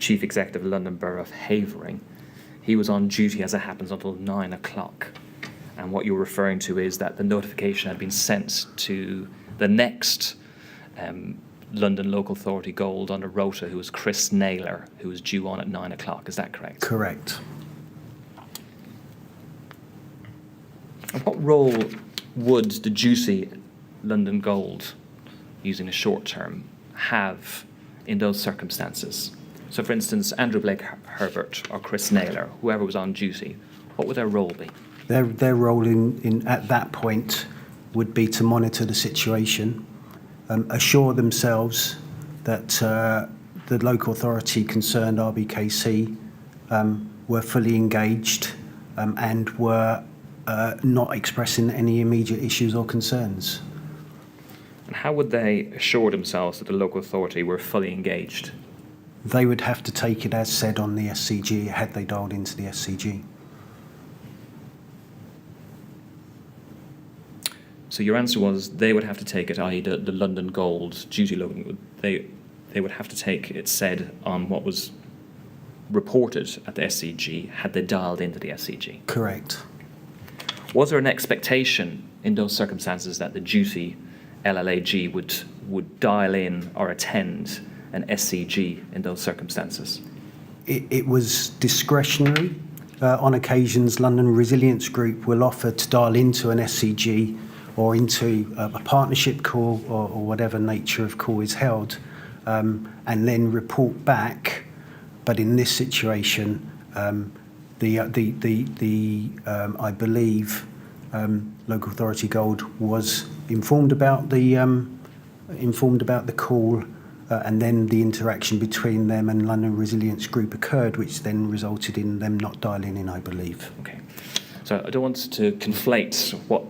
Chief Executive of London Borough of Havering. He was on duty, as it happens, until 9 o'clock. And what you're referring to is that the notification had been sent to the next London Local Authority gold under rota, who was Chris Naylor, who was due on at 9 o'clock. Is that correct? Correct. And what role would the juicy London gold, using a short term, have in those circumstances? So, for instance, Andrew Blake Herbert or Chris Naylor, whoever was on duty, what would their role be? Their role in at that point would be to monitor the situation, assure themselves that the local authority concerned, RBKC, were fully engaged and were not expressing any immediate issues or concerns. And how would they assure themselves that the local authority were fully engaged? They would have to take it as said on the SCG, had they dialed into the SCG. So your answer was they would have to take it, i.e. the London Gold duty local, they would have to take it said on what was reported at the SCG had they dialed into the SCG. Correct. Was there an expectation in those circumstances that the duty LLAG would dial in or attend an SCG in those circumstances? It was discretionary. On occasions, London Resilience Group will offer to dial into an SCG or into a partnership call or whatever nature of call is held, and then report back. But in this situation, I believe Local Authority Gold was informed about the call, and then the interaction between them and London Resilience Group occurred, which then resulted in them not dialing in, I believe. Okay. So I don't want to conflate what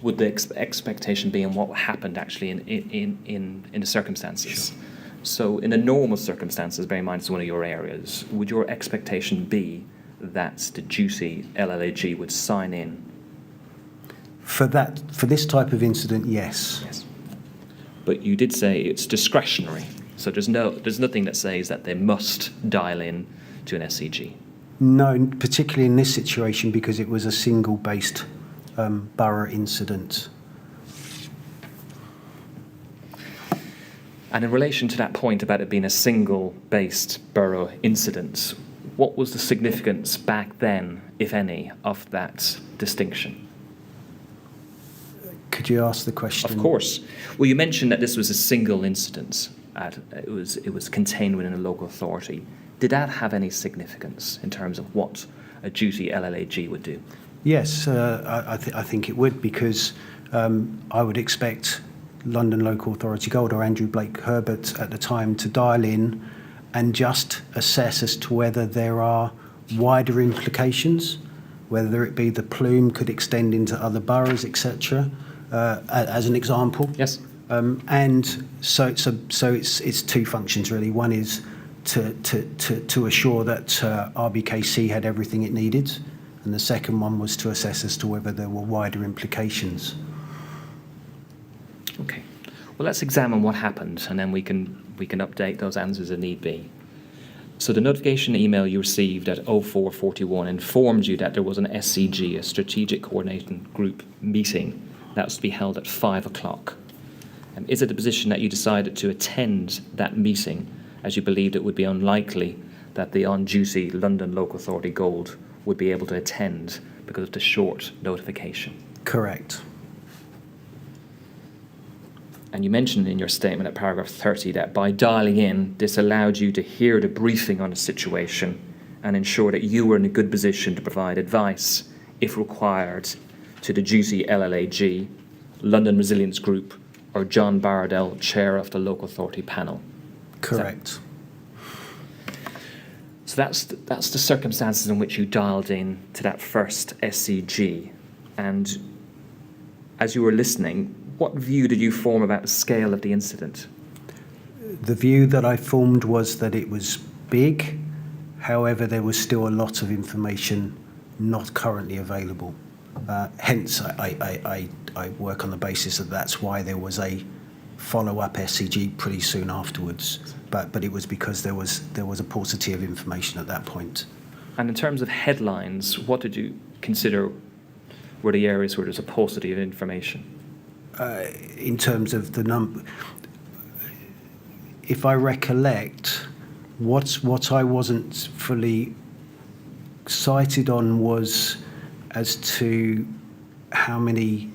would the expectation be and what happened actually in the circumstances. Sure. So in the normal circumstances, bear in mind it's one of your areas, would your expectation be that the duty LLAG would sign in? For this type of incident, yes. Yes. But you did say it's discretionary, so there's nothing that says that they must dial in to an SCG. No, particularly in this situation because it was a single-based borough incident. And in relation to that point about it being a single-based borough incident, what was the significance back then, if any, of that distinction? Could you ask the question? Of course. Well, you mentioned that this was a single incident. It was contained within a local authority. Did that have any significance in terms of what a duty LLAG would do? Yes, I think it would, because I would expect London Local Authority Gold or Andrew Blake Herbert at the time to dial in and just assess as to whether there are wider implications, whether it be the plume could extend into other boroughs, etc., as an example. Yes. And so it's two functions really. One is to assure that RBKC had everything it needed, and the second one was to assess as to whether there were wider implications. Okay. Well, let's examine what happened, and then we can update those answers if need be. So the notification email you received at 04:41 informed you that there was an SCG, a Strategic Coordinating Group meeting, that was to be held at 5 o'clock. Is it a position that you decided to attend that meeting as you believed it would be unlikely that the on-duty London Local Authority Gold would be able to attend because of the short notification? Correct. And you mentioned in your statement at paragraph 30 that by dialing in, this allowed you to hear the briefing on the situation and ensure that you were in a good position to provide advice, if required, to the duty LLAG, London Resilience Group, or John Bardell, chair of the local authority panel. Correct. So that's the circumstances in which you dialed in to that first SCG. And as you were listening, what view did you form about the scale of the incident? The view that I formed was that it was big, however, there was still a lot of information not currently available. Hence, I work on the basis that that's why there was a follow-up SCG pretty soon afterwards. But it was because there was a paucity of information at that point. And in terms of headlines, what did you consider were the areas where there's a paucity of information? In terms of the number, if I recollect, what I wasn't fully cited on was as to how many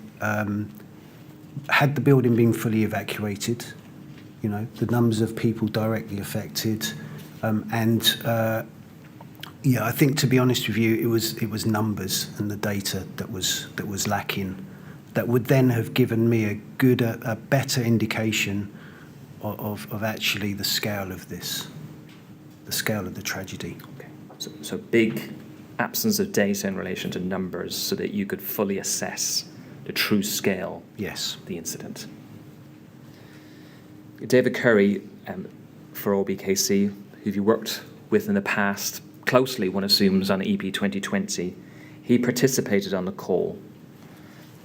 had the building been fully evacuated, you know, the numbers of people directly affected, I think, to be honest with you, it was numbers and the data that was lacking, that would then have given me a better indication of actually the scale of this, the scale of the tragedy. Okay. So big absence of data in relation to numbers so that you could fully assess the true scale Yes. of the incident. David Curry, for OBKC, who you worked with in the past closely, one assumes, on EP 2020, he participated on the call.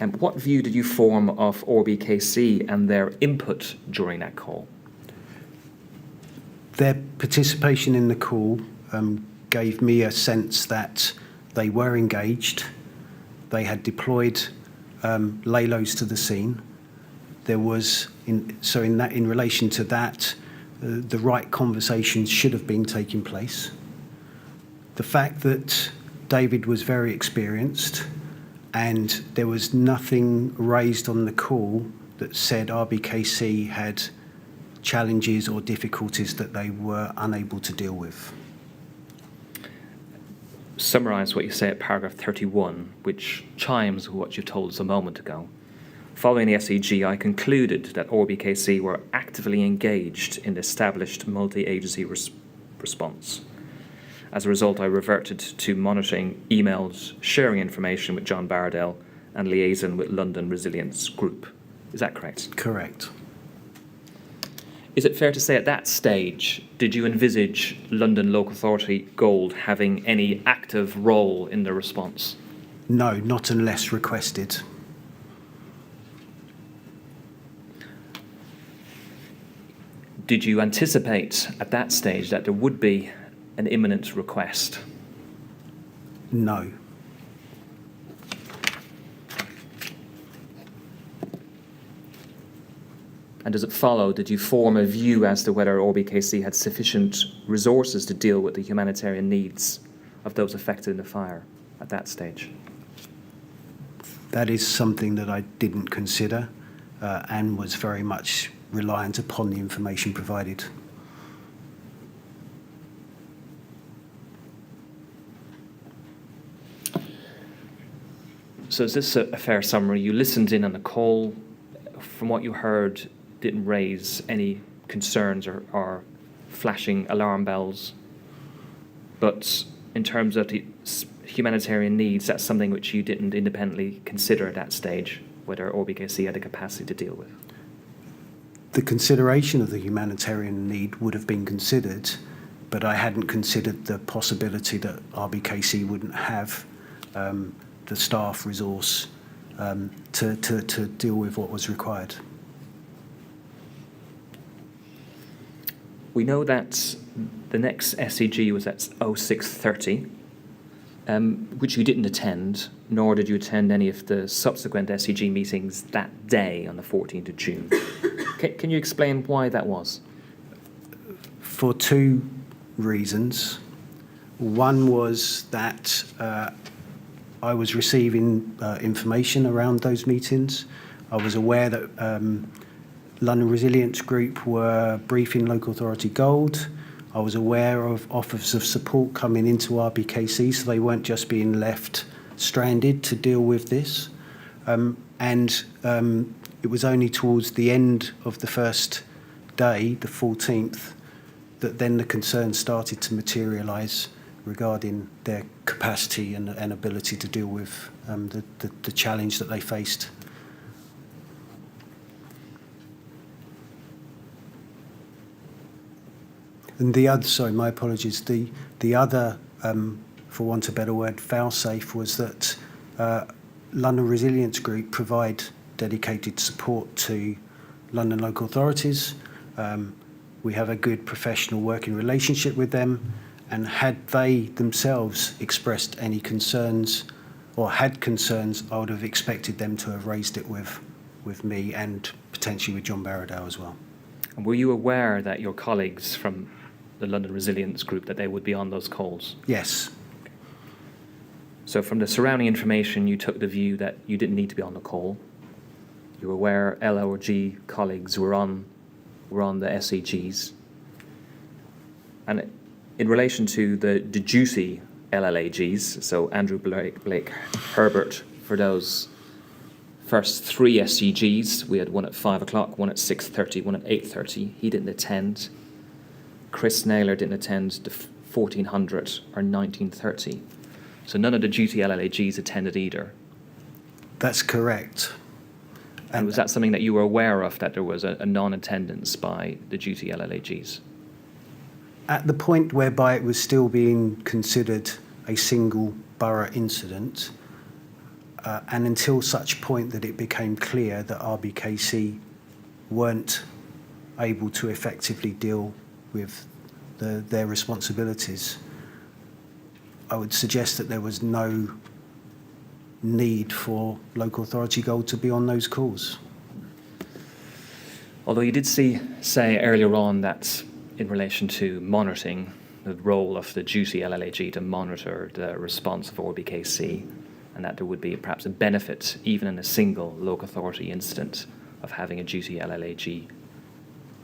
And what view did you form of OBKC and their input during that call? Their participation in the call gave me a sense that they were engaged, They had deployed LALOs to the scene. There was, in relation to that, the right conversations should have been taking place. The fact that David was very experienced and there was nothing raised on the call that said RBKC had challenges or difficulties that they were unable to deal with. Summarise what you say at paragraph 31, which chimes with what you told us a moment ago. Following the SEG, I concluded that RBKC were actively engaged in the established multi-agency response. As a result, I reverted to monitoring emails, sharing information with John Bardell, and liaison with London Resilience Group. Is that correct? Correct. Is it fair to say at that stage, did you envisage London Local Authority Gold having any active role in the response? No, not unless requested. Did you anticipate at that stage that there would be an imminent request? No. And does it follow, did you form a view as to whether RBKC had sufficient resources to deal with the humanitarian needs of those affected in the fire at that stage? That is something that I didn't consider and was very much reliant upon the information provided. So is this a fair summary? You listened in on the call. From what you heard, didn't raise any concerns or flashing alarm bells. But in terms of the humanitarian needs, that's something which you didn't independently consider at that stage, whether RBKC had the capacity to deal with. The consideration of the humanitarian need would have been considered, but I hadn't considered the possibility that RBKC wouldn't have the staff resource to deal with what was required. We know that the next SEG was at 06:30, which you didn't attend, nor did you attend any of the subsequent SEG meetings that day on the 14th of June. Can you explain why that was? For two reasons. One was that I was receiving information around those meetings. I was aware that London Resilience Group were briefing Local Authority Gold. I was aware of offers of support coming into RBKC, so they weren't just being left stranded to deal with this. It was only towards the end of the first day, the 14th, that then the concerns started to materialise regarding their capacity and ability to deal with the challenge that they faced. And the other, sorry, my apologies, the other, for want of a better word, fail-safe was that London Resilience Group provide dedicated support to London local authorities. We have a good professional working relationship with them, and had they themselves expressed any concerns or had concerns, I would have expected them to have raised it with me and potentially with John Barrow as well. And were you aware that your colleagues from the London Resilience Group, that they would be on those calls? Yes. So from the surrounding information, you took the view that you didn't need to be on the call. You were aware LOG colleagues were on the SEGs. And in relation to the duty LLAGs, so Andrew Blake Herbert, for those first three SEGs, we had one at 5 o'clock, one at 6:30, one at 8:30. He didn't attend. Chris Naylor didn't attend the 1400 or 1930. So none of the duty LLAGs attended either. That's correct. And was that something that you were aware of, that there was a non-attendance by the duty LLAGs? At the point whereby it was still being considered a single borough incident, and until such point that it became clear that RBKC weren't able to effectively deal with their responsibilities, I would suggest that there was no need for local authority Gold to be on those calls. Although you did say earlier on that in relation to monitoring, the role of the duty LLAG to monitor the response of RBKC, and that there would be perhaps a benefit, even in a single local authority incident, of having a duty LLAG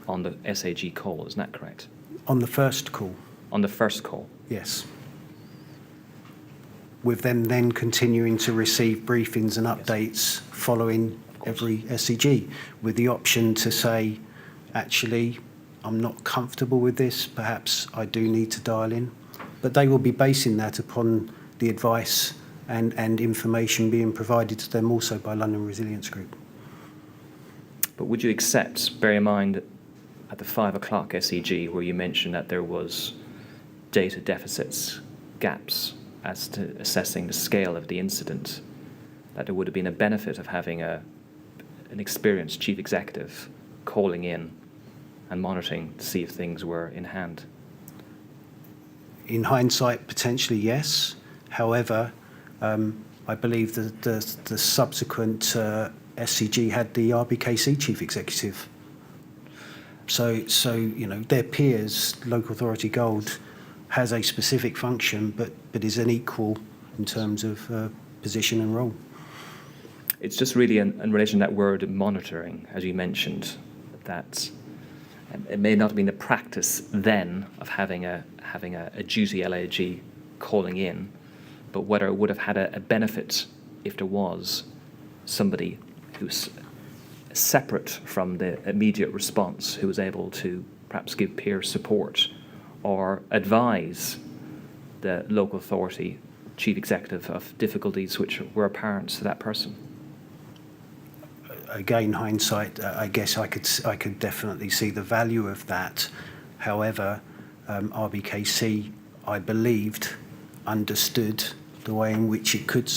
on the SAG call. Isn't that correct? On the first call, On the first call. yes. With them then continuing to receive briefings and updates following every SCG, with the option to say, actually, I'm not comfortable with this, perhaps I do need to dial in. But they will be basing that upon the advice and information being provided to them also by London Resilience Group. But would you accept, bear in mind, at the 5 o'clock SEG, where you mentioned that there was data deficits, gaps as to assessing the scale of the incident, that there would have been a benefit of having an experienced chief executive calling in and monitoring to see if things were in hand? In hindsight, potentially yes. However, I believe that the subsequent SCG had the RBKC chief executive. So you know, their peers, local authority Gold, has a specific function, but is an equal in terms of position and role. It's just really in relation to that word monitoring, as you mentioned, that it may not have been the practice then of having a duty LAG calling in, but whether it would have had a benefit if there was somebody who's separate from the immediate response, who was able to perhaps give peer support or advise the local authority chief executive of difficulties which were apparent to that person. Again, hindsight, I guess I could definitely see the value of that. However, RBKC, I believed, understood the way in which it could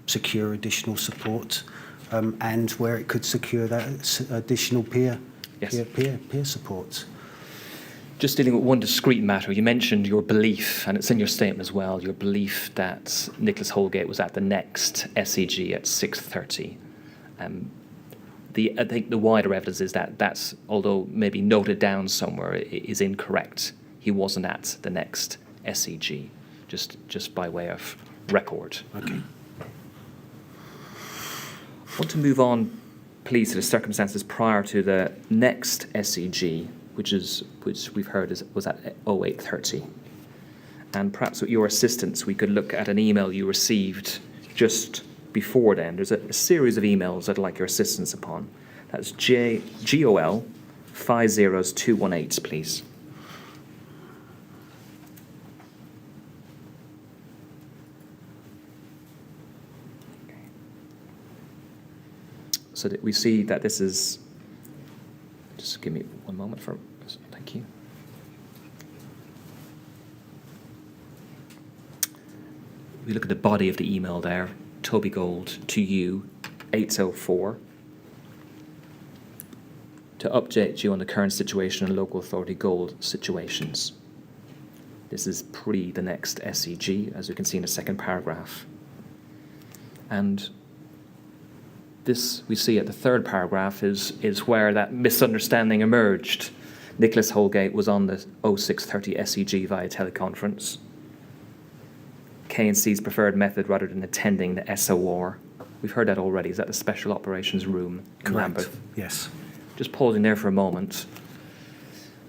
secure additional support, and where it could secure that additional peer support. Just dealing with one discrete matter, you mentioned your belief, and it's in your statement as well, your belief that Nicholas Holgate was at the next SEG at 6:30. I think the wider evidence is that that's, although maybe noted down somewhere, is incorrect. He wasn't at the next SEG, just by way of record. Okay. I want to move on, please, to the circumstances prior to the next SEG, which we've heard was at 08:30. And perhaps with your assistance, we could look at an email you received just before then. There's a series of emails I'd like your assistance upon. That's GOL 50218, please. So that we see that this is, just give me one moment for, thank you. We look at the body of the email there. Toby Gold to you, 804, to update you on the current situation in local authority Gold situations. This is pre the next SEG, as you can see in the second paragraph. And this, we see at the third paragraph, is where that misunderstanding emerged. Nicholas Holgate was on the 06:30 SEG via teleconference. K&C's preferred method rather than attending the SOR. We've heard that already. Is that the Special Operations Room in Lambeth? Yes. Just pausing there for a moment.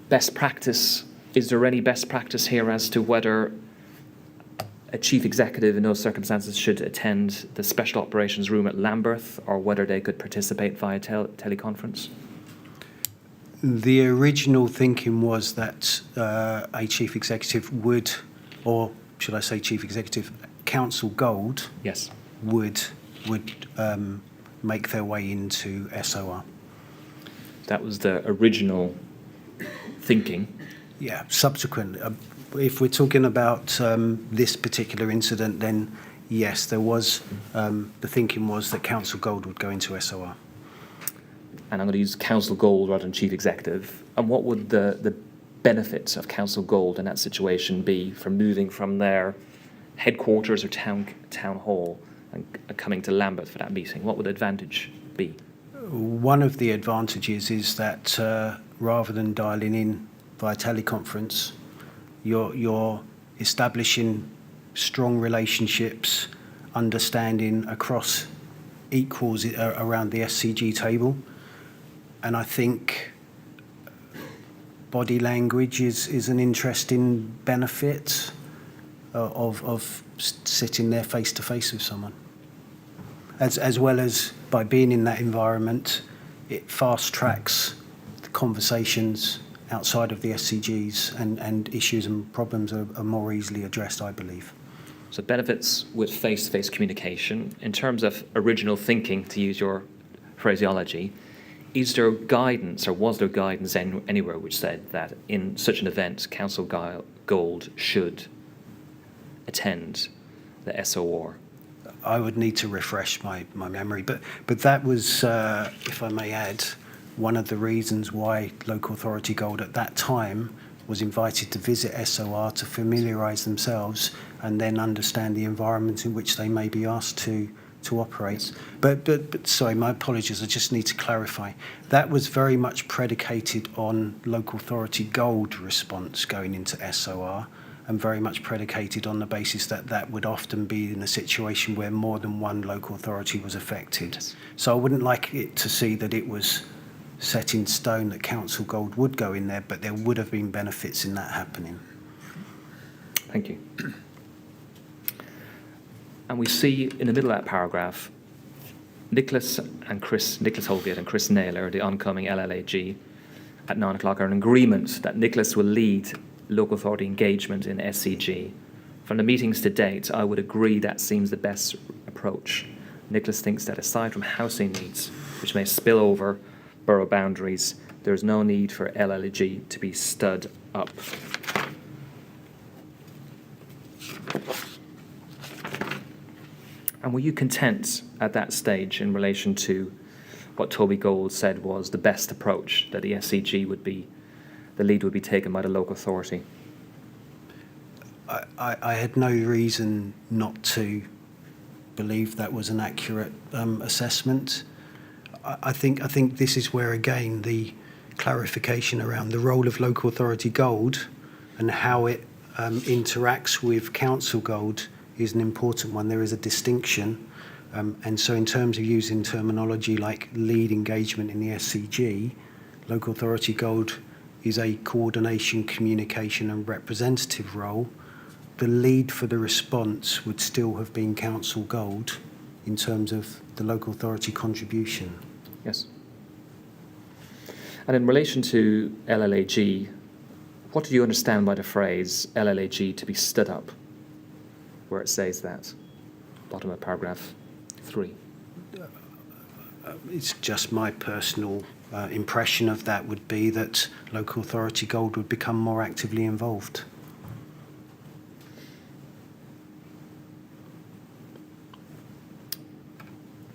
Best practice. Is there any best practice here as to whether a chief executive in those circumstances should attend the Special Operations Room at Lambeth, or whether they could participate via teleconference? The original thinking was that a chief executive would, or should I say chief executive, Council Gold Yes. would make their way into SOR. That was the original thinking. Yeah, subsequent. If we're talking about this particular incident, then yes, there was, the thinking was that Council Gold would go into SOR. And I'm going to use Council Gold rather than Chief Executive. And what would the benefits of Council Gold in that situation be from moving from their headquarters or town hall and coming to Lambeth for that meeting? What would the advantage be? One of the advantages is that rather than dialing in via teleconference, you're establishing strong relationships, understanding across equals around the SCG table. And I think body language is an interesting benefit of sitting there face to face with someone. As well as by being in that environment, it fast tracks the conversations outside of the SCGs, and issues and problems are more easily addressed, I believe. So benefits with face-to-face communication. In terms of original thinking, to use your phraseology, is there guidance, or was there guidance anywhere which said that in such an event, Council Gold should attend the SOR? I would need to refresh my memory, but that was, if I may add, one of the reasons why Local Authority Gold at that time was invited to visit SOR to familiarise themselves and then understand the environment in which they may be asked to operate. But sorry, my apologies, I just need to clarify. That was very much predicated on Local Authority Gold response going into SOR, and very much predicated on the basis that that would often be in a situation where more than one local authority was affected. So I wouldn't like it to see that it was set in stone that Council Gold would go in there, but there would have been benefits in that happening. Thank you. And we see in the middle of that paragraph, Nicholas Holgate and Chris Naylor, the oncoming LLAG, at 9 o'clock are in agreement that Nicholas will lead local authority engagement in SCG. From the meetings to date, I would agree that seems the best approach. Nicholas thinks that aside from housing needs, which may spill over borough boundaries, there is no need for LLAG to be stood up. And were you content at that stage in relation to what Toby Gold said was the best approach, that the SCG would be, the lead would be taken by the local authority? I had no reason not to believe that was an accurate assessment. I think this is where, again, the clarification around the role of Local Authority Gold and how it interacts with Council Gold is an important one. There is a distinction. And so in terms of using terminology like lead engagement in the SCG, Local Authority Gold is a coordination, communication and representative role. The lead for the response would still have been Council Gold in terms of the local authority contribution. Yes. And in relation to LLAG, what do you understand by the phrase LLAG to be stood up, where it says that? Bottom of paragraph 3. It's just my personal impression of that would be that Local Authority Gold would become more actively involved.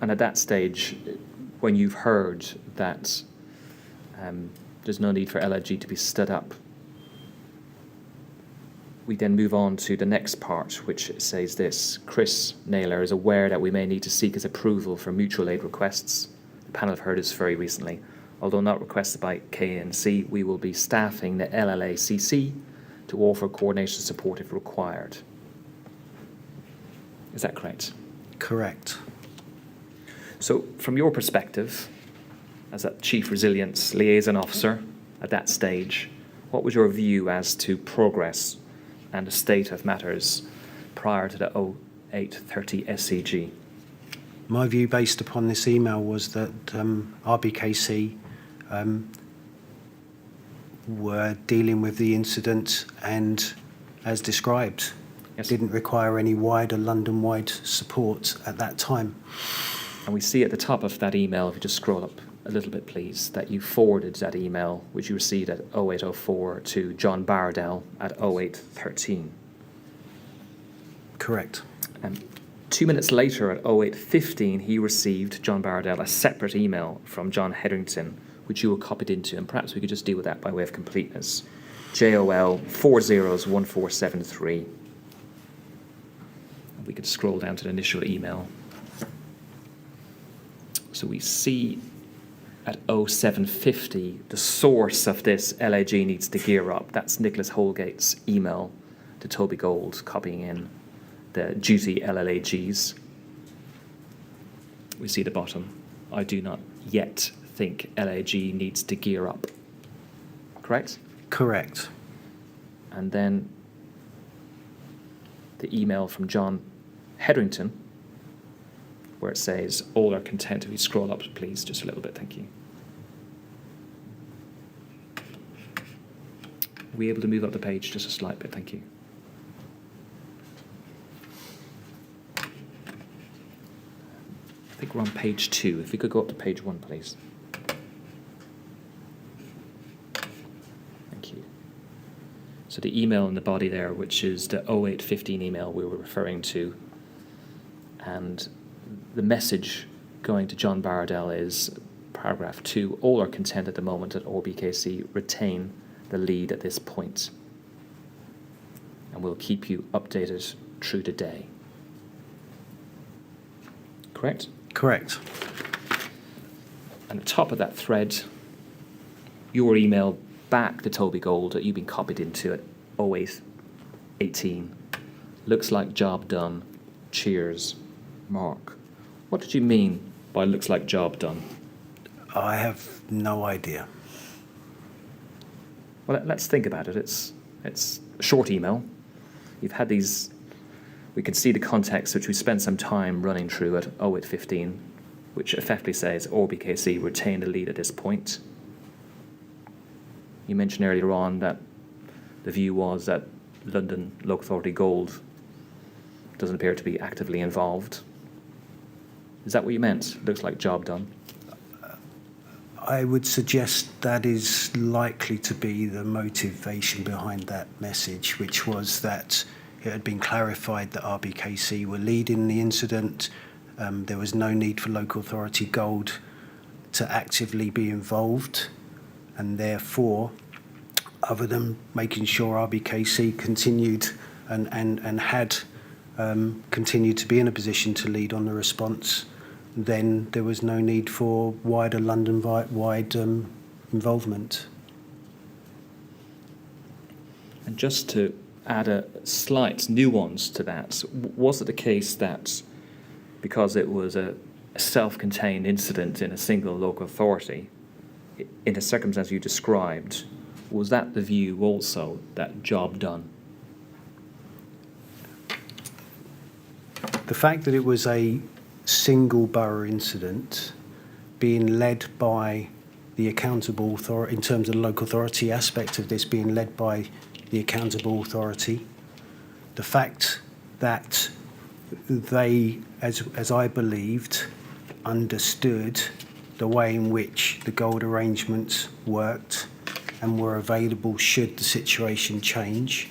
And at that stage, when you've heard that there's no need for LLAG to be stood up, we then move on to the next part, which says this: Chris Naylor is aware that we may need to seek his approval for mutual aid requests. The panel have heard this very recently. Although not requested by KNC, we will be staffing the LLACC to offer coordination support if required. Is that correct? Correct. So from your perspective, as a Chief Resilience Liaison Officer at that stage, what was your view as to progress and the state of matters prior to the 0830 SCG? My view based upon this email was that RBKC were dealing with the incident and, as described, Yes. didn't require any wider London-wide support at that time. And we see at the top of that email, if you just scroll up a little bit, please, that you forwarded that email, which you received at 0804 to John Bardell at 0813. Correct. 2 minutes later, at 0815, he received, John Bardell, a separate email from John Hetherington, which you were copied into, and perhaps we could just deal with that by way of completeness. JOL 401473. We could scroll down to the initial email. So we see at 0750 the source of this LAG needs to gear up. That's Nicholas Holgate's email to Toby Gold, copying in the duty LLAGs. We see the bottom. I do not yet think LAG needs to gear up. Correct? Correct. And then the email from John Hetherington, where it says, all are content. If you scroll up, please, just a little bit, thank you. Are we able to move up the page just a slight bit, thank you. I think we're on page 2. If we could go up to page 1, please. Thank you. So the email in the body there, which is the 0815 email we were referring to, and the message going to John Bardell is paragraph 2, all are content at the moment that ORBKC retain the lead at this point, and we'll keep you updated through the day. Correct? Correct. And at the top of that thread, your email back to Toby Gold that you've been copied into at 0818. Looks like job done. Cheers, Mark. What did you mean by looks like job done? I have no idea. Well, let's think about it. It's a short email. You've had these. We can see the context, which we spent some time running through at 0815, which effectively says ORBKC retain the lead at this point. You mentioned earlier on that the view was that London Local Authority Gold doesn't appear to be actively involved. Is that what you meant? Looks like job done. I would suggest that is likely to be the motivation behind that message, which was that it had been clarified that RBKC were leading the incident. There was no need for Local Authority Gold to actively be involved, and therefore, other than making sure RBKC continued and had continued to be in a position to lead on the response, then there was no need for wider London-wide involvement. And just to add a slight nuance to that, was it the case that because it was a self-contained incident in a single local authority, in the circumstance you described, was that the view also, that job done? The fact that it was a single borough incident being led by the accountable authority, in terms of the local authority aspect of this being led by the accountable authority, the fact that they, as I believed, understood the way in which the gold arrangements worked and were available should the situation change.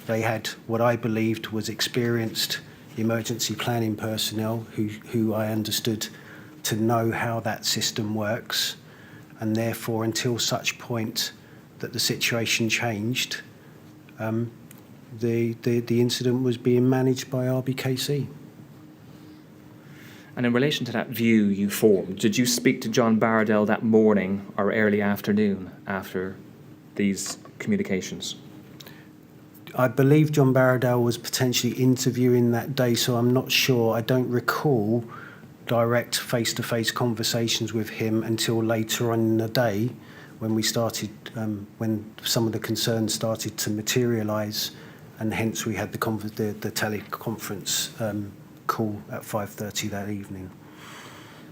They had what I believed was experienced emergency planning personnel who I understood to know how that system works, and therefore until such point that the situation changed, the incident was being managed by RBKC. And in relation to that view you formed, did you speak to John Bardell that morning or early afternoon after these communications? I believe John Bardell was potentially interviewing that day, so I'm not sure. I don't recall direct face-to-face conversations with him until later on in the day when we started, when some of the concerns started to materialise, and hence we had the teleconference call at 5:30 that evening.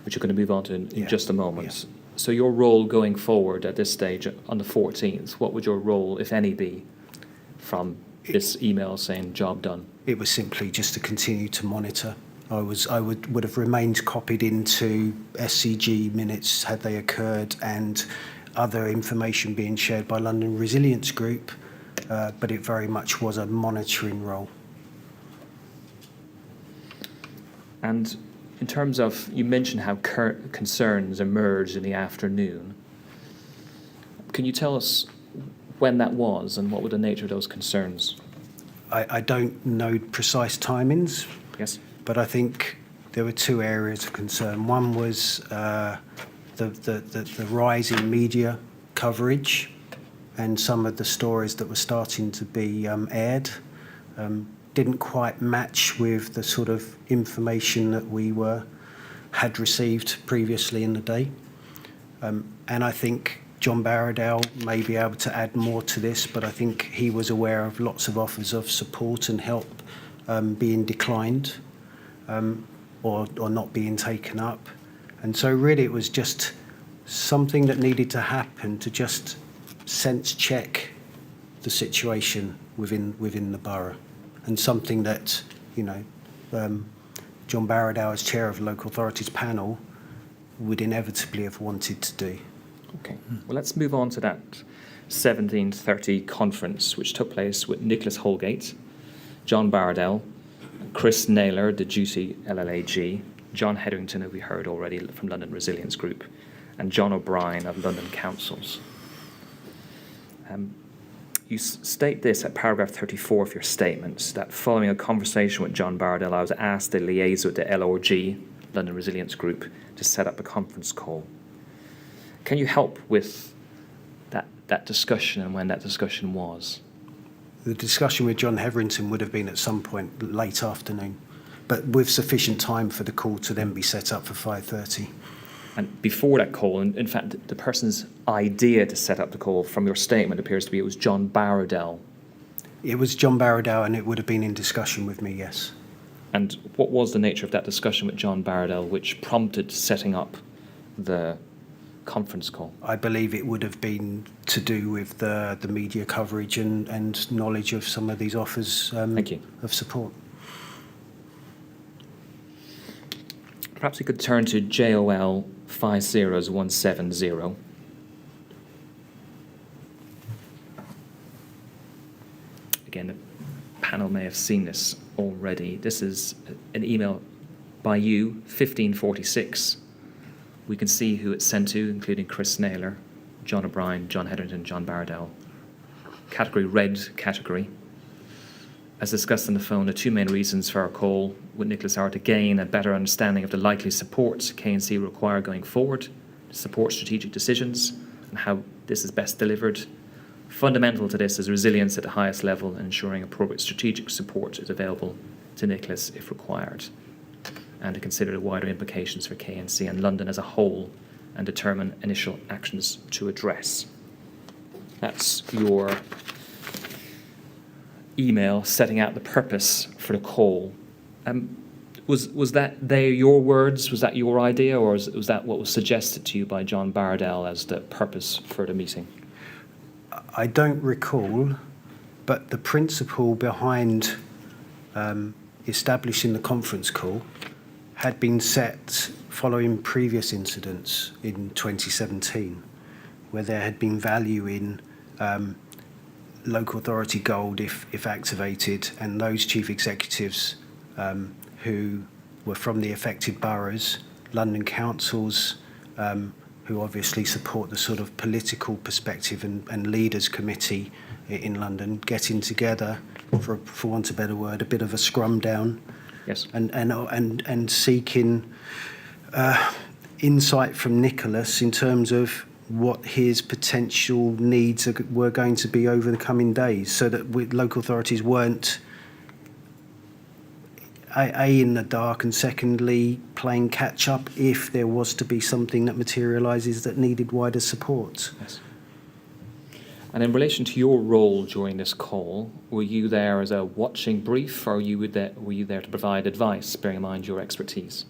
Which you're going to move on to in just a moment. Yeah. So your role going forward at this stage on the 14th, what would your role, if any, be from this email saying job done? It was simply just to continue to monitor. I would have remained copied into SCG minutes had they occurred and other information being shared by London Resilience Group, but it very much was a monitoring role. And in terms of, you mentioned how concerns emerged in the afternoon. Can you tell us when that was and what were the nature of those concerns? I don't know precise timings, Yes. but I think there were two areas of concern. One was the rise in media coverage and some of the stories that were starting to be aired didn't quite match with the sort of information that we had received previously in the day. And I think John Barradell may be able to add more to this, but I think he was aware of lots of offers of support and help being declined or not being taken up. And so really it was just something that needed to happen to just sense check the situation within the borough, and something that, John Barradell, as chair of the local authorities panel, would inevitably have wanted to do. Okay. Well, let's move on to that 17:30 conference, which took place with Nicholas Holgate, John Barradell, Chris Naylor, the duty LLAG, John Hetherington, who we heard already from London Resilience Group, and John O'Brien of London Councils. You state this at paragraph 34 of your statement, that following a conversation with John Barradell, I was asked to liaise with the LRG, London Resilience Group, to set up a conference call. Can you help with that discussion and when that discussion was? The discussion with John Hetherington would have been at some point late afternoon, but with sufficient time for the call to then be set up for 5:30. And before that call, in fact, the person's idea to set up the call from your statement appears to be it was John Barradell. It was John Barradell, and it would have been in discussion with me, yes. And what was the nature of that discussion with John Barradell which prompted setting up the conference call? I believe it would have been to do with the media coverage and knowledge of some of these offers Thank you. of support. Perhaps we could turn to JOL 50170. Again, the panel may have seen this already. This is an email by you, 1546. We can see who it's sent to, including Chris Naylor, John O'Brien, John Hetherington, John Barradell. Category red category. As discussed on the phone, the two main reasons for our call with Nicholas are to gain a better understanding of the likely support K&C require going forward to support strategic decisions and how this is best delivered. Fundamental to this is resilience at the highest level and ensuring appropriate strategic support is available to Nicholas if required, and to consider the wider implications for K&C and London as a whole and determine initial actions to address. That's your email setting out the purpose for the call. Was that your words? Was that your idea, or was that what was suggested to you by John Barradell as the purpose for the meeting? I don't recall, but the principle behind establishing the conference call had been set following previous incidents in 2017, where there had been value in local authority gold if activated, and those chief executives who were from the affected boroughs, London councils, who obviously support the sort of political perspective and leaders committee in London, getting together, for want of a better word, a bit of a scrum down. Yes. And seeking insight from Nicholas in terms of what his potential needs were going to be over the coming days, so that local authorities weren't in the dark, and secondly playing catch up if there was to be something that materialises that needed wider support. Yes. And in relation to your role during this call, were you there as a watching brief, or were you there to provide advice, bearing in mind your expertise?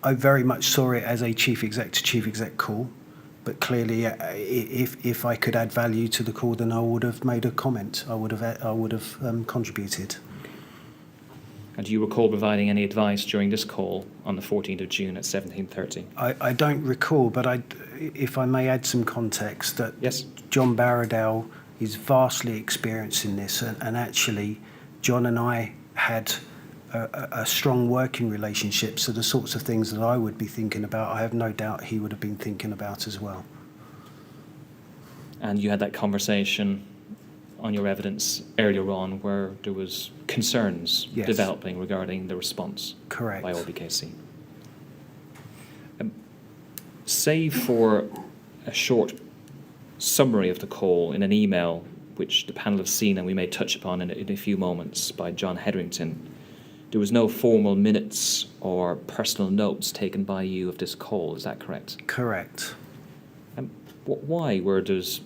I very much saw it as a chief exec call, but clearly if I could add value to the call, then I would have made a comment. I would have contributed. And do you recall providing any advice during this call on the 14th of June at 17:30? I don't recall, but if I may add some context, that Yes. John Barradell is vastly experienced in this, and actually John and I had a strong working relationship, so the sorts of things that I would be thinking about, I have no doubt he would have been thinking about as well. And you had that conversation on your evidence earlier on where there was concerns Yes. developing regarding the response Correct. by OBKC. save for a short summary of the call in an email, which the panel have seen and we may touch upon in a few moments, by John Hetherington, there was no formal minutes or personal notes taken by you of this call. Is that correct? Correct. Why was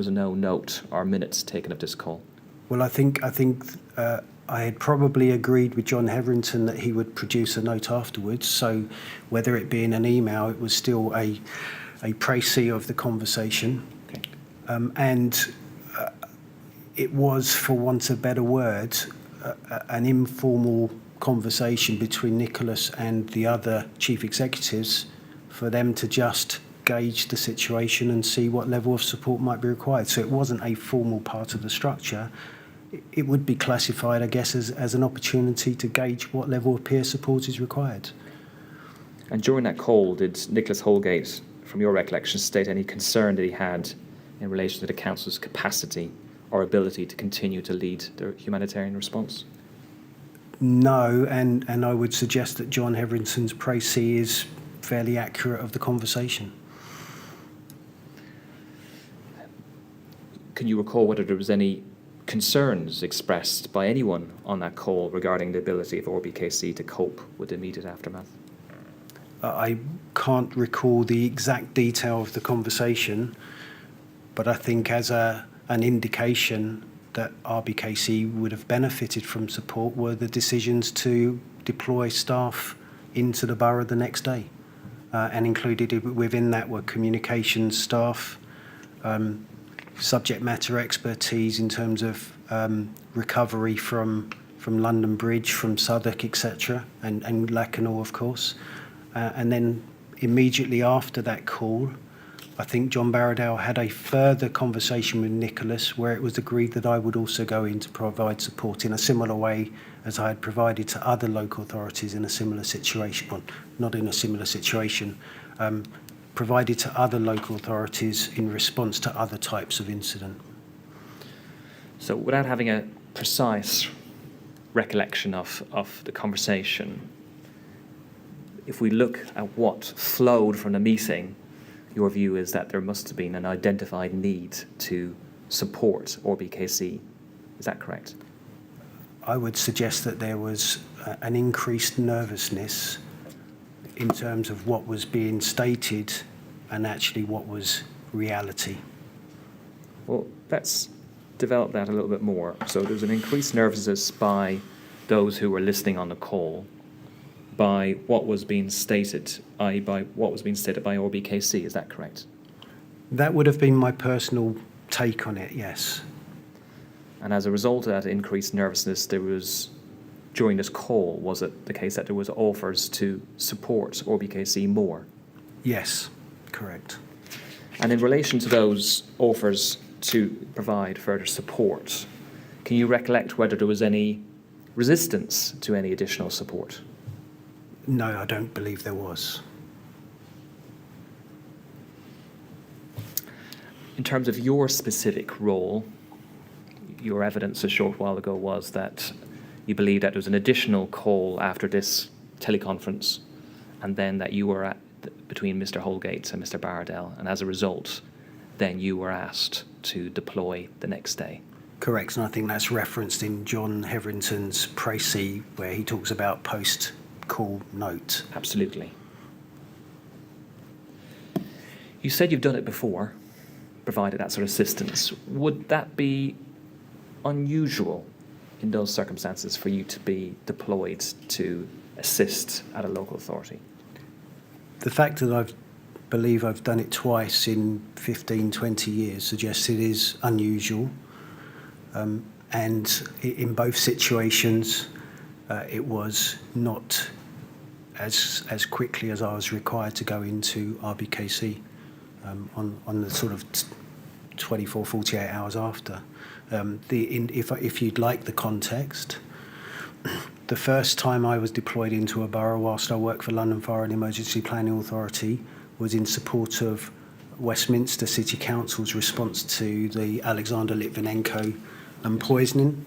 no note or minutes taken of this call? Well, I think I had probably agreed with John Hetherington that he would produce a note afterwards. So whether it be in an email, it was still a précis of the conversation. Okay. It was, for want of better words, an informal conversation between Nicholas and the other chief executives for them to just gauge the situation and see what level of support might be required. So it wasn't a formal part of the structure. It would be classified, I guess, as an opportunity to gauge what level of peer support is required. And during that call, did Nicholas Holgate, from your recollection, state any concern that he had in relation to the council's capacity or ability to continue to lead the humanitarian response? No, and I would suggest that John Hetherington's précis is fairly accurate of the conversation. Can you recall whether there was any concerns expressed by anyone on that call regarding the ability of RBKC to cope with the immediate aftermath? I can't recall the exact detail of the conversation, but I think as an indication that RBKC would have benefited from support were the decisions to deploy staff into the borough the next day. And included within that were communications staff, subject matter expertise in terms of recovery from London Bridge, from Southwark, etc., and Lacanau, of course. And then immediately after that call, I think John Barradale had a further conversation with Nicholas where it was agreed that I would also go in to provide support in a similar way as I had provided to other local authorities in a similar situation, well, not in a similar situation, provided to other local authorities in response to other types of incident. So without having a precise recollection of the conversation, if we look at what flowed from the meeting, your view is that there must have been an identified need to support RBKC. Is that correct? I would suggest that there was an increased nervousness in terms of what was being stated and actually what was reality. Well, let's develop that a little bit more. So there was an increased nervousness by those who were listening on the call by what was being stated, i.e. by what was being stated by RBKC. Is that correct? That would have been my personal take on it, yes. And as a result of that increased nervousness, there was, during this call, was it the case that there was offers to support RBKC more? Yes, correct. And in relation to those offers to provide further support, can you recollect whether there was any resistance to any additional support? No, I don't believe there was. In terms of your specific role, your evidence a short while ago was that you believe that there was an additional call after this teleconference, and then that you were between Mr. Holgate and Mr. Barradale, and as a result, then you were asked to deploy the next day. Correct, and I think that's referenced in John Hetherington's précis, where he talks about post-call note. Absolutely. You said you've done it before, provided that sort of assistance. Would that be unusual in those circumstances for you to be deployed to assist at a local authority? The fact that I believe I've done it twice in 15, 20 years suggests it is unusual. And in both situations, it was not as quickly as I was required to go into RBKC on the sort of 24, 48 hours after. If you'd like the context, the first time I was deployed into a borough whilst I worked for London Fire and Emergency Planning Authority was in support of Westminster City Council's response to the Alexander Litvinenko poisoning,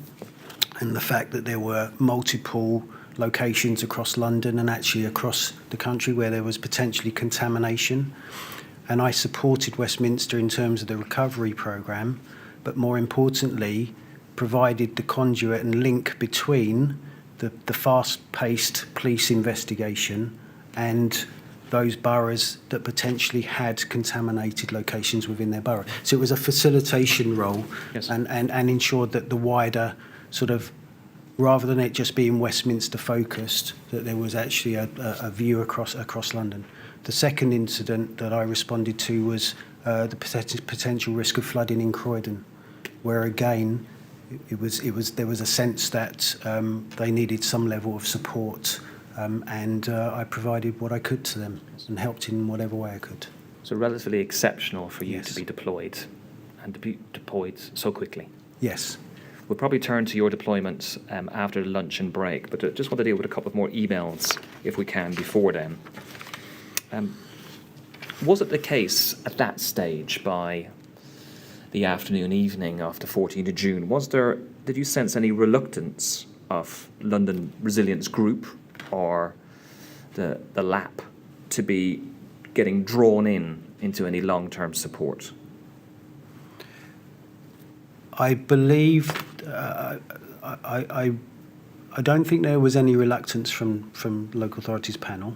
and the fact that there were multiple locations across London and actually across the country where there was potentially contamination. And I supported Westminster in terms of the recovery programme, but more importantly, provided the conduit and link between the fast-paced police investigation and those boroughs that potentially had contaminated locations within their borough. So it was a facilitation role. Yes. and ensured that the wider sort of, rather than it just being Westminster focused, that there was actually a view across London. The second incident that I responded to was the potential risk of flooding in Croydon, where again there was a sense that they needed some level of support, and I provided what I could to them and helped in whatever way I could. So relatively exceptional for you Yes. to be deployed, and to be deployed so quickly. Yes. We'll probably turn to your deployment after the lunch and break, but I just want to deal with a couple of more emails, if we can, before then. Was it the case at that stage, by the afternoon, evening after 14th of June, did you sense any reluctance of London Resilience Group or the LAP to be getting drawn into any long-term support? I believe, I don't think there was any reluctance from local authorities panel.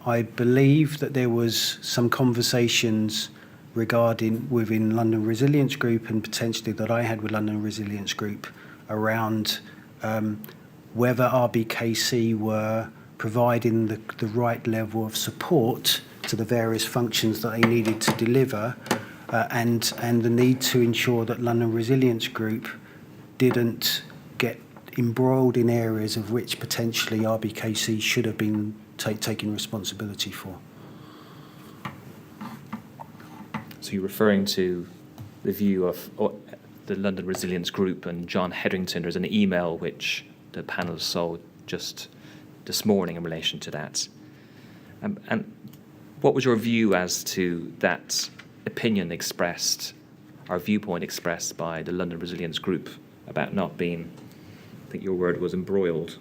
I believe that there was some conversations regarding within London Resilience Group, and potentially that I had with London Resilience Group, around whether RBKC were providing the right level of support to the various functions that they needed to deliver, and the need to ensure that London Resilience Group didn't get embroiled in areas of which potentially RBKC should have been taking responsibility for. So you're referring to the view of the London Resilience Group and John Hetherington. There's an email which the panel saw just this morning in relation to that. And what was your view as to that opinion expressed, or viewpoint expressed by the London Resilience Group about not being, I think your word was, embroiled?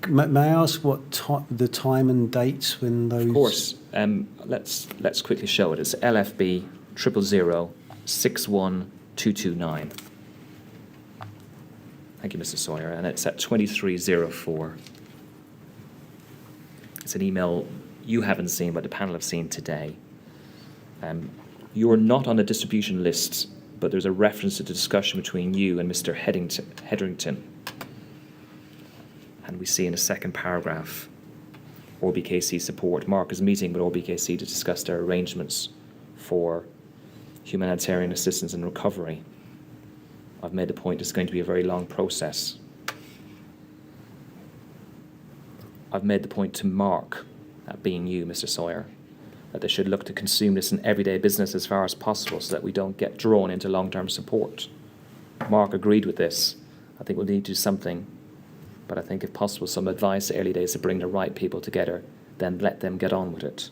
May I ask what the time and dates when those? Of course. Let's quickly show it. It's LFB 000 61229. Thank you, Mr. Sawyer. And it's at 2304. It's an email you haven't seen, but the panel have seen today. You're not on the distribution list, but there's a reference to the discussion between you and Mr. Hetherington. And we see in the second paragraph, RBKC support. Mark is meeting with RBKC to discuss their arrangements for humanitarian assistance and recovery. I've made the point it's going to be a very long process. I've made the point to Mark, that being you, Mr. Sawyer, that they should look to consume this in everyday business as far as possible so that we don't get drawn into long-term support. Mark agreed with this. I think we'll need to do something. But I think, if possible, some advice early days to bring the right people together, then let them get on with it.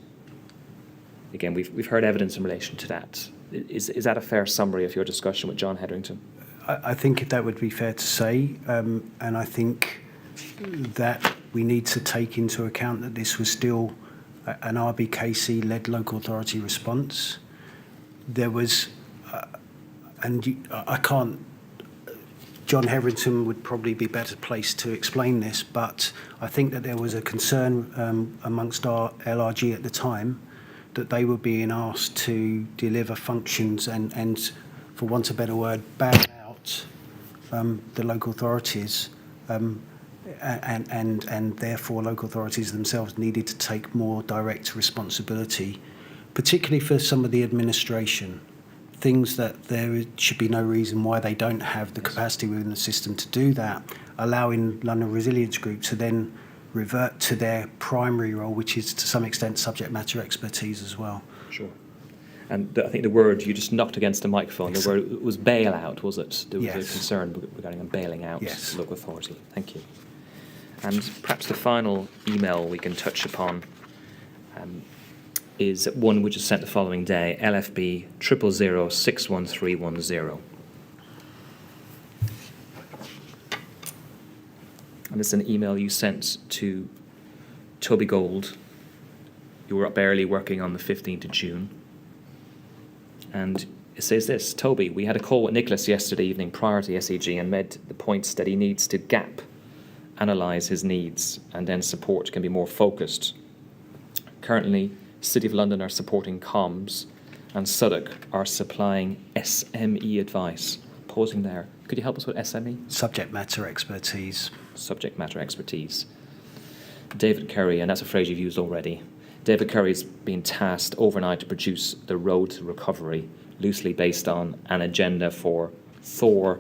Again, we've heard evidence in relation to that. Is that a fair summary of your discussion with John Hetherington? I think that would be fair to say, and I think that we need to take into account that this was still an RBKC-led local authority response. There was, I can't. John Hetherington would probably be better placed to explain this, but I think that there was a concern amongst our LRG at the time that they were being asked to deliver functions and for want of a better word, bail out the local authorities, and therefore local authorities themselves needed to take more direct responsibility, particularly for some of the administration. Things that there should be no reason why they don't have the capacity within the system to do that, allowing London Resilience Group to then revert to their primary role, which is to some extent subject matter expertise as well. Sure. And I think the word you just knocked against the microphone, the word was bailout, was it? There was Yes. a concern regarding a bailing out Yes. local authority. Thank you. And perhaps the final email we can touch upon is one which is sent the following day, LFB 000 61310. and it's an email you sent to Toby Gold. You were up early working on the 15th of June. And it says this: Toby, we had a call with Nicholas yesterday evening prior to the SEG and made the points that he needs to gap analyse his needs, and then support can be more focused. Currently, City of London are supporting comms, and Suddock are supplying SME advice. Pausing there. Could you help us with SME? Subject matter expertise. Subject matter expertise. David Curry, and that's a phrase you've used already. David Curry's been tasked overnight to produce the road to recovery, loosely based on an agenda for Thor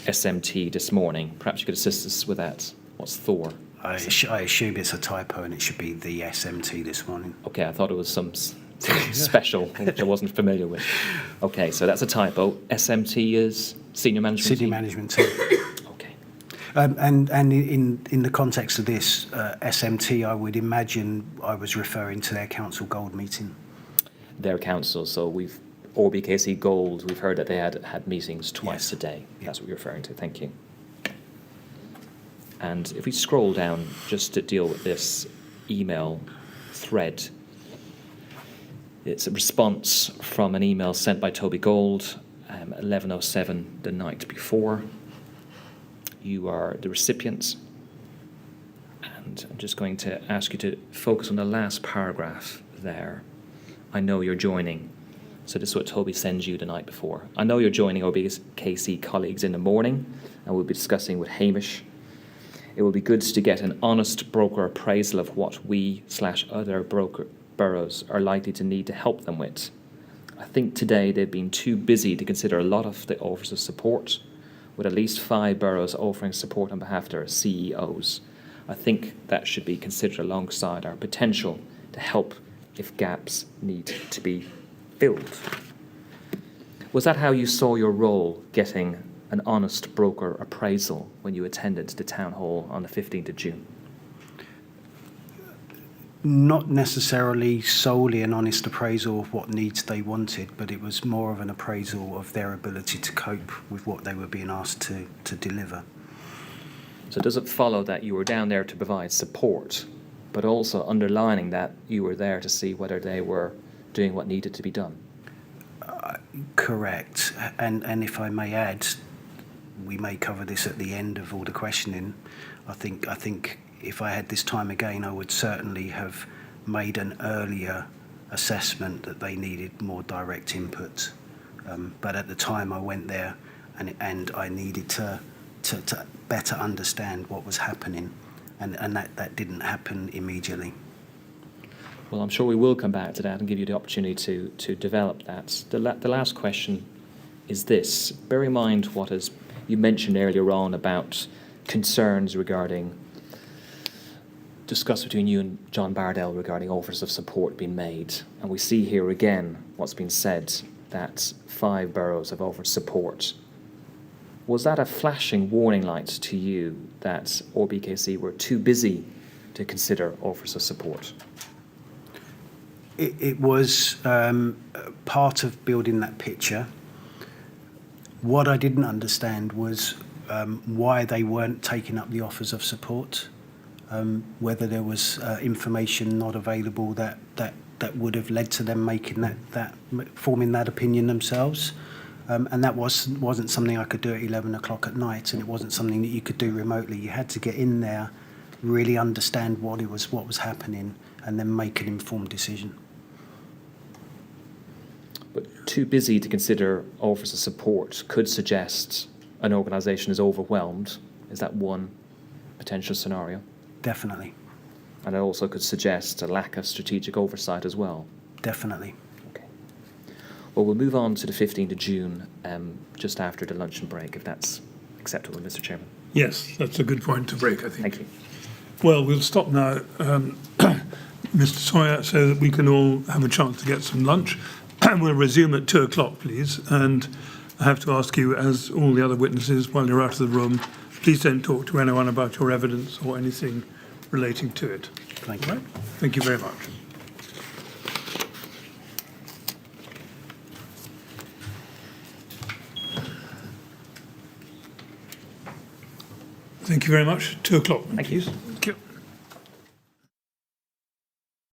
SMT this morning. Perhaps you could assist us with that. What's Thor? I assume it's a typo and it should be the SMT this morning. Okay, I thought it was some special, which I wasn't familiar with. Okay, so that's a typo. SMT is Senior Management City Team? management team. Okay. And in the context of this, SMT, I would imagine I was referring to their council gold meeting. Their council, so we've, ORBKC Gold, we've heard that they had meetings twice Yes. a day. Yeah. That's what you're referring to, thank you. And if we scroll down just to deal with this email thread, it's a response from an email sent by Toby Gold, 11:07 the night before. You are the recipient, and I'm just going to ask you to focus on the last paragraph there. I know you're joining. So this is what Toby sends you the night before. I know you're joining OBKC colleagues in the morning, and we'll be discussing with Hamish. It will be good to get an honest broker appraisal of what we/other boroughs are likely to need to help them with. I think today they've been too busy to consider a lot of the offers of support, with at least 5 boroughs offering support on behalf of their CEOs. I think that should be considered alongside our potential to help if gaps need to be filled. Was that how you saw your role, getting an honest broker appraisal when you attended the town hall on the 15th of June? Not necessarily solely an honest appraisal of what needs they wanted, but it was more of an appraisal of their ability to cope with what they were being asked to deliver. So does it follow that you were down there to provide support, but also underlining that you were there to see whether they were doing what needed to be done? Correct. And if I may add, we may cover this at the end of all the questioning. I think if I had this time again, I would certainly have made an earlier assessment that they needed more direct input. But at the time I went there and I needed to better understand what was happening, and that didn't happen immediately. Well, I'm sure we will come back to that and give you the opportunity to develop that. The last question is this. Bear in mind what you mentioned earlier on about concerns regarding, discussed between you and John Bardell regarding offers of support being made. And we see here again what's been said, that 5 boroughs have offered support. Was that a flashing warning light to you that ORBKC were too busy to consider offers of support? It was part of building that picture. What I didn't understand was why they weren't taking up the offers of support, whether there was information not available that would have led to them making forming that opinion themselves. And that wasn't something I could do at 11 o'clock at night, and it wasn't something that you could do remotely. You had to get in there, really understand what was happening, and then make an informed decision. But too busy to consider offers of support could suggest an organisation is overwhelmed. Is that one potential scenario? Definitely. And it also could suggest a lack of strategic oversight as well. Definitely. Okay. Well, we'll move on to the 15th of June, just after the luncheon break, if that's acceptable, Mr. Chairman. Yes, that's a good point to break, I think. Thank you. Well, we'll stop now, Mr. Sawyer, so that we can all have a chance to get some lunch. We'll resume at 2 o'clock, please. And I have to ask you, as all the other witnesses, while you're out of the room, please don't talk to anyone about your evidence or anything relating to it. Thank you. Right? Thank you very much. Thank you very much. 2 o'clock. Thank you.